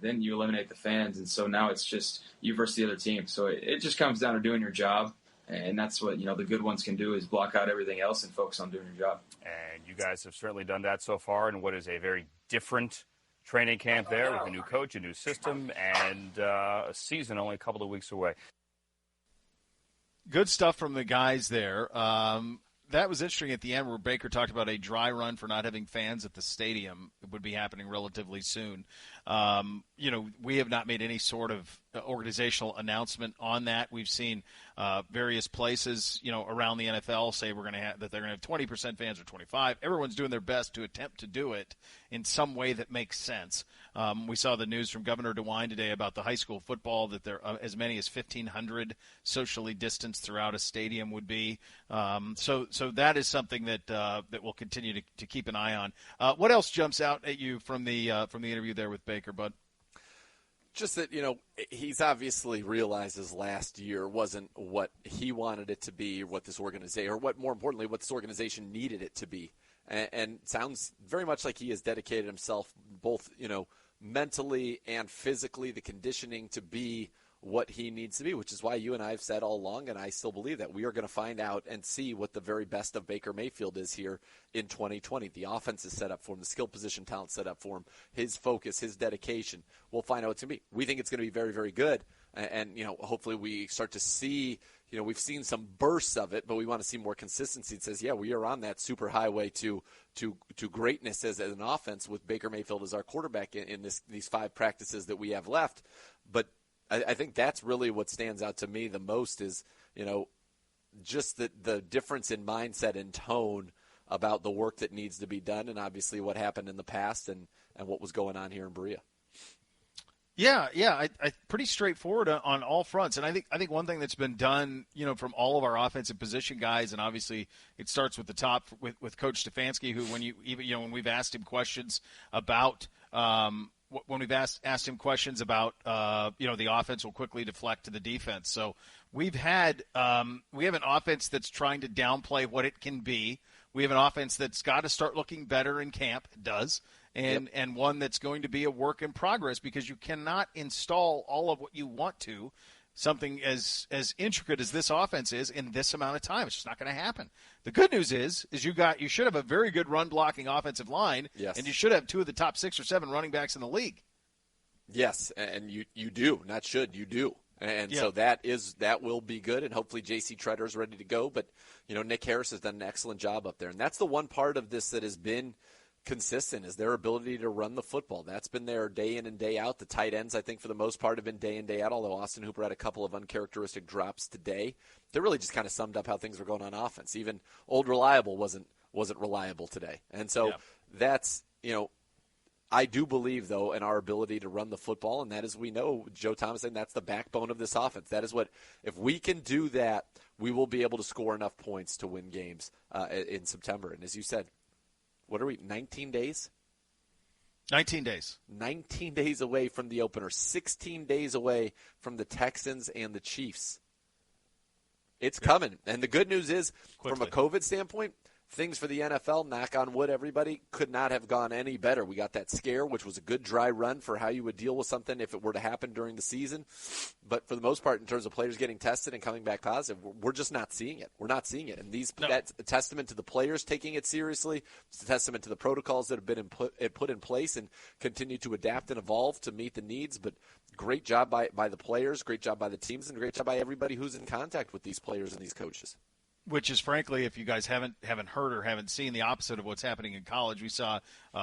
then you eliminate the fans, and so now it's just you versus the other team. So it just comes down to doing your job, and that's what the good ones can do is block out everything else and focus on doing your job. And you guys have certainly done that so far in what is a very different training camp there with a new coach, a new system, and a season only a couple of weeks away. Good stuff from the guys there. That was interesting at the end where Baker talked about a dry run for not having fans at the stadium. It would be happening relatively soon. We have not made any sort of organizational announcement on that. We've seen various places, around the NFL say that they're going to have 20% fans or 25. Everyone's doing their best to attempt to do it in some way that makes sense. We saw the news from Governor DeWine today about the high school football that there are as many as 1,500 socially distanced throughout a stadium would be. So that is something that we'll continue to keep an eye on. What else jumps out at you from the interview there with Baker, Bud? Just that, he's obviously realizes last year wasn't what he wanted it to be, or what this organization, or what more importantly, what this organization needed it to be. And sounds very much like he has dedicated himself both, mentally and physically, the conditioning to be what he needs to be, which is why you and I have said all along, and I still believe that we are going to find out and see what the very best of Baker Mayfield is here in 2020. The offense is set up for him, the skill position talent set up for him, his focus, his dedication. We'll find out what it's going to be. We think it's going to be very, very good, and hopefully we start to see, we've seen some bursts of it, but we want to see more consistency. It says, yeah, we are on that super highway to greatness as an offense with Baker Mayfield as our quarterback in these 5 practices that we have left. But I think that's really what stands out to me the most is, just the difference in mindset and tone about the work that needs to be done, and obviously what happened in the past and what was going on here in Berea. Yeah, I pretty straightforward on all fronts, and I think one thing that's been done, from all of our offensive position guys, and obviously it starts with the top with Coach Stefanski, who when we've asked him questions about. When we've asked him questions about, the offense will quickly deflect to the defense. So we have an offense that's trying to downplay what it can be. We have an offense that's got to start looking better in camp. It does. And one that's going to be a work in progress because you cannot install all of what you want to, something as intricate as this offense is, in this amount of time. It's just not going to happen. The good news is you should have a very good run-blocking offensive line, yes, and you should have 2 of the top 6 or 7 running backs in the league. Yes, and you do. Not should, you do. And so that will be good, and hopefully J.C. Treader is ready to go. But, Nick Harris has done an excellent job up there. And that's the one part of this that has been consistent is their ability to run the football. That's been there day in and day out. The tight ends, I think, for the most part, have been day in, day out, although Austin Hooper had a couple of uncharacteristic drops today. They really just kind of summed up how things were going on offense. Even Old Reliable wasn't reliable today. And so that's, I do believe, though, in our ability to run the football, and that is, we know, Joe Thomas saying that's the backbone of this offense. That is what, if we can do that, we will be able to score enough points to win games in September. And as you said, what are we, 19 days? 19 days. 19 days away from the opener, 16 days away from the Texans and the Chiefs. It's coming. And the good news is, from a COVID standpoint, things for the NFL, knock on wood, everybody, could not have gone any better. We got that scare, which was a good dry run for how you would deal with something if it were to happen during the season. But for the most part, in terms of players getting tested and coming back positive, we're just not seeing it. We're not seeing it. And that's a testament to the players taking it seriously. It's a testament to the protocols that have been put in place and continue to adapt and evolve to meet the needs. But great job by the players, great job by the teams, and great job by everybody who's in contact with these players and these coaches. Which is, frankly, if you guys haven't heard or haven't seen, the opposite of what's happening in college. We saw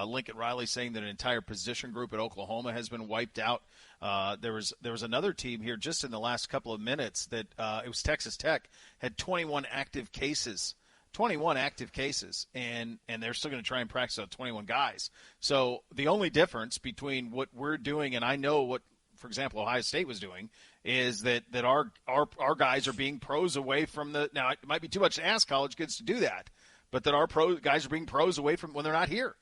Lincoln Riley saying that an entire position group at Oklahoma has been wiped out. There was another team here just in the last couple of minutes that it was Texas Tech, had 21 active cases. 21 active cases, and they're still going to try and practice on 21 guys. So the only difference between what we're doing, and I know what, for example, Ohio State was doing, is that our guys are being pros away from the – now, it might be too much to ask college kids to do that, but that our guys are being pros away from when they're not here.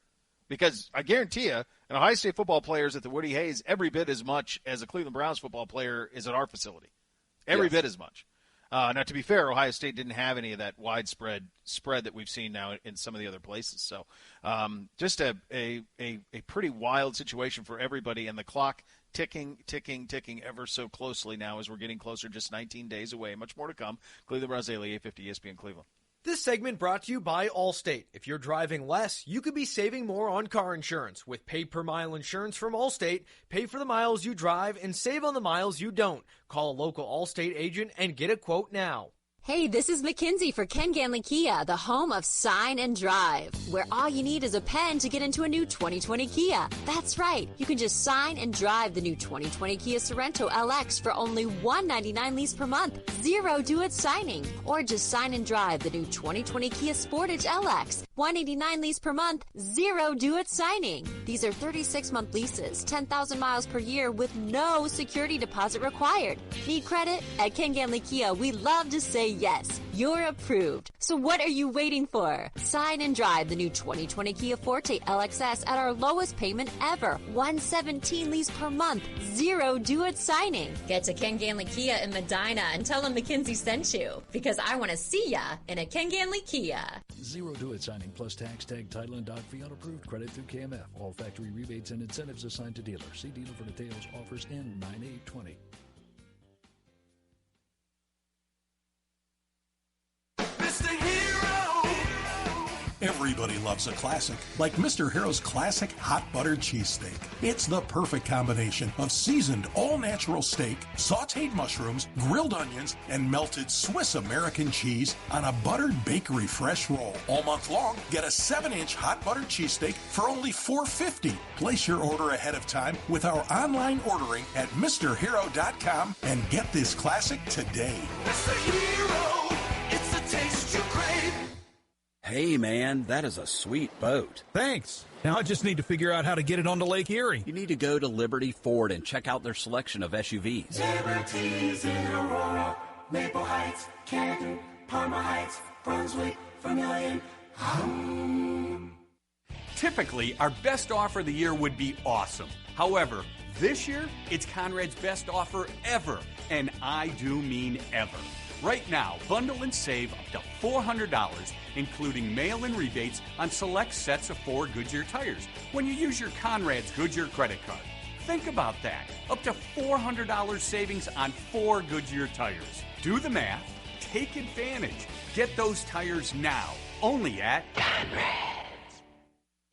Because I guarantee you, an Ohio State football player is at the Woody Hayes every bit as much as a Cleveland Browns football player is at our facility. Every bit as much. Now, to be fair, Ohio State didn't have any of that widespread spread that we've seen now in some of the other places. So just a pretty wild situation for everybody, and the clock ticking ever so closely now as we're getting closer, just 19 days away. Much more to come. Cleveland Browns Daily, 850 ESPN Cleveland. This segment brought to you by Allstate. If you're driving less, you could be saving more on car insurance. With pay-per-mile insurance from Allstate, pay for the miles you drive and save on the miles you don't. Call a local Allstate agent and get a quote now. Hey, this is Mackenzie for Ken Ganley Kia, the home of Sign and Drive, where all you need is a pen to get into a new 2020 Kia. That's right. You can just sign and drive the new 2020 Kia Sorento LX for only $199 lease per month, zero due-it signing. Or just sign and drive the new 2020 Kia Sportage LX, $189 lease per month, zero due-it signing. These are 36-month leases, 10,000 miles per year with no security deposit required. Need credit? At Ken Ganley Kia, we love to say yes, you're approved. So what are you waiting for? Sign and drive the new 2020 Kia Forte LXS at our lowest payment ever, $117 lease per month, zero due-it signing. Get to Ken Ganley Kia in Medina and tell them Mackenzie sent you, because I want to see ya in a Ken Ganley Kia. Zero due-it signing plus tax, tag, title, and doc fee on approved credit through KMF. All factory rebates and incentives assigned to dealer. See dealer for details. Offers in 9/8/20. Everybody loves a classic, like Mr. Hero's Classic Hot Buttered Cheesesteak. It's the perfect combination of seasoned all-natural steak, sautéed mushrooms, grilled onions, and melted Swiss American cheese on a buttered bakery fresh roll. All month long, get a 7-inch hot buttered cheesesteak for only $4.50. Place your order ahead of time with our online ordering at MrHero.com and get this classic today. Mr. Hero, it's the taste you crave. Hey, man, that is a sweet boat. Thanks. Now I just need to figure out how to get it onto Lake Erie. You need to go to Liberty Ford and check out their selection of SUVs. Liberty's in Aurora, Maple Heights, Canton, Parma Heights, Brunswick, Vermilion. Typically, our best offer of the year would be awesome. However, this year, it's Conrad's best offer ever, and I do mean ever. Right now, bundle and save up to $400, including mail-in rebates on select sets of 4 Goodyear tires when you use your Conrad's Goodyear credit card. Think about that. Up to $400 savings on 4 Goodyear tires. Do the math. Take advantage. Get those tires now. Only at Conrad's.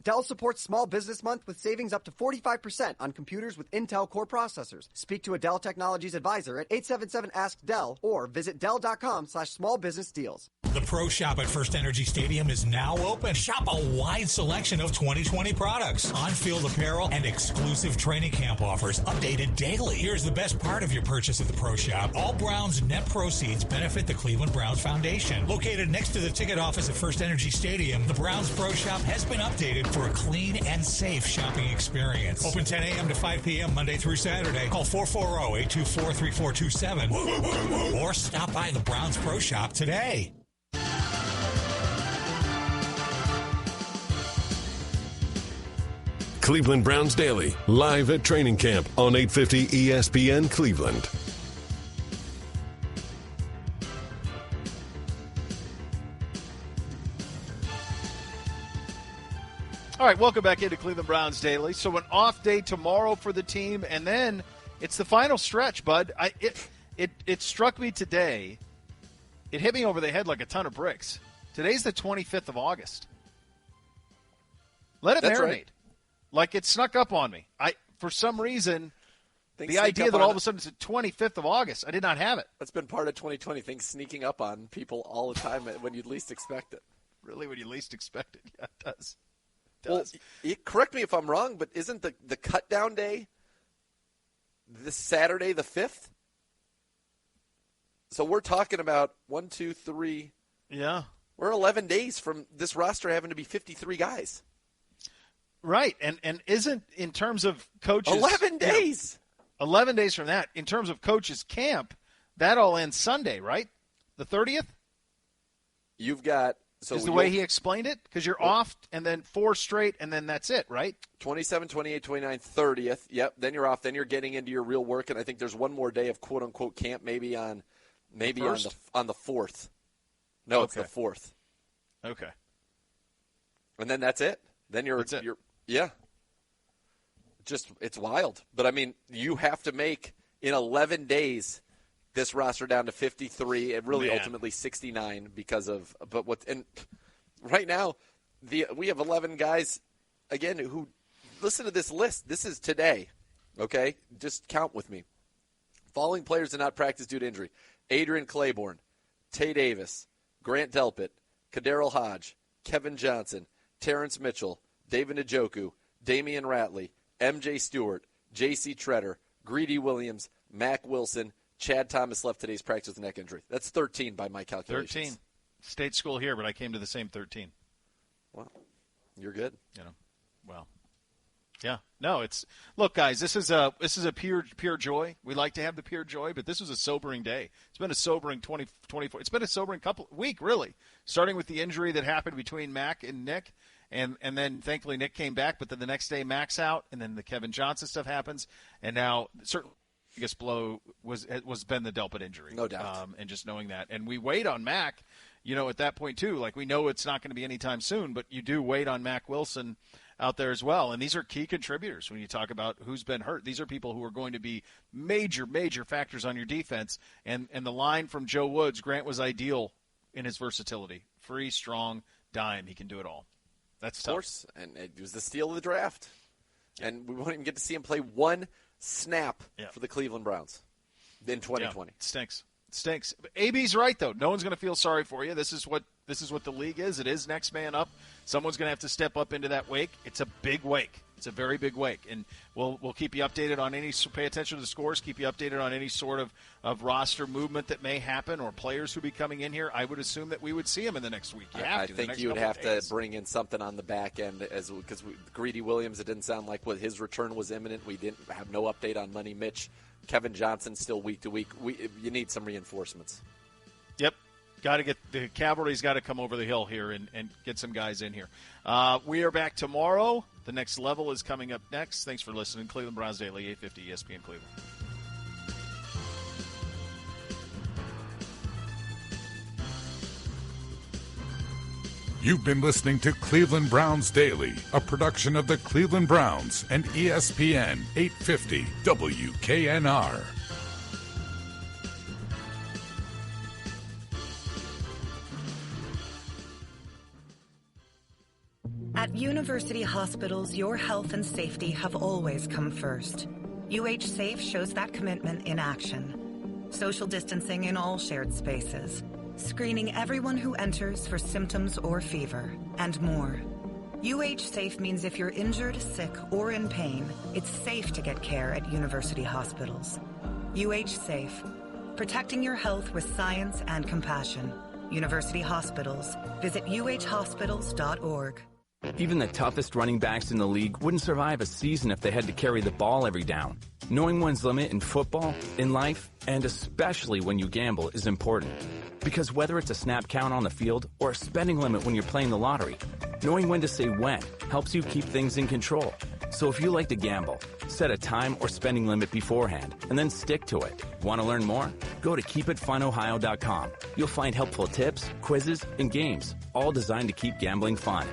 Dell supports Small Business Month with savings up to 45% on computers with Intel Core processors. Speak to a Dell Technologies advisor at 877-ASK-DELL or visit Dell.com/smallbusinessdeals. The Pro Shop at First Energy Stadium is now open. Shop a wide selection of 2020 products, on-field apparel, and exclusive training camp offers updated daily. Here's the best part of your purchase at the Pro Shop. All Browns net proceeds benefit the Cleveland Browns Foundation. Located next to the ticket office at First Energy Stadium, the Browns Pro Shop has been updated for a clean and safe shopping experience. Open 10 a.m. to 5 p.m. Monday through Saturday. Call 440-824-3427 or stop by the Browns Pro Shop today. Cleveland Browns Daily, live at training camp on 850 ESPN Cleveland. All right, welcome back into Cleveland Browns Daily. So an off day tomorrow for the team, and then it's the final stretch, bud. It struck me today. It hit me over the head like a ton of bricks. Today's the 25th of August. Let it That's marinate. Right. Like it snuck up on me. For some reason, Things the idea that all of a sudden it's the 25th of August, I did not have it. That's been part of 2020, things sneaking up on people all the time when you'd least expect it. Really, when you least expect it. Yeah, it does. Well, correct me if I'm wrong, but isn't the cut down day this Saturday the 5th? So we're talking about 1, 2, 3. Yeah. We're 11 days from this roster having to be 53 guys. Right, and isn't, in terms of coaches... 11 days! 11 days from that. In terms of coaches' camp, that all ends Sunday, right? The 30th? You've got... Is the way he explained it? Because you're off, and then 4 straight, and then that's it, right? 27, 28, 29, 30th. Yep, then you're off. Then you're getting into your real work, and I think there's one more day of quote-unquote camp maybe on Maybe First? on the 4th. No, it's the 4th. Okay. And then that's it. Then you're yeah. Just it's wild. But I mean, you have to make in 11 days this roster down to 53 and really ultimately 69 because of and right now we have 11 guys again who listen to this list. This is today. Okay? Just count with me. Following players did not practice due to injury. Adrian Claiborne, Tay Davis, Grant Delpit, Kaderil Hodge, Kevin Johnson, Terrence Mitchell, David Njoku, Damian Ratley, MJ Stewart, J.C. Treader, Greedy Williams, Mac Wilson, Chad Thomas left today's practice with a neck injury. That's 13 by my calculations. 13. State school here, but I came to the same 13. Well, you're good. Well, yeah. No, look, guys. This is a pure joy. We like to have the pure joy, but this was a sobering day. It's been a sobering 24. It's been a sobering week, really. Starting with the injury that happened between Mac and Nick, and then thankfully Nick came back. But then the next day Mac's out, and then the Kevin Johnson stuff happens, and now certainly the biggest blow was been the Delpit injury, no doubt. And just knowing that, and we wait on Mac. At that point too, like we know it's not going to be anytime soon, but you do wait on Mac Wilson out there as well. And these are key contributors when you talk about who's been hurt. These are people who are going to be major, major factors on your defense. And the line from Joe Woods, Grant was ideal in his versatility. Free, strong, dime. He can do it all. That's tough. Of course. And it was the steal of the draft. And we won't even get to see him play one snap for the Cleveland Browns in 2020. Yeah, it stinks. But AB's right, though. No one's going to feel sorry for you. This is what the league is. It is next man up. Someone's going to have to step up into that wake. It's a big wake. It's a very big wake. And we'll keep you updated on pay attention to the scores, keep you updated on any sort of roster movement that may happen or players who be coming in here. I would assume that we would see them in the next week. I think you would have to bring in something on the back end because Greedy Williams, it didn't sound like his return was imminent. We didn't have no update on Money Mitch. Kevin Johnson still week to week. You need some reinforcements. Yep. Got to get the cavalry's got to come over the hill here and get some guys in here. We are back tomorrow. The next level is coming up next. Thanks for listening. Cleveland Browns Daily, 850 ESPN Cleveland. You've been listening to Cleveland Browns Daily, a production of the Cleveland Browns and ESPN 850 WKNR. At university hospitals, your health and safety have always come first. UH Safe shows that commitment in action. Social distancing in all shared spaces, screening everyone who enters for symptoms or fever, and more. UH Safe means if you're injured, sick, or in pain, it's safe to get care at university hospitals. UH Safe, protecting your health with science and compassion. University hospitals. Visit uhhospitals.org. Even the toughest running backs in the league wouldn't survive a season if they had to carry the ball every down. Knowing one's limit in football, in life, and especially when you gamble is important. Because whether it's a snap count on the field or a spending limit when you're playing the lottery, knowing when to say when helps you keep things in control. So if you like to gamble, set a time or spending limit beforehand and then stick to it. Want to learn more? Go to keepitfunohio.com. You'll find helpful tips, quizzes, and games, all designed to keep gambling fun.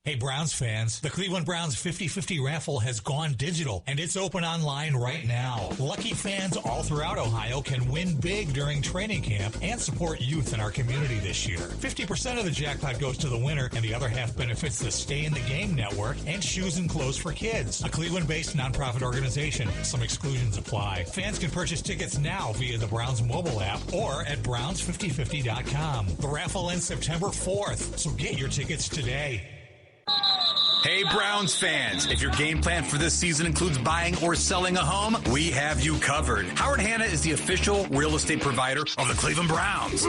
Hey, Browns fans, the Cleveland Browns 50/50 raffle has gone digital, and it's open online right now. Lucky fans all throughout Ohio can win big during training camp and support youth in our community this year. 50% of the jackpot goes to the winner, and the other half benefits the Stay in the Game Network and Shoes and Clothes for Kids, a Cleveland-based nonprofit organization. Some exclusions apply. Fans can purchase tickets now via the Browns mobile app or at browns5050.com. The raffle ends September 4th, so get your tickets today. Hey, Browns fans, if your game plan for this season includes buying or selling a home, we have you covered. Howard Hanna is the official real estate provider of the Cleveland Browns.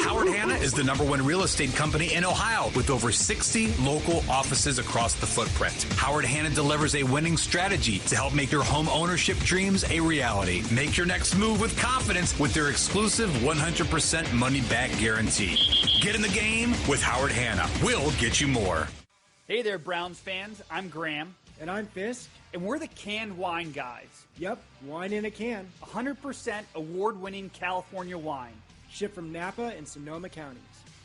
Howard Hanna is the #1 real estate company in Ohio with over 60 local offices across the footprint. Howard Hanna delivers a winning strategy to help make your home ownership dreams a reality. Make your next move with confidence with their exclusive 100% money-back guarantee. Get in the game with Howard Hanna. We'll get you more. Hey there, Browns fans. I'm Graham, And I'm Fisk. And we're the canned wine guys. Yep, wine in a can. 100% award-winning California wine. Shipped from Napa and Sonoma counties.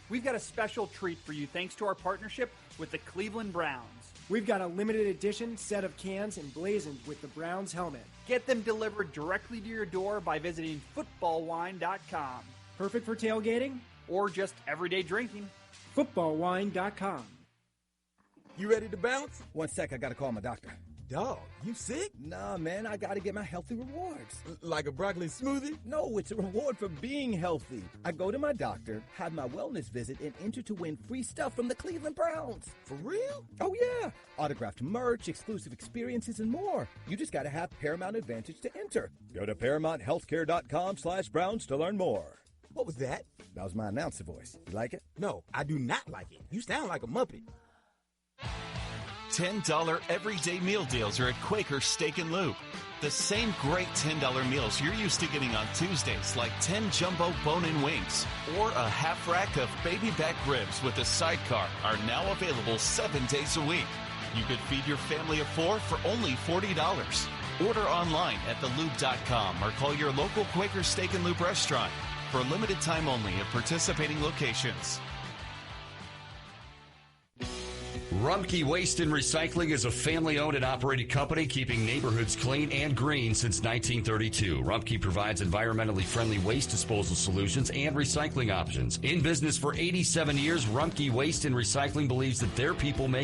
We've got a special treat for you thanks to our partnership with the Cleveland Browns. We've got a limited edition set of cans emblazoned with the Browns helmet. Get them delivered directly to your door by visiting footballwine.com. Perfect for tailgating? Or just everyday drinking. Footballwine.com. You ready to bounce? 1 sec, I gotta call my doctor. Dog, you sick? Nah, man, I gotta get my healthy rewards. Like a broccoli smoothie? No, it's a reward for being healthy. I go to my doctor, have my wellness visit, and enter to win free stuff from the Cleveland Browns. For real? Oh, yeah. Autographed merch, exclusive experiences, and more. You just gotta have Paramount Advantage to enter. Go to ParamountHealthcare.com/Browns to learn more. What was that? That was my announcer voice. You like it? No, I do not like it. You sound like a Muppet. $10 everyday meal deals are at Quaker Steak and Lube. The same great $10 meals you're used to getting on Tuesdays, like 10 jumbo bone-in wings or a half rack of baby back ribs with a sidecar, are now available 7 days a week. You could feed your family of 4 for only $40. Order online at thelube.com or call your local Quaker Steak and Lube restaurant for a limited time only at participating locations. Rumpke Waste and Recycling is a family-owned and operated company keeping neighborhoods clean and green since 1932. Rumpke provides environmentally friendly waste disposal solutions and recycling options. In business for 87 years, Rumpke Waste and Recycling believes that their people make